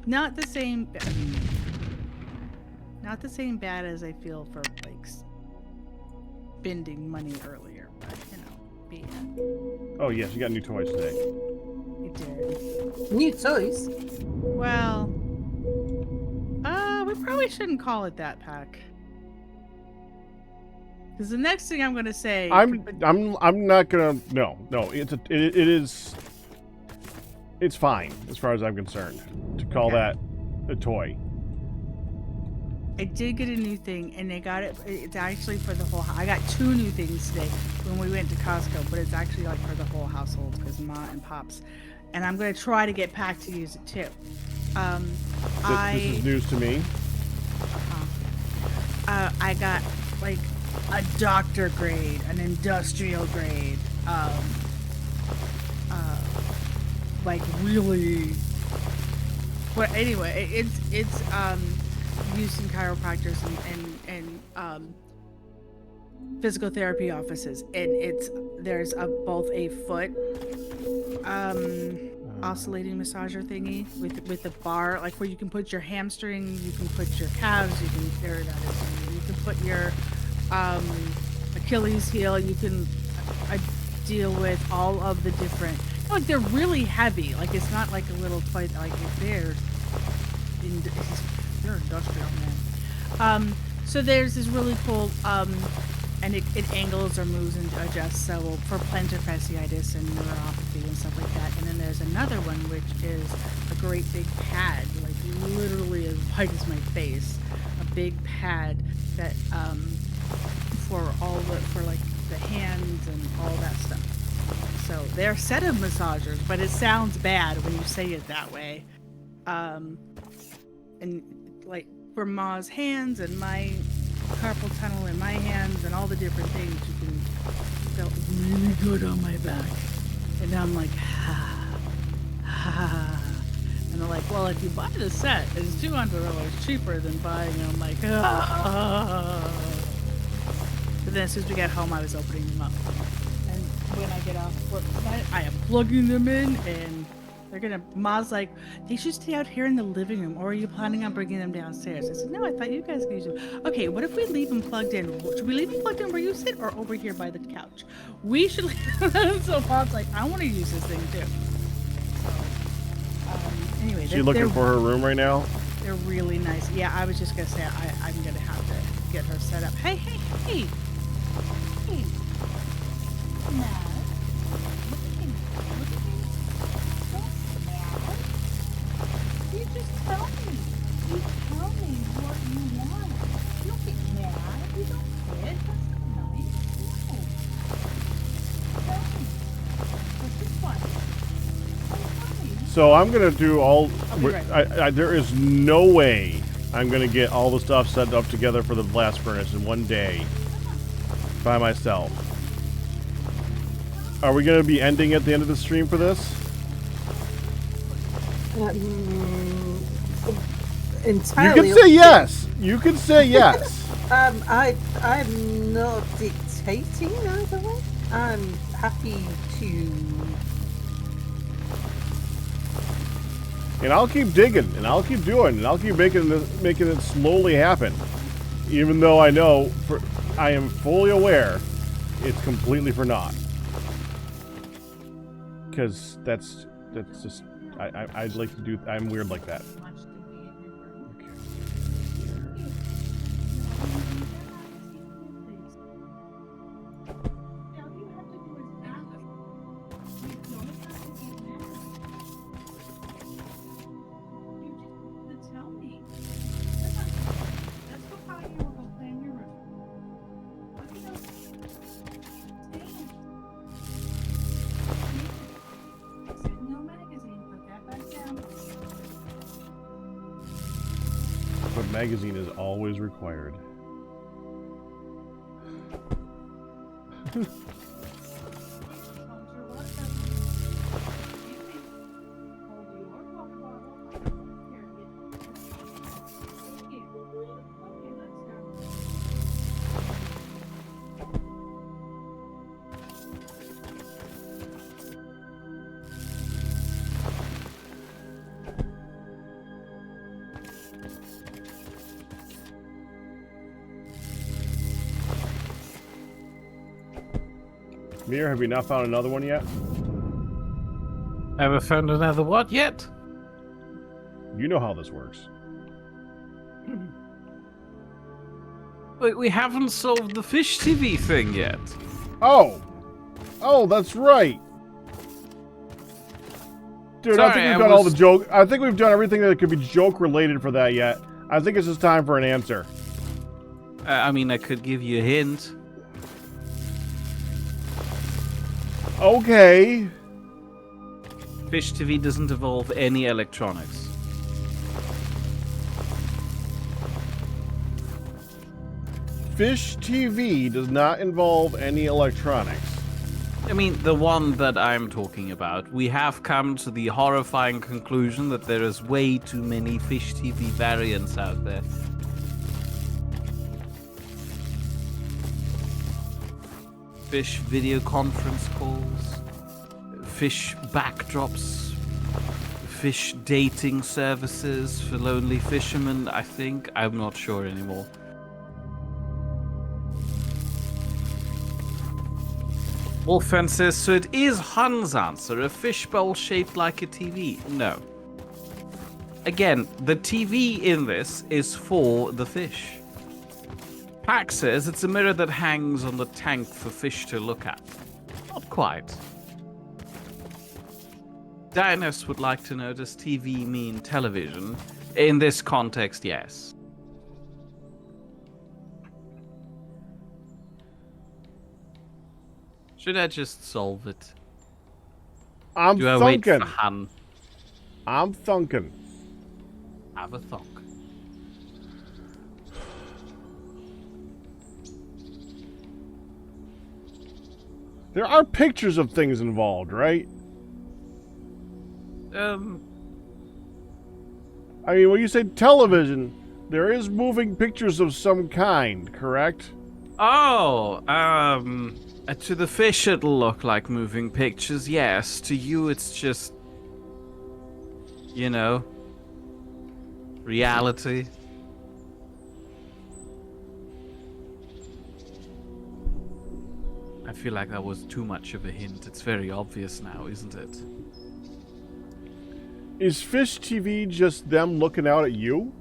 Not the same. Not the same bad as I feel for like spending money earlier, but bad. Oh, yes, you got new toys today. It did. New toys? Well, we probably shouldn't call it that, Pack. Because the next thing I'm gonna say, I'm not gonna. No. It's fine as far as I'm concerned to call that a toy. I did get a new thing, and they got it. It's actually for the whole. I got 2 new things today when we went to Costco, but it's actually like for the whole household because Ma and Pops, and I'm gonna try to get Pack to use it too. This is news to me. I got like a doctor grade, an industrial grade, like really. But anyway, it's used in chiropractors and physical therapy offices, and there's both a foot oscillating massager thingy with the bar, like where you can put your hamstring, you can put your calves, you can put your Achilles heel, you can deal with all of the different, Like they're really heavy. Like it's not like a little fight. Like they're industrial, man. So there's this really cool and it angles or moves and adjusts. So for plantar fasciitis and neuropathy and stuff like that. And then there's another one which is a great big pad, like literally as wide as my face, a big pad that for like the hands and all that stuff. So they're a set of massagers, but it sounds bad when you say it that way. And like for Ma's hands and my carpal tunnel in my hands and all the different things, you can feel really good on my back. And I'm like, and they're like, well, if you buy the set, it's $200 cheaper than buying them. I'm like, But then as soon as we got home, I was opening them up. And when I get off work tonight, I am plugging them in, and they're gonna. Ma's like, they should stay out here in the living room, or are you planning on bringing them downstairs? I said, no, I thought you guys could use them. Okay, what if we leave them plugged in? Should we leave them plugged in where you sit, or over here by the couch? We should leave them. So Ma's like, I want to use this thing too. So, anyway, Is she looking for her room right now? They're really nice. Yeah, I was just gonna say I'm gonna have to get her set up. Hey. Hey. Matt. You just tell me. You tell me what you want. You don't get mad. You don't quit. That's not nice. No. Tell me. What's this one? Tell me. So I'm gonna do all. I'll be right. There is no way I'm gonna get all the stuff set up together for the blast furnace in one day by myself. Are we gonna be ending at the end of the stream for this? Entirely. You can say yes. You can say yes. I'm not dictating either way. I'm happy to. And I'll keep digging, and I'll keep doing, and I'll keep making it slowly happen. Even though I know, I am fully aware, it's completely for naught. Because that's just, I'd like to do, I'm weird like that. But magazine is always required. Mir, have you not found another one yet? Ever found another what yet? You know how this works. Wait, we haven't solved the fish TV thing yet. Oh! Oh, that's right! Dude, Sorry, I think we've done all the joke. I think we've done everything that could be joke related for that yet. I think it's just time for an answer. I mean, I could give you a hint. Okay. Fish TV doesn't involve any electronics. Fish TV does not involve any electronics. I mean, the one that I'm talking about. We have come to the horrifying conclusion that there is way too many Fish TV variants out there. Fish video conference calls, fish backdrops, fish dating services for lonely fishermen, I think. I'm not sure anymore. Wolfan says, so it is Han's answer, a fishbowl shaped like a TV. No. Again, the TV in this is for the fish. Pack says it's a mirror that hangs on the tank for fish to look at. Not quite. Dinos would like to know, does TV mean television? In this context, yes. Should I just solve it? I'm Do I wait thunking. for Han? I'm thunking. Have a thunk. There are pictures of things involved, right? I mean, when you say television, there is moving pictures of some kind, correct? Oh, to the fish it'll look like moving pictures, yes. To you it's just, you know, reality. I feel like that was too much of a hint. It's very obvious now, isn't it? Is Fish TV just them looking out at you?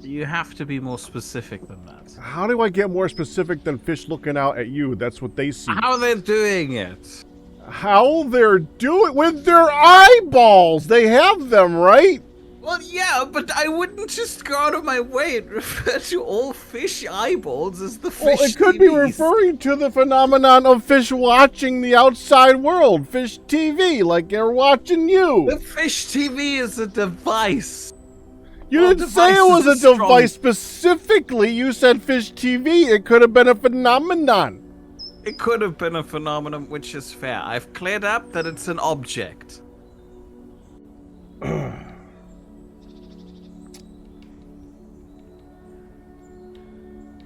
You have to be more specific than that. How do I get more specific than fish looking out at you? That's what they see. How they're doing it? How they're doing with their eyeballs. They have them, right? Well, yeah, but I wouldn't just go out of my way and refer to all fish eyeballs as the fish Well, it could be TVs. referring to the phenomenon of fish watching the outside world. Fish TV, like they're watching you. The fish TV is a device. You Well, didn't say it was device a is strong. device specifically. You said Fish TV. It could have been a phenomenon. It could have been a phenomenon, which is fair. I've cleared up that it's an object.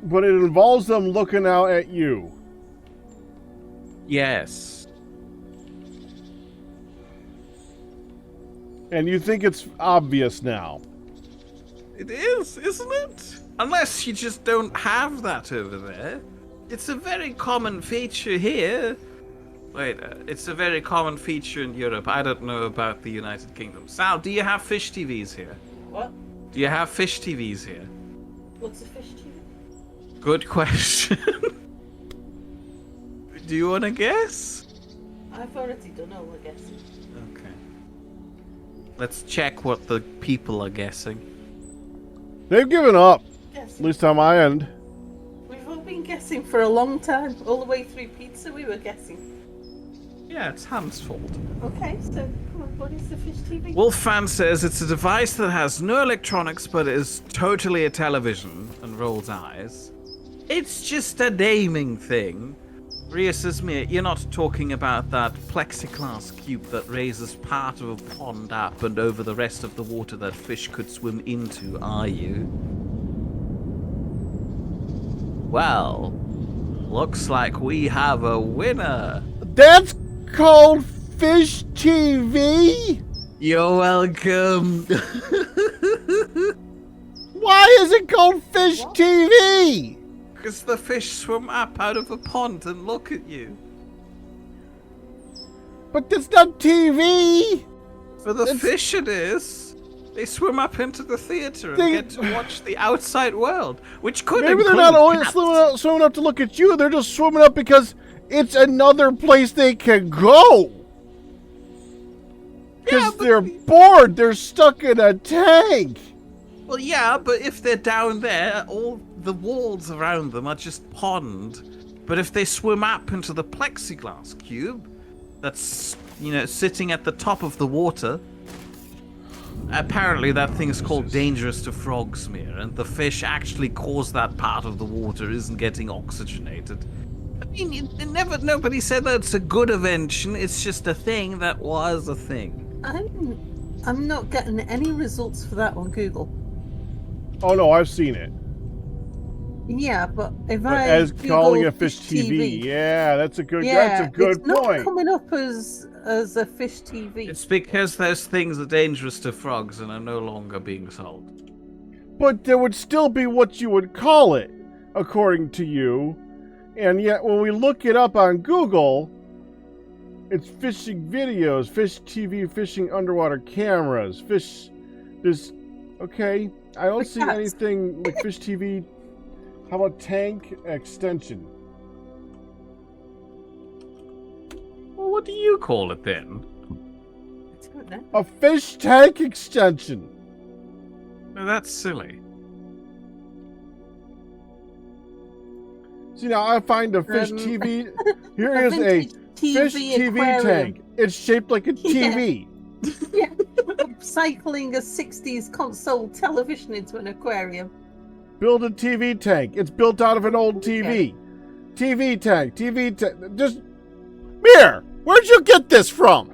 But it involves them looking out at you. Yes. And you think it's obvious now. It is, isn't it? Unless you just don't have that over there. It's a very common feature here. Wait, it's a very common feature in Europe. I don't know about the United Kingdom. Sal, do you have fish TVs here? What? Do you have fish TVs here? What's a fish TV? Good question. Do you want to guess? I've already done all the guessing. Okay. Let's check what the people are guessing. They've given up. Yes. At least on my end. We've all been guessing for a long time. All the way through pizza we were guessing. Yeah, it's Hans' fault. Okay, so come on, what is the fish TV? Wolffan says it's a device that has no electronics but is totally a television, and rolls eyes. It's just a naming thing. Ria says, Mia, you're not talking about that plexiglass cube that raises part of a pond up and over the rest of the water that fish could swim into, are you? Well, looks like we have a winner. That's called Fish TV? You're welcome. Why is it called Fish TV? Because the fish swim up out of a pond and look at you. But that's not TV. For the It's- fish it is. They swim up into the theater and They- get to watch the outside world, which could Maybe they're not always swimming up to look at you. They're just swimming up because it's another place they can go. Because they're bored. They're stuck in a tank. Well, yeah, but if they're down there, all the walls around them are just pond. But if they swim up into the plexiglass cube, that's, you know, sitting at the top of the water. Apparently that thing's called dangerous to frogs, Mir, and the fish actually cause that part of the water isn't getting oxygenated. I mean, nobody said that it's a good invention, it's just a thing that was a thing. I'm not getting any results for that on Google. Oh no, I've seen it. Yeah, but if But I as Google calling a fish TV. Yeah, that's a good. yeah, that's a good it's not point. coming up as a fish TV. It's because those things are dangerous to frogs and are no longer being sold. But there would still be what you would call it, according to you. And yet, when we look it up on Google, it's fishing videos, fish TV, fishing underwater cameras, fish. This, okay. I don't see anything like fish TV. How about tank extension? Well, what do you call it then? I don't know. A fish tank extension. No, that's silly. See, now I find a fish TV. Here is a vintage fish TV aquarium. tank. It's shaped like a TV. Yeah, cycling a 60s console television into an aquarium. Build a TV tank. It's built out of an old TV. TV tank. Just. Mir, where'd you get this from?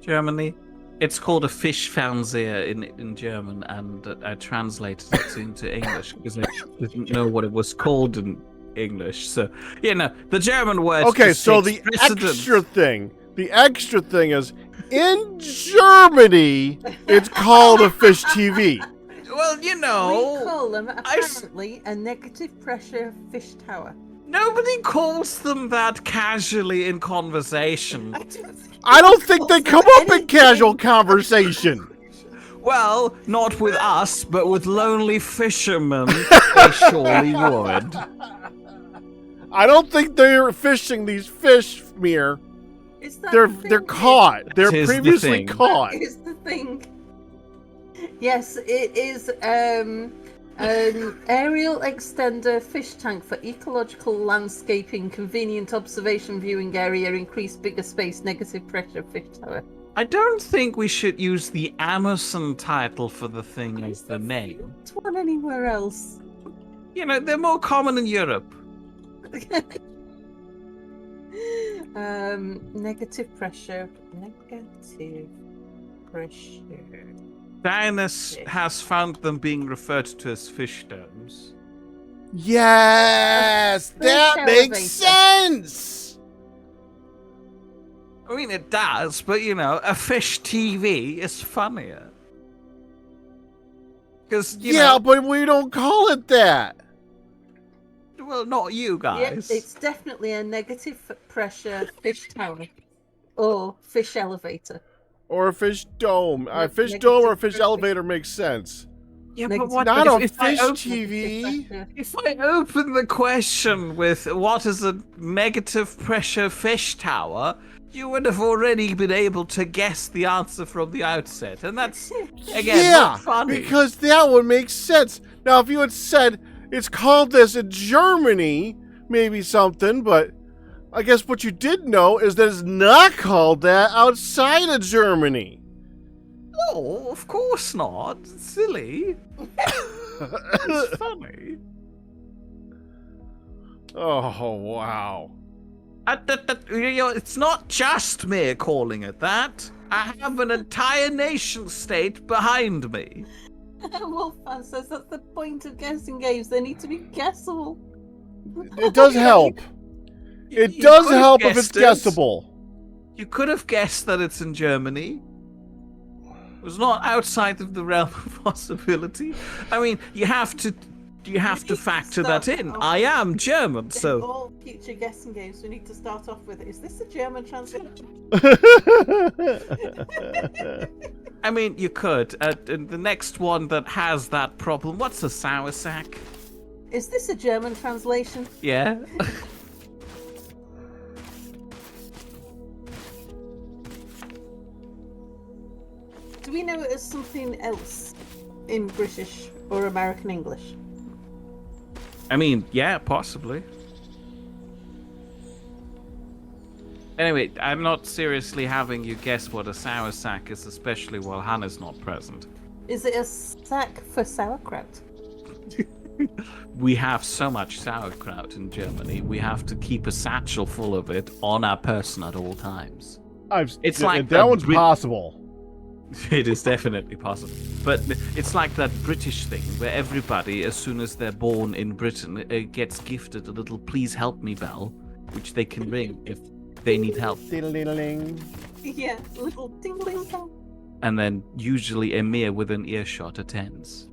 Germany. It's called a Fischfernseher in German, and I translated it into English because I didn't know what it was called in English. So, the German word. Okay, so the extra thing is, in Germany, it's called a fish TV. Well, We call them apparently a negative pressure fish tower. Nobody calls them that casually in conversation. I don't think they come up in casual conversation. Well, not with us, but with lonely fishermen, they surely would. I don't think they're fishing these fish, Mir. Is that They're the thing? caught. They're Tis the previously thing. caught. That is the thing. Yes, it is an aerial extender fish tank for ecological landscaping, convenient observation viewing area, increased bigger space, negative pressure fish tower. I don't think we should use the Amazon title for the thing as the name. It's one anywhere else. They're more common in Europe. Negative pressure. Dinas has found them being referred to as fish domes. Yes, that makes sense. I mean, it does, but a fish TV is funnier. Because, but we don't call it that. well, not you guys. Yep, it's definitely a negative pressure fish tower. Or fish elevator. Or a fish dome. A fish Negative dome or a fish pressure. elevator makes sense. Yeah, Negative but what Not a if I fish open- TV. If I open the question with what is a negative pressure fish tower, you would have already been able to guess the answer from the outset. And that's, again, not funny. Because that would make sense. Now, if you had said it's called this in Germany, maybe something, but I guess what you did know is that it's not called that outside of Germany. No, of course not. It's silly. It's funny. Oh, wow. It's not just me calling it that. I have an entire nation state behind me. Wolfman says that's the point of guessing games. They need to be guessable. It does help. It You does could have help if it's guessed it. guessable. You could have guessed that it's in Germany. It was not outside of the realm of possibility. I mean, you have to factor that in. I am German, In so all future guessing games, we need to start off with, is this a German translation? I mean, you could. And the next one that has that problem, what's a sour sack? Is this a German translation? Yeah. Do we know it as something else in British or American English? I mean, yeah, possibly. Anyway, I'm not seriously having you guess what a sour sack is, especially while Hannah's not present. Is it a sack for sauerkraut? We have so much sauerkraut in Germany, we have to keep a satchel full of it on our person at all times. It's like that one's possible. It is definitely possible. But it's like that British thing where everybody, as soon as they're born in Britain, gets gifted a little please help me bell, which they can ring if they need help. Diddle-diddling. Yeah, little tingling bell. And then usually Emir with an earshot attends.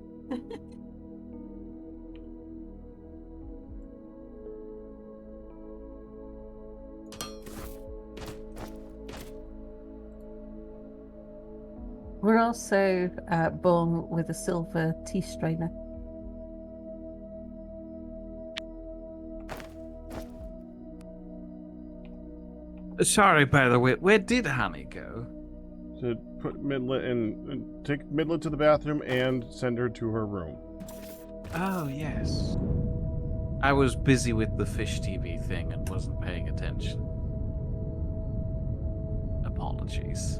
We're also born with a silver tea strainer. Sorry, by the way, where did Honey go? To put Midlet in, take Midlet to the bathroom and send her to her room. Oh, yes. I was busy with the fish TV thing and wasn't paying attention. Apologies.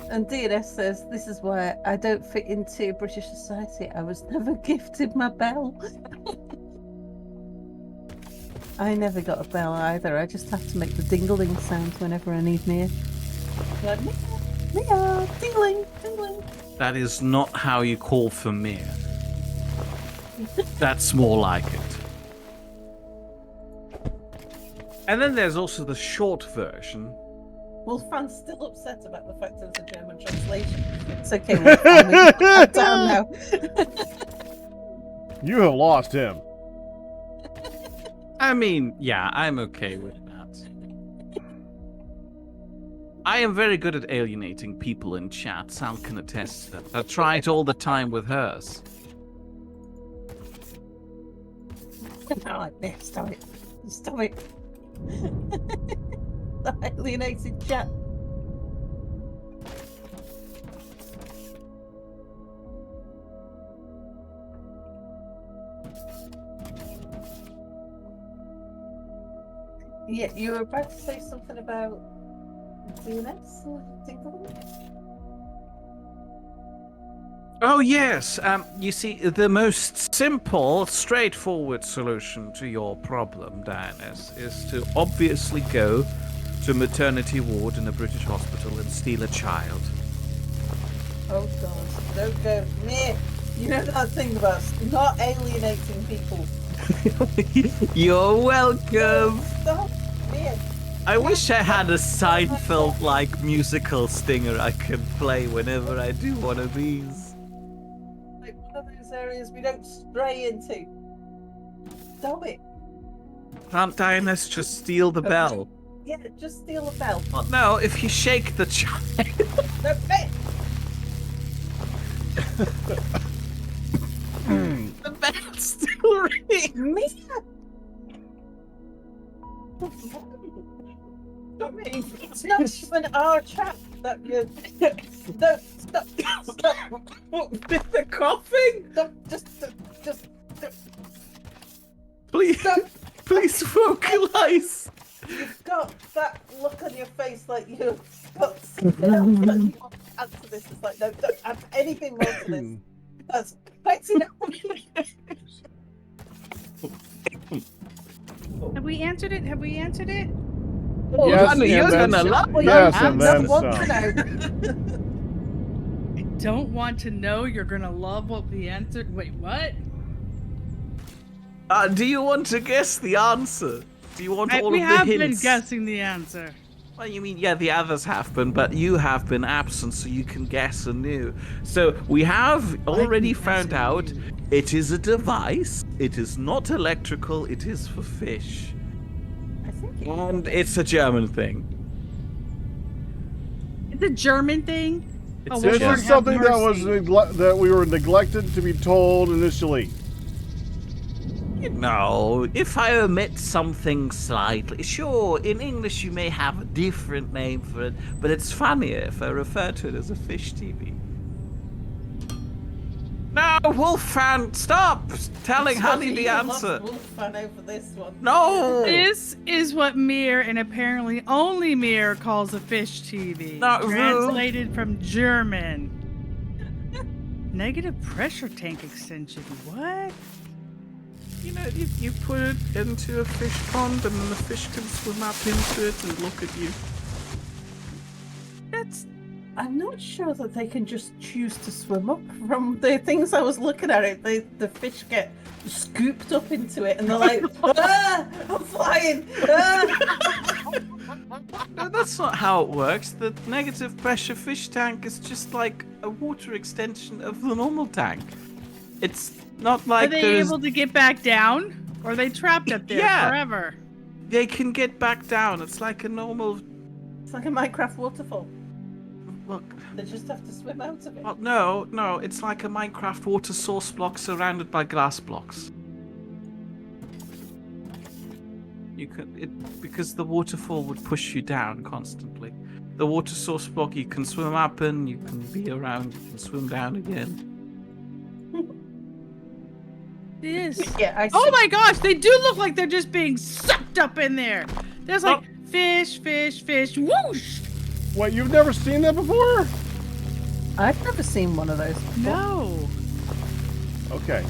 And DNS says, this is why I don't fit into British society. I was never gifted my bell. I never got a bell either. I just have to make the dingling sound whenever I need Mia. Like, Mia, dingling, dingling. That is not how you call for Mia. That's more like it. And then there's also the short version. Well, Fran's still upset about the fact that it's a German translation. It's okay, we're fine. We can put that down now. You have lost him. I mean, yeah, I'm okay with that. I am very good at alienating people in chat. Sal can attest to that. I try it all the time with hers. Not like this. Stop it. Stop it. The alienated chat. Yeah, you were about to say something about DNS or Oh, yes. You see, the most simple, straightforward solution to your problem, Dianis, is to obviously go to a maternity ward in a British hospital and steal a child. Oh God, don't go near. You know that thing about not alienating people. You're welcome. Stop, near. I wish I had a Seinfeld-like musical stinger I could play whenever I do one of these. Like one of those areas we don't stray into. Stop it. Can't Dianis just steal the bell? Yeah, just steal a bell. Well, no, if you shake the child. No, hey. The bell still rings. Mia. Stop it. It's not even our chat that you. No, stop. Stop. With the coughing? Stop. Just. Please, Stop. please vocalize. You've got that look on your face like you've got something else that you want to add to this. It's like, no, don't add anything more to this. That's quite enough. Have we answered it? Have we answered it? Oh, Yes, Honey, and you're then gonna some. love it. Yes, I and then want to some. know. I don't want to know. You're gonna love what we answered. Wait, what? Do you want to guess the answer? Do you want all We of the have hints? been guessing the answer. Well, you mean, yeah, the others have been, but you have been absent, so you can guess anew. So we have already found out it is a device. It is not electrical. It is for fish. I think it And it's a German thing. It's a German thing. It's Oh, a well, This German- Lord is have something that was mercy. that we were neglected to be told initially. No, if I omit something slightly, sure, in English you may have a different name for it, but it's funnier if I refer to it as a fish TV. No, Wolfan, stop telling Honey the answer. Wolfman over this one. No! This is what Mir, and apparently only Mir, calls a fish TV. Not translated from German. Negative pressure tank extension. What? You know, you put it into a fish pond and then the fish can swim up into it and look at you. That's I'm not sure that they can just choose to swim up. From the things I was looking at it, the fish get scooped up into it and they're like, ah, I'm flying! Ah! No, that's not how it works. The negative pressure fish tank is just like a water extension of the normal tank. It's not like Are they there's... able to get back down? Or are they trapped up there Yeah. forever? They can get back down. It's like a normal. It's like a Minecraft waterfall. Look. They just have to swim out of it. Well, no. It's like a Minecraft water source block surrounded by glass blocks. You could because the waterfall would push you down constantly. The water source block you can swim up in, you can be around, you can swim down again. Yes. Yeah, I see. Oh my gosh, they do look like they're just being sucked up in there. There's like fish, whoosh. What, you've never seen that before? I've never seen one of those before. No. Okay.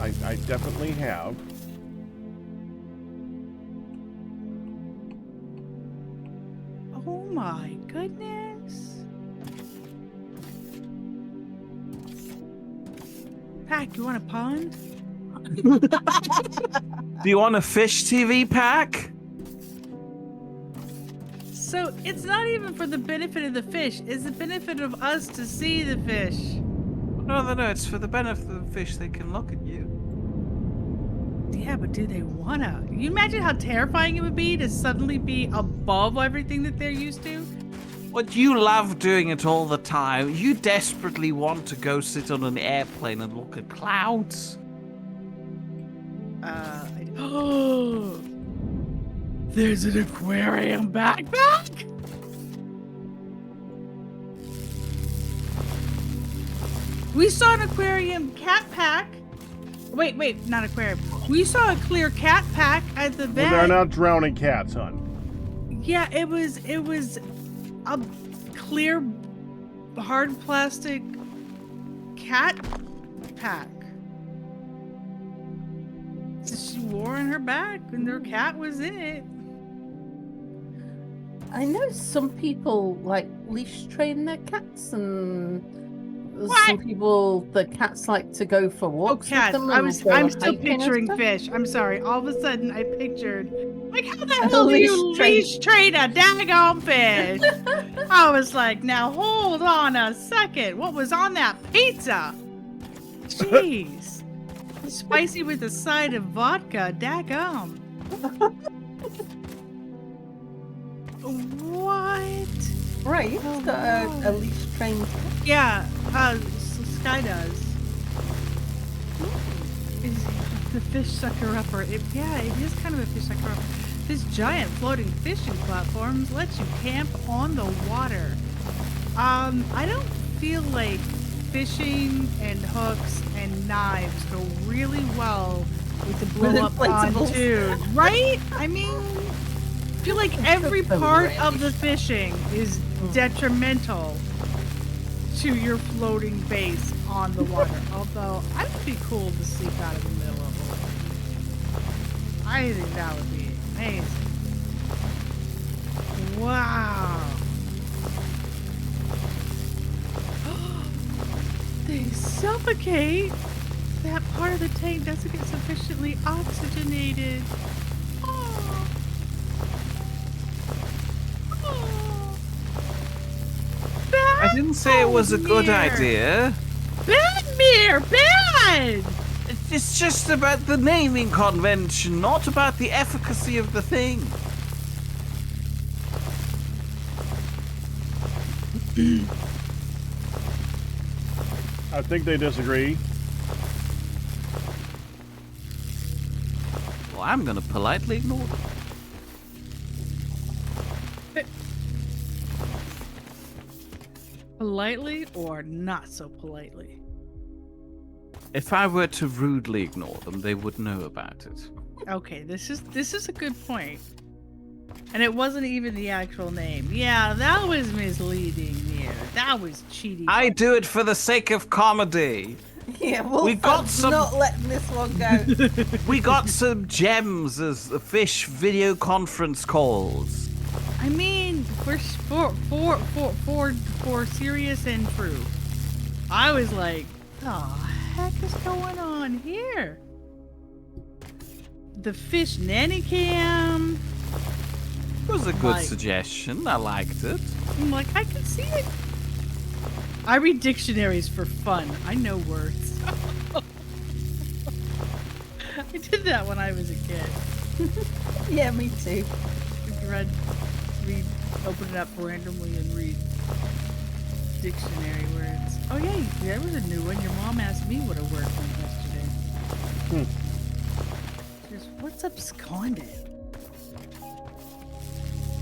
I definitely have. Oh my goodness. Pack, you want a pond? Do you want a fish TV pack? So it's not even for the benefit of the fish. It's the benefit of us to see the fish. No, it's for the benefit of the fish. They can look at you. Yeah, but do they wanna? You imagine how terrifying it would be to suddenly be above everything that they're used to? What, you love doing it all the time. You desperately want to go sit on an airplane and look at clouds. Oh, there's an aquarium backpack. We saw an aquarium cat pack. Wait, not aquarium. We saw a clear cat pack at the vet. Well, they're not drowning cats, hon. Yeah, it was a clear hard plastic cat pack. So she wore in her back and their cat was in it. I know some people like leash train their cats, and some people, the cats like to go for walks with them. I'm still hiking and picturing stuff. fish. I'm sorry. All of a sudden, I pictured like how the A hell do you leash train. leash train a daggone fish? I was like, now hold on a second. What was on that pizza? Jeez, spicy with a side of vodka. Daggum. What? Right, you've Oh, got no. a leash trained cat. Yeah, Sky does. Is the fish sucker upper? It is kind of a fish sucker upper. This giant floating fishing platforms lets you camp on the water. I don't feel like fishing and hooks and knives go really well with the blow up inflatables. pontoon, right? I mean, I feel like every them part really of the fishing is detrimental to your floating base on the water. Although I would be cool to sleep out in the middle of the lake. I think that would be amazing. Wow. They suffocate. That part of the tank doesn't get sufficiently oxygenated. Oh. Oh. I didn't say it was a good Badmere. idea. Badmere, bad! It's just about the naming convention, not about the efficacy of the thing. I think they disagree. Well, I'm gonna politely ignore them. Politely or not so politely? If I were to rudely ignore them, they would know about it. Okay, this is a good point. And it wasn't even the actual name. Yeah, that was misleading here. That was cheating. I do it for the sake of comedy. Yeah, well, We got some- not letting this one go. We got some gems as fish video conference calls. I mean, for serious and true. I was like, the heck is going on here? The fish nanny cam. It was a good Like- suggestion. I liked it. I'm like, I can see it. I read dictionaries for fun. I know words. I did that when I was a kid. Yeah, me too. Read, open it up randomly and read dictionary words. Oh yeah, there was a new one. Your mom asked me what a word meant yesterday. She goes, "What's absconded?"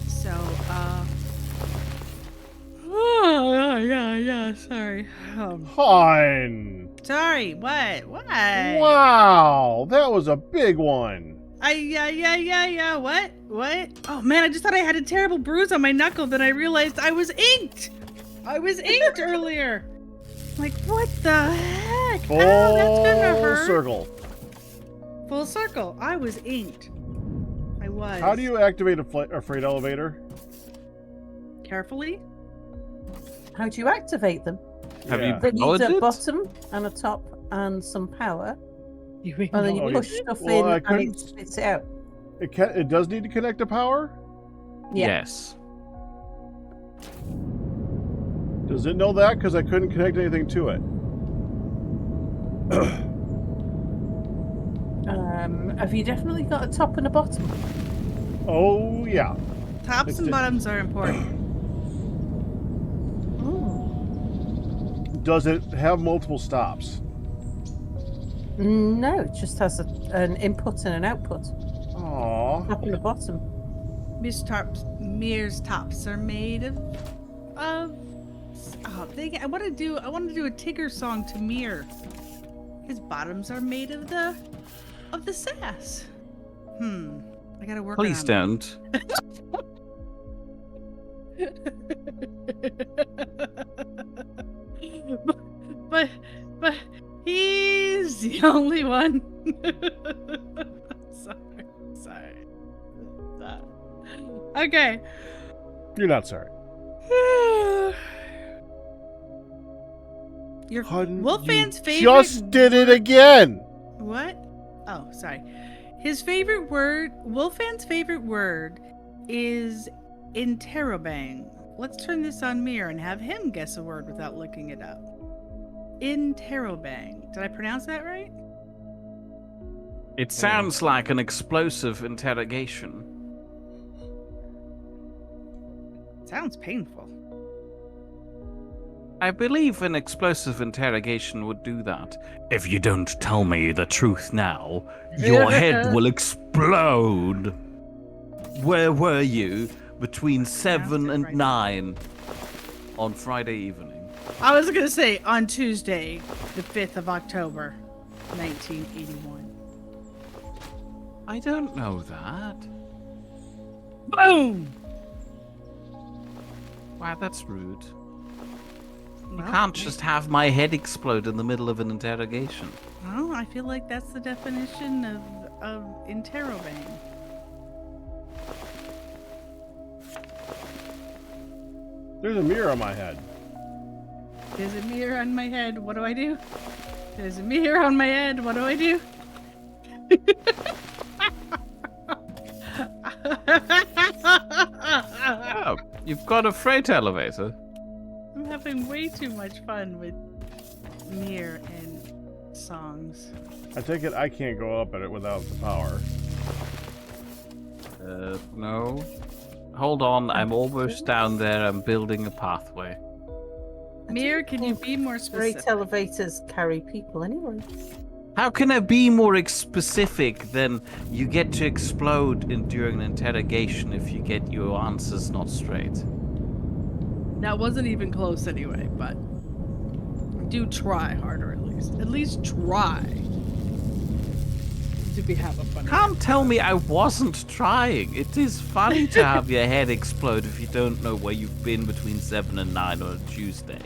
So, oh yeah. Sorry. Fine. Sorry. What? Wow, that was a big one. Yeah. What? Oh man, I just thought I had a terrible bruise on my knuckle. Then I realized I was inked. Earlier. Like, what the heck? Full Ow, that's gonna hurt. circle. Full circle. I was inked. I was. How do you activate a freight elevator? Carefully? How do you activate them? Have Yeah. you They need powered a it? bottom and a top and some power. You And then you Oh, push yeah. stuff Well, I in and couldn't- it spits it out. It does need to connect to power? Yeah. Yes. Does it know that? Because I couldn't connect anything to it. Have you definitely got a top and a bottom? Oh, yeah. Tops and bottoms are important. Does it have multiple stops? No, it just has an input and an output. Aww. Top and a bottom. Mir's tops are made of oh dang it, I want to do a Tigger song to Mir. His bottoms are made of the sass. I gotta work Please on don't. but he's the only one. Sorry. Okay. You're not sorry. Your Hun, Wolfman's you favorite. just did it again. What? Oh, sorry. His favorite word, Wolfman's favorite word, is interrobang. Let's turn this on Mir and have him guess a word without looking it up. Interrobang. Did I pronounce that right? It sounds like an explosive interrogation. Sounds painful. I believe an explosive interrogation would do that. If you don't tell me the truth now, your head will explode. Where were you between 7 and 9 on Friday evening? I was gonna say on Tuesday, the 5th of October, 1981. I don't know that. Boom! Wow, that's rude. You Well, can't just have my head explode in the middle of an interrogation. Well, I feel like that's the definition of interrobang. There's a mirror on my head. There's a mirror on my head. What do I do? There's a mirror on my head. What do I do? Oh, you've got a freight elevator. I'm having way too much fun with Mir and songs. I take it I can't go up at it without the power. No. Hold on, I'm almost down there. I'm building a pathway. Mir, can you be more Freight specific? elevators carry people anyway. How can I be more specific than you get to explode during an interrogation if you get your answers not straight? That wasn't even close anyway, but do try harder at least. At least try to have a fun. Can't tell me I wasn't trying. It is funny to have your head explode if you don't know where you've been between 7 and 9 on a Tuesday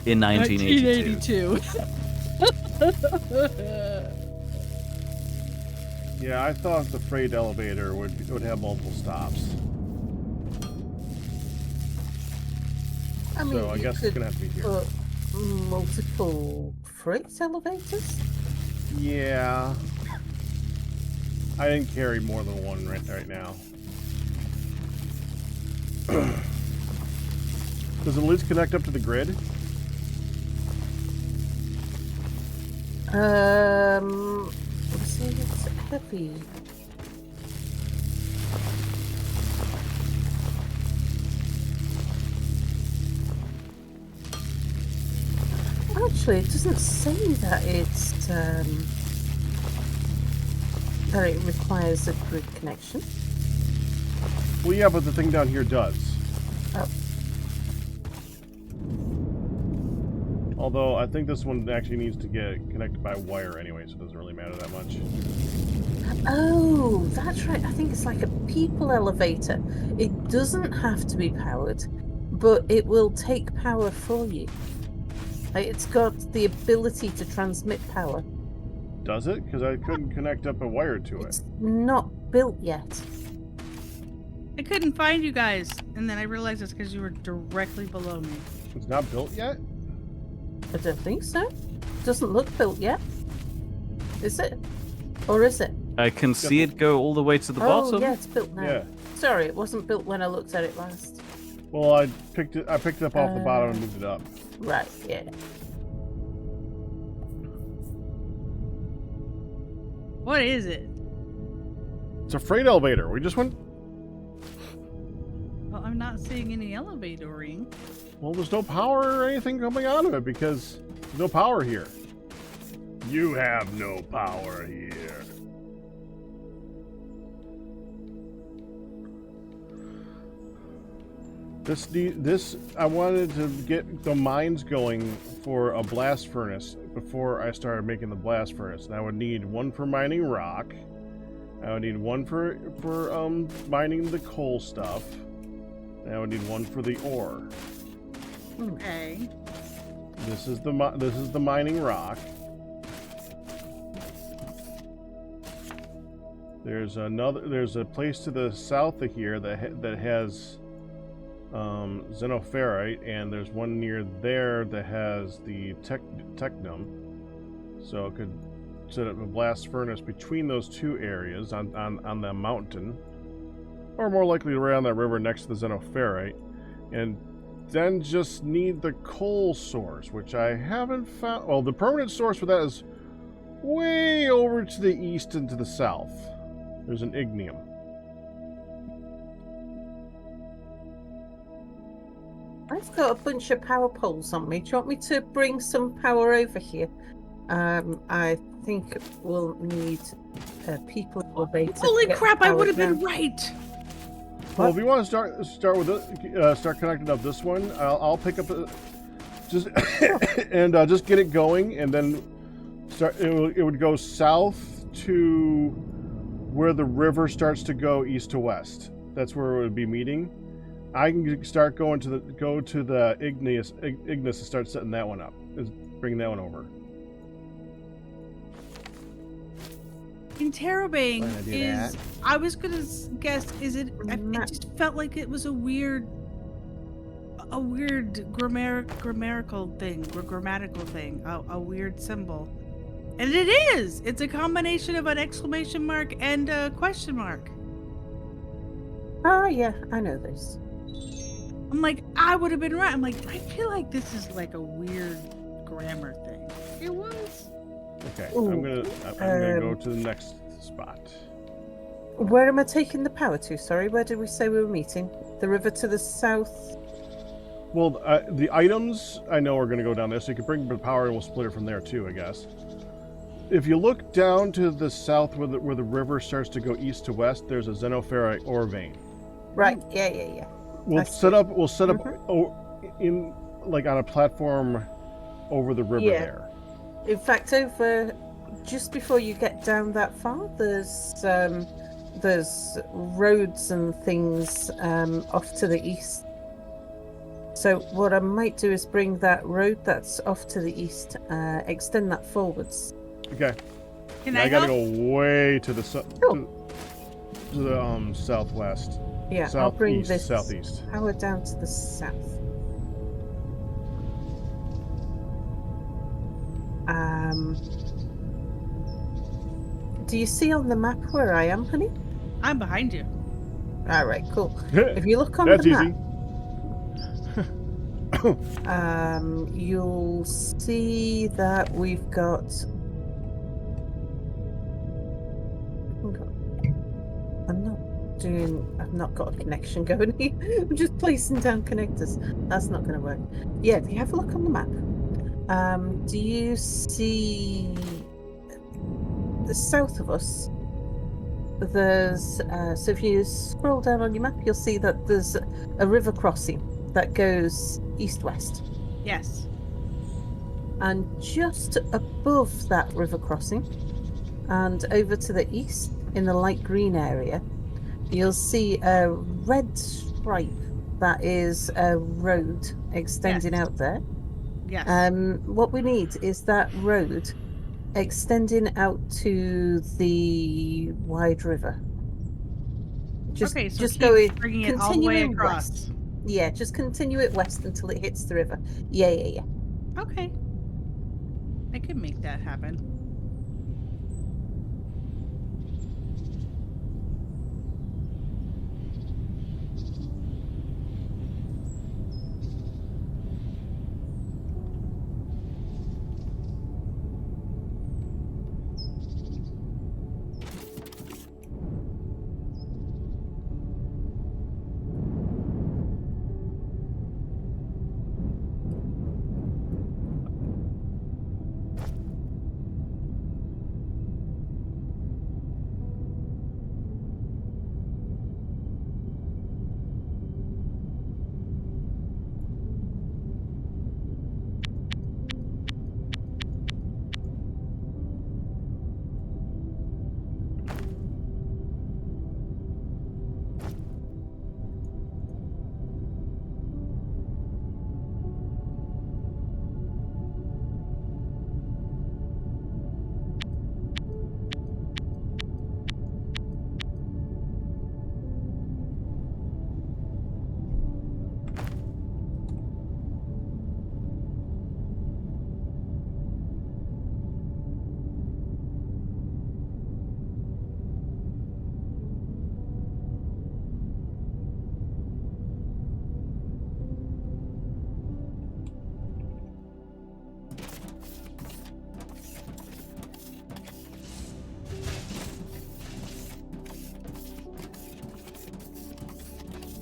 in 1982. 1982. Yeah, I thought the freight elevator would have multiple stops. I mean, So I you guess it's could gonna have to be here. put multiple freight elevators. Yeah. I didn't carry more than one right now. Does it at least connect up to the grid? Let's heavy. Actually, it doesn't say that that it requires a grid connection. Well, yeah, but the thing down here does. Oh. Although I think this one actually needs to get connected by wire anyway, so it doesn't really matter that much. Oh, that's right. I think it's like a people elevator. It doesn't have to be powered, but it will take power for you. Like, it's got the ability to transmit power. Does it? Because I couldn't connect up a wire to it. It's not built yet. I couldn't find you guys, and then I realized it's because you were directly below me. It's not built yet? I don't think so. Doesn't look built yet. Is it? Or is it? I can see it go all the way to the bottom. Oh, yeah, it's built now. Yeah. Sorry, it wasn't built when I looked at it last. Well, I picked it up off the bottom and moved it up. Right, yeah. What is it? It's a freight elevator. We just went. Well, I'm not seeing any elevatoring. Well, there's no power or anything coming out of it because there's no power here. You have no power here. This I wanted to get the mines going for a blast furnace before I started making the blast furnace. And I would need one for mining rock. I would need one for mining the coal stuff. And I would need one for the ore. Okay. This is the mining rock. There's a place to the south of here that has xenoferrite, and there's one near there that has the technum. So it could set up a blast furnace between those two areas on the mountain, or more likely right on that river next to the xenoferrite, and then just need the coal source, which I haven't found. Well, the permanent source for that is way over to the east and to the south. There's an ignium. I've got a bunch of power poles on me. Do you want me to bring some power over here? I think we'll need people elevator. Holy crap! I would have down. been right. Well, if you want to start connecting up this one, I'll pick up just and just get it going, and then start. It would go south to where the river starts to go east to west. That's where it would be meeting. I can start going to the Ignis and start setting that one up. Bring that one over. Interrobang Why did I do is. that? I was gonna guess. Is it? It just felt like it was a weird grammatical thing. A weird symbol, and it is. It's a combination of an exclamation mark and a question mark. Oh yeah, I know this. I'm like, I would have been right. I'm like, I feel like this is like a weird grammar thing. It was. Okay, Ooh, I'm gonna go to the next spot. Where am I taking the power to? Sorry, where did we say we were meeting? The river to the south. Well, the items I know are gonna go down there, so you can bring the power and we'll split it from there too, I guess. If you look down to the south where the river starts to go east to west, there's a xenoferrite ore vein. Right. Yeah. We'll set up in like on a platform over the river there. In fact, over just before you get down that far, there's roads and things off to the east. So what I might do is bring that road that's off to the east, extend that forwards. Okay. Can I I gotta help? go way to the Sure. to the southwest. Yeah, Southeast, I'll bring this southeast. power down to the south. Do you see on the map where I am, honey? I'm behind you. All right, cool. If you look on That's the map, easy. you'll see that we've got Okay. I've not got a connection going here. I'm just placing down connectors. That's not going to work. Yeah, if you have a look on the map, do you see the south of us? There's, so if you scroll down on your map, you'll see that there's a river crossing that goes east-west. Yes. And just above that river crossing, and over to the east, in the light green area, you'll see a red stripe that is a road extending out there. Yes. What we need is that road extending out to the wide river. Okay, so just keep going, bringing it all the way continuing across. west. Yeah, just continue it west until it hits the river. Yeah. Okay. I could make that happen.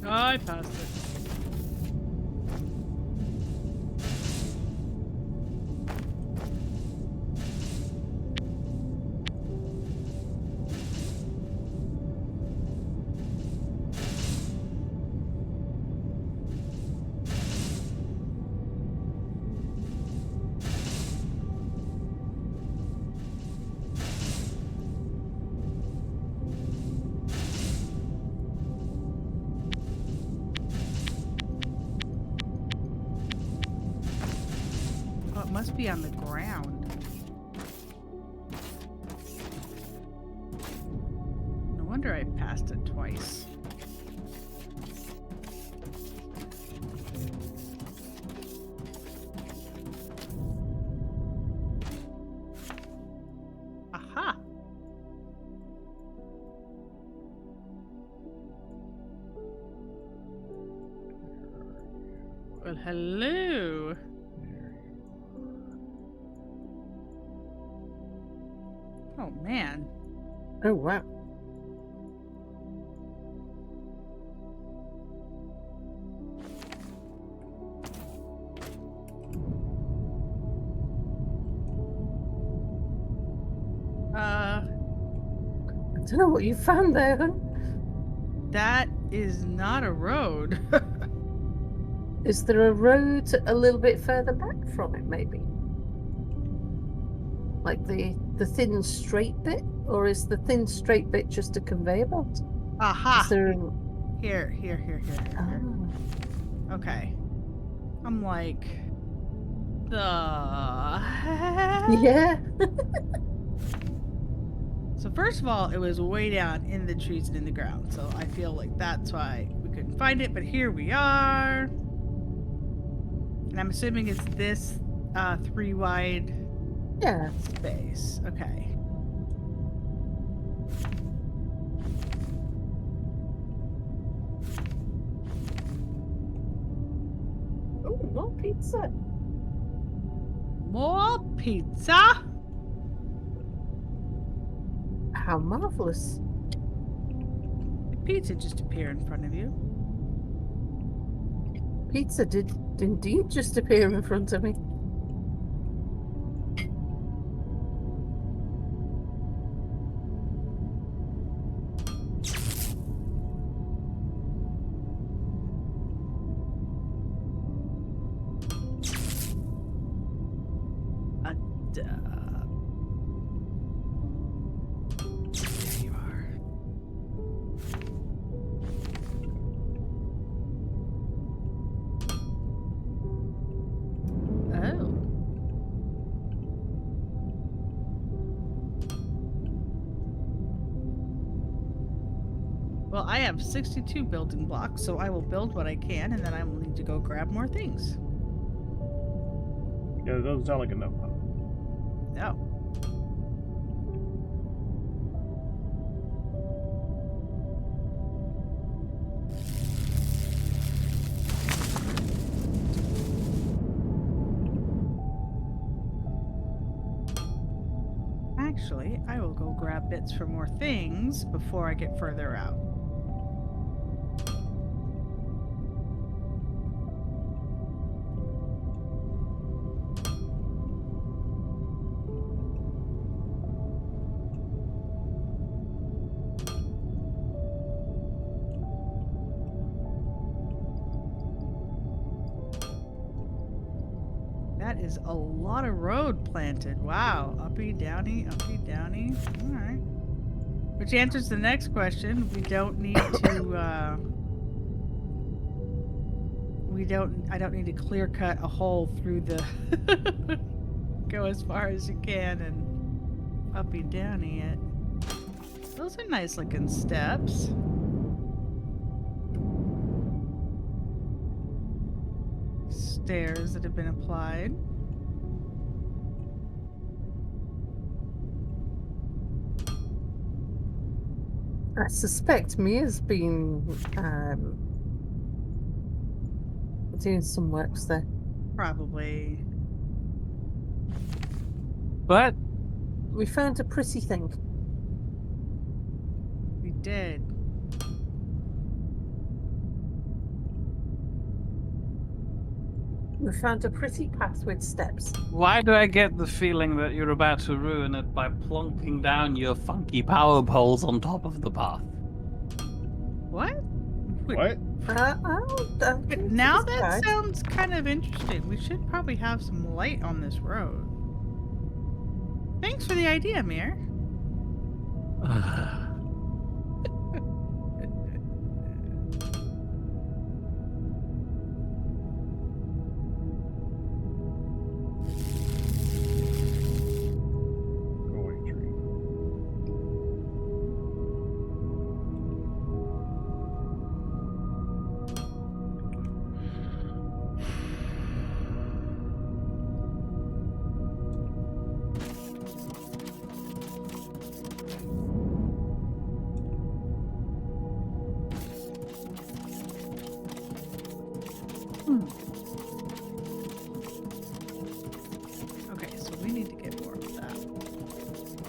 I passed it. Oh, it must be on the ground. No wonder I passed it twice. Aha! Well, hello. Oh, man. Oh, wow. I don't know what you found there, hun. That is not a road. Is there a road a little bit further back from it, maybe? Like the thin straight bit? Or is the thin straight bit just a conveyor belt? Aha! Is there... Here. Ah. Okay. I'm like, the heck? Yeah. So first of all, it was way down in the trees and in the ground. So I feel like that's why we couldn't find it. But here we are. And I'm assuming it's this 3 wide Yeah. space. Okay. Oh, more pizza. More pizza? How marvelous. Did pizza just appear in front of you? Pizza did indeed just appear in front of me. There you are. Oh. Well, I have 62 building blocks, so I will build what I can, and then I will need to go grab more things. Yeah, it doesn't sound like enough. No. Actually, I will go grab bits for more things before I get further out. That is a lot of road planted. Wow. Uppy, downy, uppy, downy. All right. Which answers the next question. We don't need to, I don't need to clear cut a hole through the, go as far as you can and uppy, downy it. Those are nice looking steps. Stairs that have been applied. I suspect Mia's been doing some works there. Probably. But We found a pretty thing. We did. We found a pretty path with steps. why do I get the feeling that you're about to ruin it by plonking down your funky power poles on top of the path? What? Wait, What? now that sounds kind of interesting. We should probably have some light on this road. Thanks for the idea, Mir. Go away, tree. Okay, so we need to get more of that.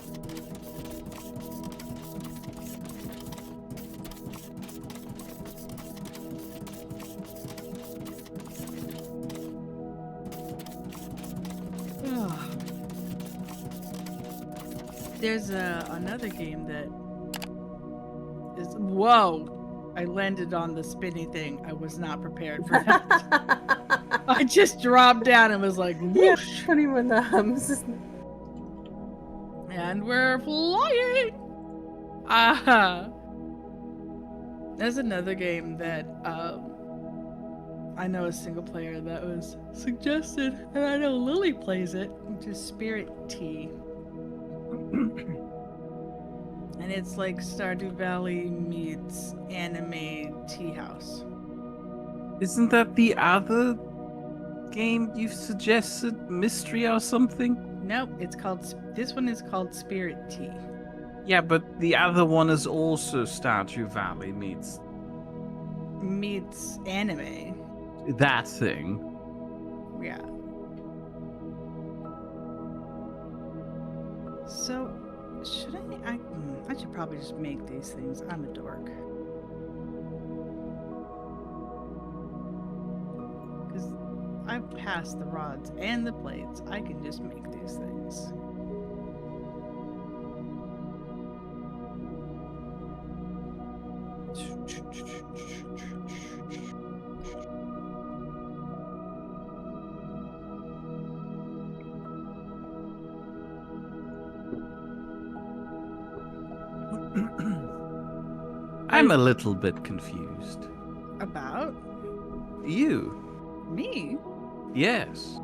Ugh. There's another game that is. Whoa! I landed on the spinny thing. I was not prepared for that. I just dropped down and was like, Yeah, whoosh! funny when that happens, isn't it? And we're flying! Ah! There's another game that I know a single player that was suggested, and I know Lily plays it, which is Spirit Tea. And it's like Stardew Valley meets anime tea house. Isn't that the other game you've suggested? Mystery or something? Nope, this one is called Spirit Tea. Yeah, but the other one is also Stardew Valley meets Anime. that thing. Yeah. So, Should I should probably just make these things. I'm a dork. Because I've passed the rods and the plates. I can just make these things. I'm a little bit confused. About You? me? Yes.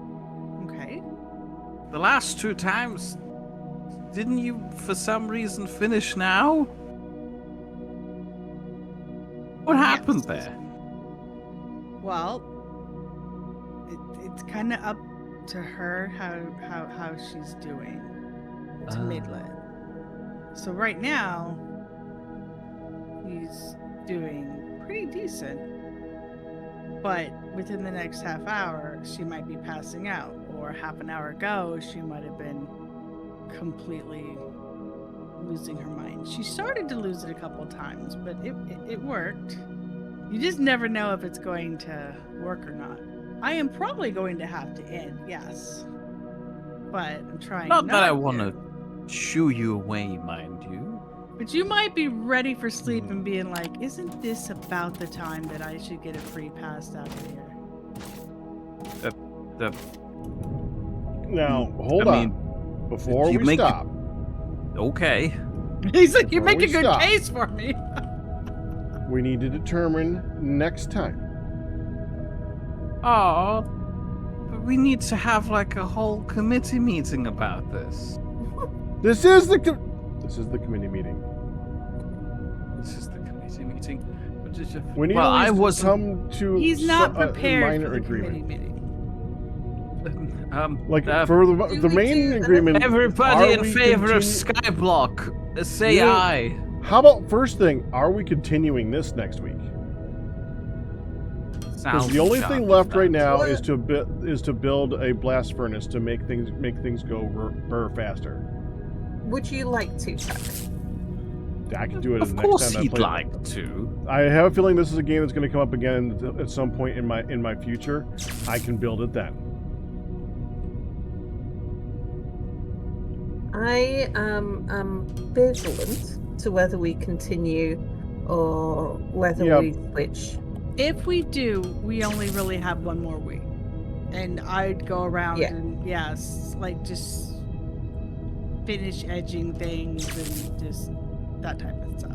Okay. The last 2 times, didn't you, for some reason, finish now? What happened Yes. there? Well, it's kind of up to her how she's doing to Midlet. So right now, he's doing pretty decent. But within the next half hour, she might be passing out. Or half an hour ago, she might have been completely losing her mind. She started to lose it a couple times, but it worked. You just never know if it's going to work or not. I am probably going to have to end, yes. But I'm trying Not that I to. want to shoo you away, mind you. But you might be ready for sleep and being like, isn't this about the time that I should get a free pass out of here? Now, hold on. Before you we make it- stop, Okay. He's like, you Before make a we good stop. case for me. we need to determine next time. Oh, but we need to have like a whole committee meeting about this. This is the committee meeting. This is the committee meeting. What did you- We need well, at I least wasn't. come to He's not a prepared minor for the agreement. committee meeting. Like uh, for do the we main do agreement. Everybody are in we favor of continu- Skyblock, say You know- aye. How about first thing? Are we continuing this next week? Because Sounds the only sharp thing as left that. right now What? is to build a blast furnace to make things go burr faster. Would you like to, Chuck? I can do it Of the next course time I he'd play. like to. I have a feeling this is a game that's going to come up again at some point in my future. I can build it then. I am ambivalent to whether we continue or whether Yeah. we switch. If we do, we only really have one more week. And I'd go around Yeah. and, yes, like just finish edging things and just that type of stuff.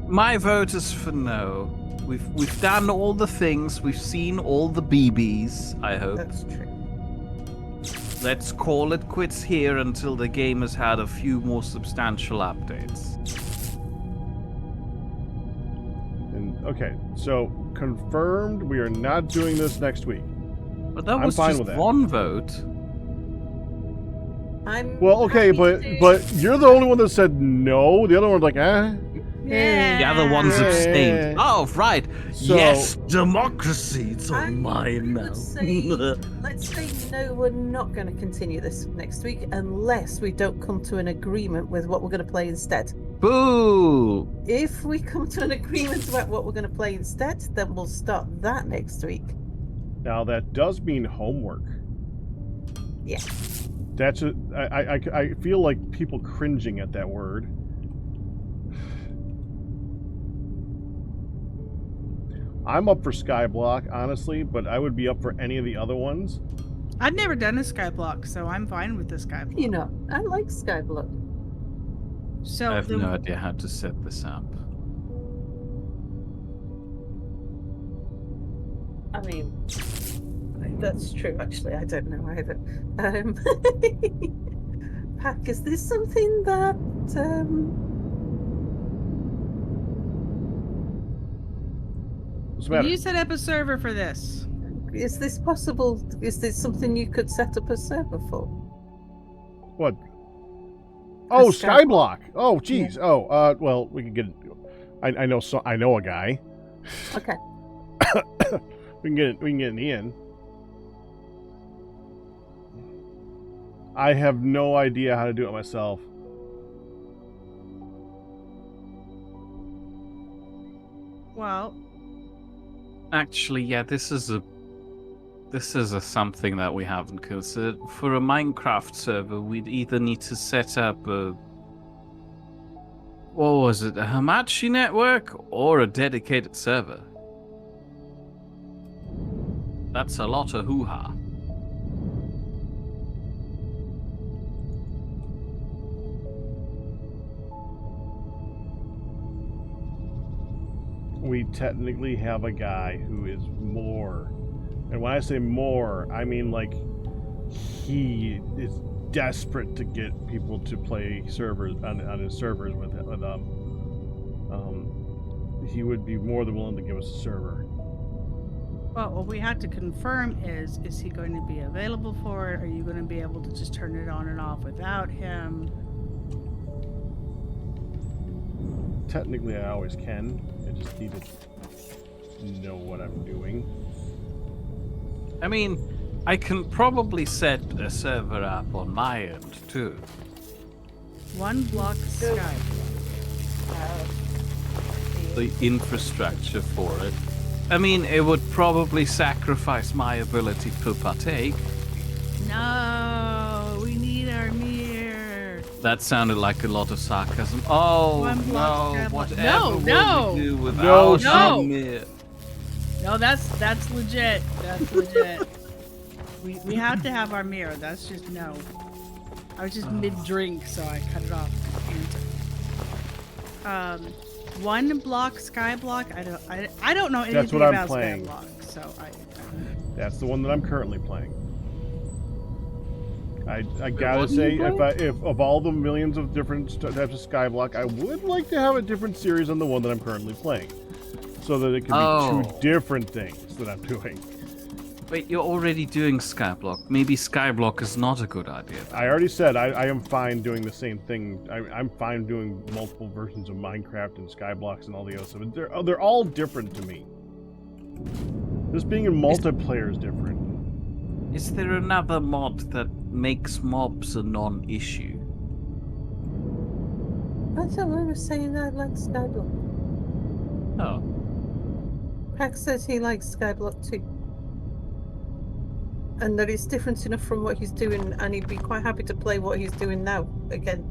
My vote is for no. We've done all the things. We've seen all the BBs. I hope. That's true. Let's call it quits here until the game has had a few more substantial updates. And okay, so confirmed. We are not doing this next week. But that I'm was fine just with that. one vote. I'm Well, okay, happy but to- you're the only one that said no. The other one's like, eh. Yeah. The other one's Yeah. abstained. Oh, right. So- Yes, democracy. It's all I'm- mine I now. would say, let's say no, we're not going to continue this next week unless we don't come to an agreement with what we're going to play instead. Boo! If we come to an agreement about what we're going to play instead, then we'll start that next week. Now that does mean homework. Yeah. That's I feel like people cringing at that word. I'm up for Skyblock, honestly, but I would be up for any of the other ones. I've never done a skyblock, so I'm fine with the skyblock. You know, I like Skyblock. So I have the- no idea how to set this up. I mean, that's true, actually. I don't know either. Pack, is this something that What's the matter? you set up a server for this. is this possible? Is this something you could set up a server for? What? Oh, Skyblock. Skyblock. Oh, geez. Oh, well, we can get. I know a guy. Okay. We can get it in. I have no idea how to do it myself. Well, Actually, yeah, this is a something that we haven't considered. For a Minecraft server, we'd either need to set up a Hamachi network or a dedicated server. That's a lot of hoo-ha. We technically have a guy who is more, and when I say more, I mean like he is desperate to get people to play servers on his servers with he would be more than willing to give us a server. well, what we had to confirm is he going to be available for it? Are you going to be able to just turn it on and off without him? Technically, I always can. I just need to know what I'm doing. I mean, I can probably set a server up on my end, too. 1 block sky. The infrastructure for it. I mean, it would probably sacrifice my ability to partake. No, we need our mirror. That sounded like a lot of sarcasm. Oh, One block no, sky block. whatever No, will we do No, without no. Mir? No, that's legit. That's legit. we have to have our mirror. That's just no. I was just mid-drink, so I cut it off. 1 block sky block. I don't know anything That's what I'm about playing. sky block, so I That's the one that I'm currently playing. I gotta what say, you if of all the millions of different types of skyblock, I would like to have a different series on the one that I'm currently playing, so that it can be 2 different things that I'm doing. Wait, you're already doing Skyblock. Maybe Skyblock is not a good idea. I already said I am fine doing the same thing. I'm fine doing multiple versions of Minecraft and Skyblocks and all the other stuff. They're all different to me. Just being in multiplayer is different. Is there another mod that makes mobs a non-issue? I thought we were saying I like Skyblock. Oh. Pax says he likes Skyblock too. And that it's different enough from what he's doing, and he'd be quite happy to play what he's doing now again.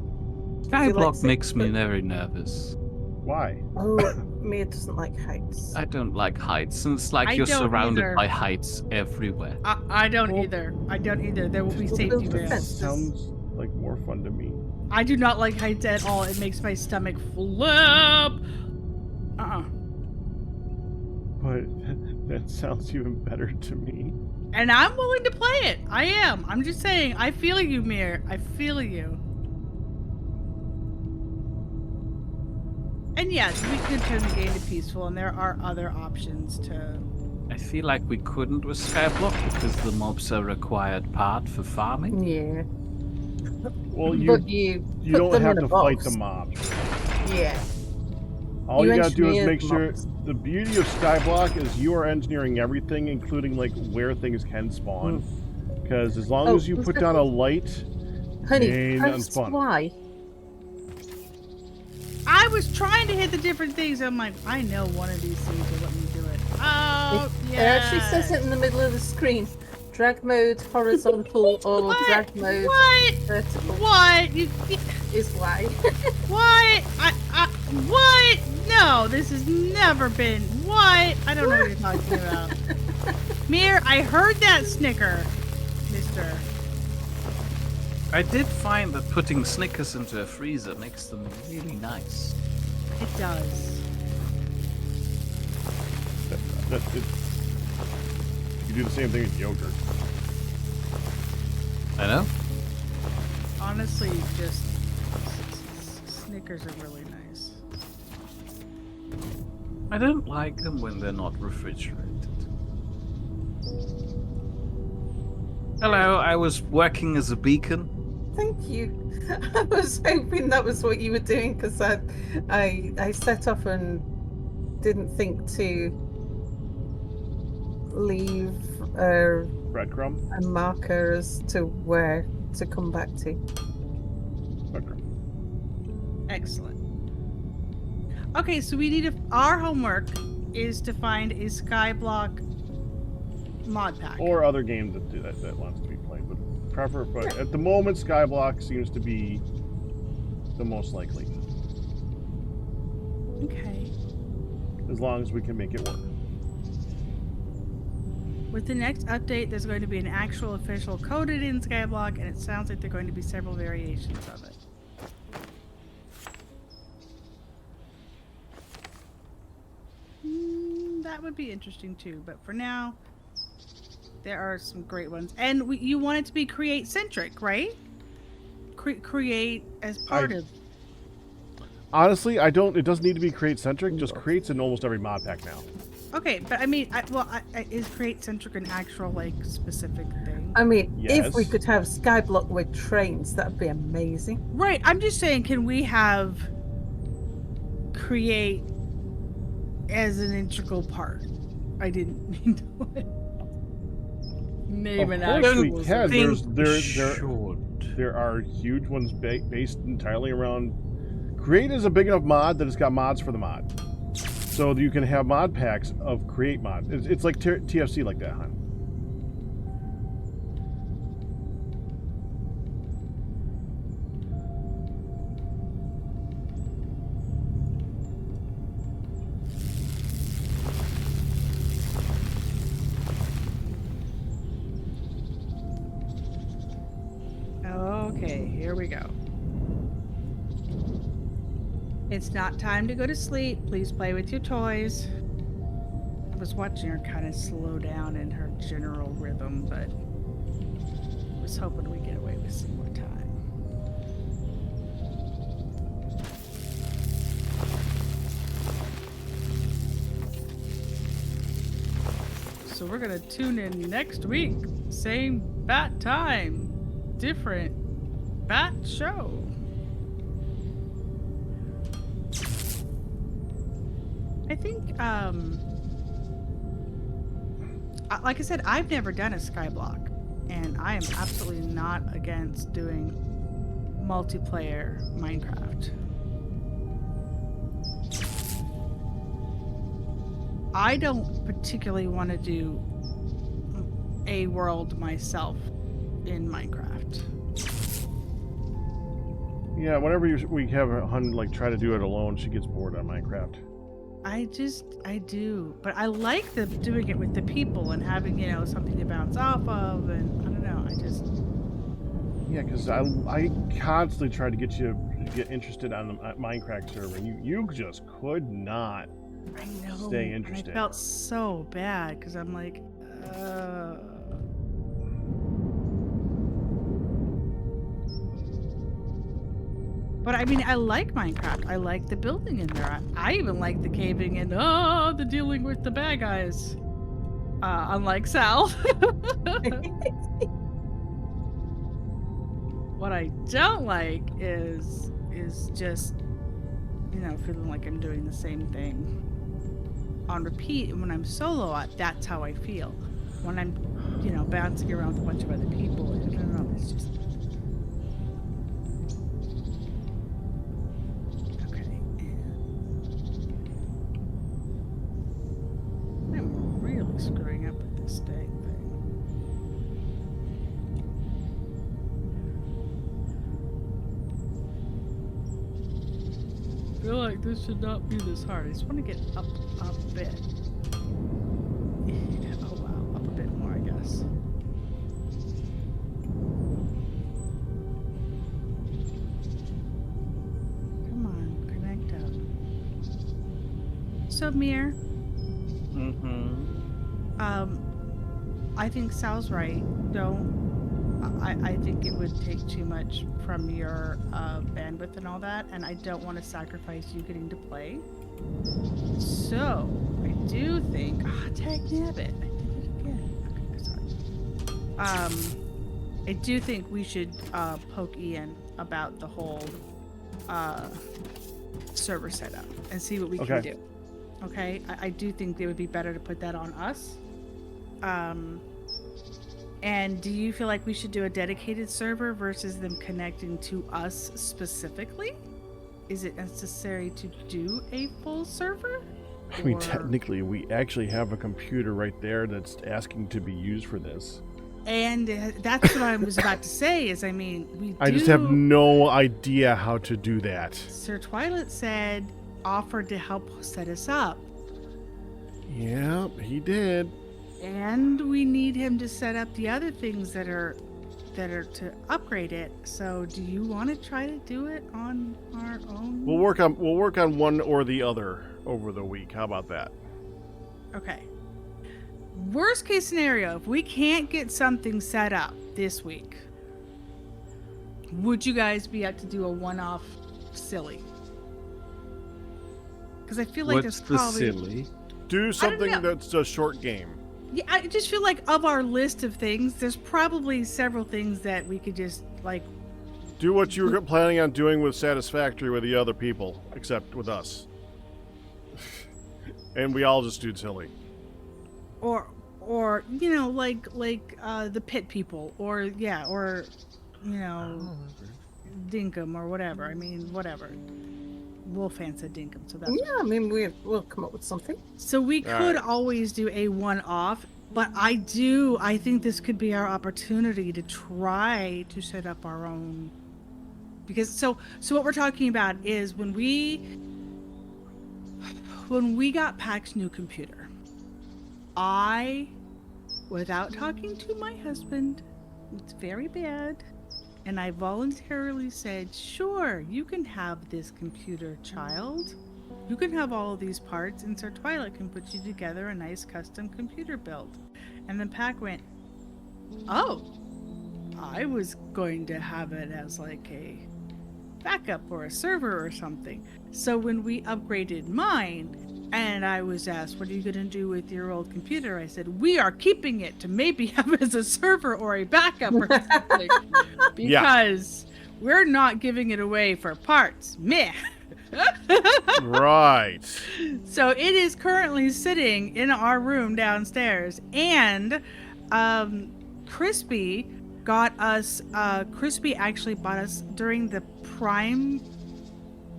Skyblock makes me very nervous. Why? Oh, Mia doesn't like heights. I don't like heights, and it's like I you're don't surrounded either. by heights everywhere. I don't Well- either. I don't either. There will be Well, safety build rails. defense. Sounds like more fun to me. I do not like heights at all. It makes my stomach flip. But that sounds even better to me. And I'm willing to play it. I am. I'm just saying. I feel you, Mir. I feel you. And yes, we could turn the game to peaceful, and there are other options to. I feel like we couldn't with Skyblock because the mobs are a required part for farming. Yeah. Well, But you put don't them have in a to fight box. the mobs. Yeah. All You you gotta do is engineer make sure. mobs. The beauty of Skyblock is you are engineering everything, including like where things can spawn. Because as long Oh, as you who's put that? down a light, Honey, ain't nothing press fun. Y. I was trying to hit the different things. I'm like, I know one of these things will let me do it. Oh, It actually says it in the middle of the screen. Drag mode horizontal or What? drag mode What? vertical What? is Y. What? What? No, this has never been. What? I don't know what you're talking about. Mir, I heard that snicker, mister. I did find that putting Snickers into a freezer makes them really nice. It does. You do the same thing with yogurt. I know. Honestly, just Snickers are really nice. I don't like them when they're not refrigerated. Hello, I was working as a beacon. Thank you. I was hoping that was what you were doing because I set off and didn't think to leave a Breadcrumb? marker as to where to come back to. Okay. Excellent. Okay, so we need our homework is to find a Skyblock mod pack. Or other games that do that wants to be played, but but at the moment, Skyblock seems to be the most likely. Okay. As long as we can make it work. With the next update, there's going to be an actual official coded in Skyblock, and it sounds like there are going to be several variations of it. That would be interesting too, but for now, there are some great ones. And you want it to be create-centric, right? Create as part of... Honestly, I don't. It doesn't need to be create-centric. Just creates in almost every mod pack now. Okay, but I mean, is create-centric an actual, like, specific thing? I mean, Yes. if we could have Skyblock with trains, that'd be amazing. Right, I'm just saying, can we have create as an integral part? I didn't mean to name an Of course actual we can. Should. There are huge ones based entirely around. Create is a big enough mod that it's got mods for the mod, so you can have mod packs of create mod. It's like TFC like that, hon. Okay, here we go. It's not time to go to sleep. Please play with your toys. I was watching her kind of slow down in her general rhythm, but I was hoping we'd get away with some more time. So we're gonna tune in next week. Same bat time. Different bat show. I think, like I said, I've never done a Skyblock, and I am absolutely not against doing multiplayer Minecraft. I don't particularly want to do a world myself in Minecraft. Yeah, whenever we have a hun like try to do it alone, she gets bored on Minecraft. I do, but I like doing it with the people and having, something to bounce off of, and I don't know, Yeah, because I constantly try to get you to get interested on the Minecraft server, and you just could not stay interested. I felt so bad because I'm like, But I mean, I like Minecraft. I like the building in there. I even like the caving and the dealing with the bad guys. Unlike Sal. What I don't like is just, feeling like I'm doing the same thing on repeat. And when I'm solo, that's how I feel. When I'm, bouncing around with a bunch of other people, I don't know, it's just... screwing up with this dang thing. I feel like this should not be this hard. I just want to get up a bit. Oh wow, up a bit more, I guess. Come on, connect up. So, Mir. I think Sal's right. I think it would take too much from your bandwidth and all that, and I don't want to sacrifice you getting to play. So, I do think... tag nabbit. I did it again. Okay, sorry. I do think we should poke Ian about the whole server setup and see what we can do. Okay? I do think it would be better to put that on us. And do you feel like we should do a dedicated server versus them connecting to us specifically? Is it necessary to do a full server? I mean, Or- technically, we actually have a computer right there that's asking to be used for this. And that's what I was about to say. Is I mean, we. I just have no idea how to do that. Sir Twilight said offered to help set us up, Yeah, he did. and we need him to set up the other things that are to upgrade it. So, do you want to try to do it on our own? We'll work on one or the other over the week. How about that? Okay. Worst case scenario, if we can't get something set up this week, would you guys be up to do a one-off silly? Because I feel like What's there's the probably silly? Do something know. that's a short game. Yeah, I just feel like of our list of things, there's probably several things that we could just like, Do what you were planning on doing with Satisfactory with the other people, except with us. And we all just do silly. or you know, like the pit people, or you know, Dinkum or whatever. I mean, whatever. Wolfan said Dinkum, so that's Yeah, I mean, we'll come up with something. So we All could right. always do a one-off, but I think this could be our opportunity to try to set up our own. Because so what we're talking about is when we got Pax's new computer, I, without talking to my husband, it's very bad, and I voluntarily said, sure, you can have this computer, child. You can have all of these parts, and Sir Twilight can put you together a nice custom computer build. And then Pac went, oh, I was going to have it as like a backup or a server or something. So when we upgraded mine, and I was asked, what are you going to do with your old computer? I said, we are keeping it to maybe have it as a server or a backup or something. Because we're not giving it away for parts. Meh. Right. So it is currently sitting in our room downstairs, and Crispy got us. Crispy actually bought us during the Prime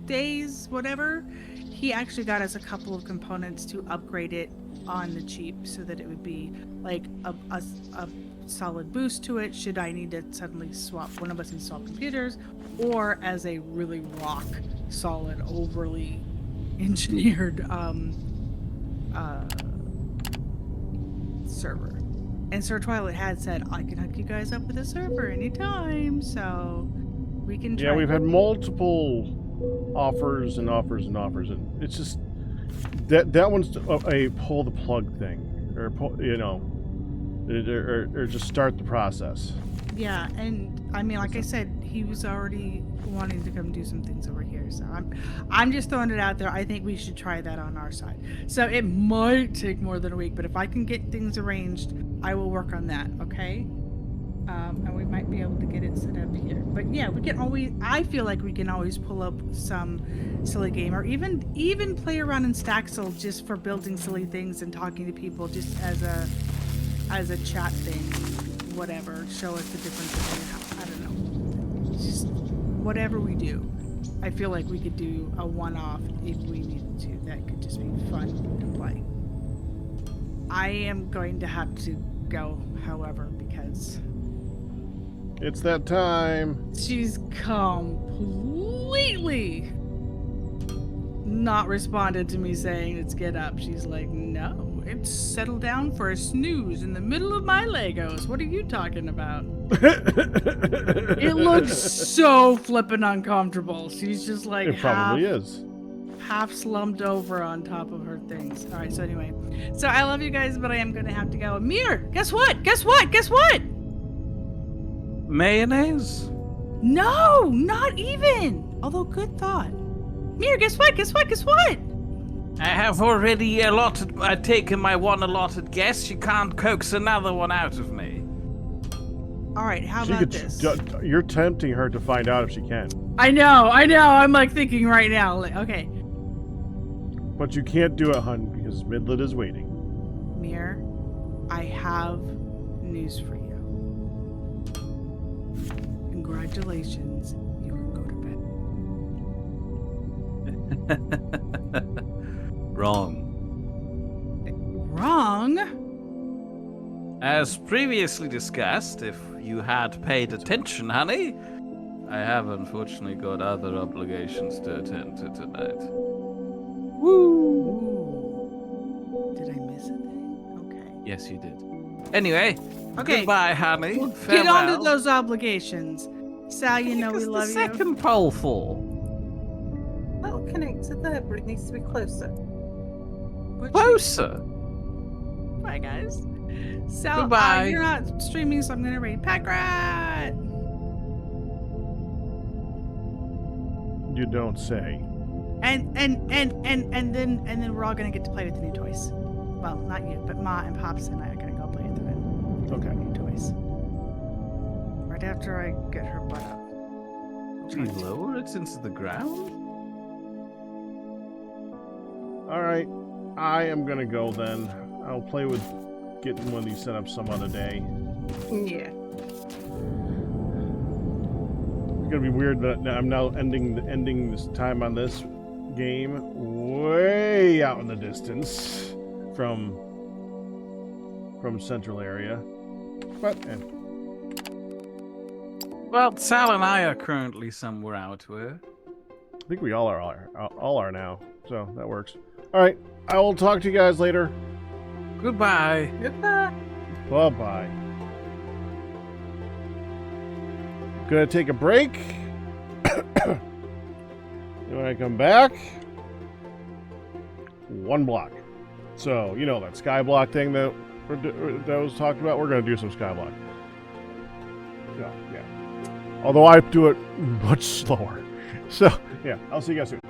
days, whatever. He actually got us a couple of components to upgrade it on the cheap, so that it would be like a solid boost to it. Should I need to suddenly swap, one of us need to swap computers, or as a really rock solid, overly engineered server. And Sir Twilight had said, I can hook you guys up with a server anytime, so we can try. Yeah, we've had multiple offers, and it's just that one's a pull the plug thing, or or just start the process. Yeah, and I mean, like I said, he was already wanting to come do some things over here, so I'm just throwing it out there. I think we should try that on our side. So it might take more than a week, but if I can get things arranged, I will work on that, okay? And we might be able to get it set up here. But yeah, we can always, I feel like we can always pull up some silly game, or even play around in Staxel just for building silly things and talking to people just as a chat thing, whatever. Show us the difference. I don't know. Just whatever we do, I feel like we could do a one-off if we needed to. That could just be fun to play. I am going to have to go, however, because It's that time. she's completely not responded to me saying it's get up. She's like, no, it's settle down for a snooze in the middle of my Legos. What are you talking about? It looks so flippin' uncomfortable. She's just like It probably is. half slumped over on top of her things. All right, so anyway. So I love you guys, but I am going to have to go. Mir, guess what? Guess what? Guess what? Mayonnaise? No, not even. Although, good thought. Mir, guess what? Guess what? Guess what? I have already taken my one allotted guess. You can't coax another one out of me. All right, how She about could, this? you're tempting her to find out if she can. I know. I'm like thinking right now. Like, okay, But you can't do it, hun, because Midlet is waiting. Mir, I have news for you. Congratulations. You can go to bed. Wrong. Wrong? As previously discussed, if you had paid attention, honey, I have unfortunately got other obligations to attend to tonight. Ooh. Did I miss a thing? Okay. Yes, you did. Anyway, Okay. goodbye, honey. Well, Farewell. get on to those obligations. Sal, you know we What's love the you. second pole for? That'll connect to there, but it needs to be closer. Closer. Bye, guys. Sal, Goodbye. you're not streaming, so I'm gonna raid Pack Rat. You don't say. And then we're all gonna get to play with the new toys. Well, not you, but Ma and Pops and I are gonna go play with the Okay. new toys. Right after I get her butt up. Do you lower it into the ground? All right. I am gonna go then. I'll play with getting one of these set up some other day. Yeah. It's gonna be weird that I'm now ending this time on this game way out in the distance from central area. But Well, Sal and I are currently somewhere out here. I think we all are now, so that works. All right. I will talk to you guys later. Goodbye. Goodbye. Bye-bye. Gonna take a break. When I come back, 1 block. So, you know that sky block thing that was talked about? We're gonna do some sky block. So, yeah. Although I do it much slower. So, yeah, I'll see you guys soon.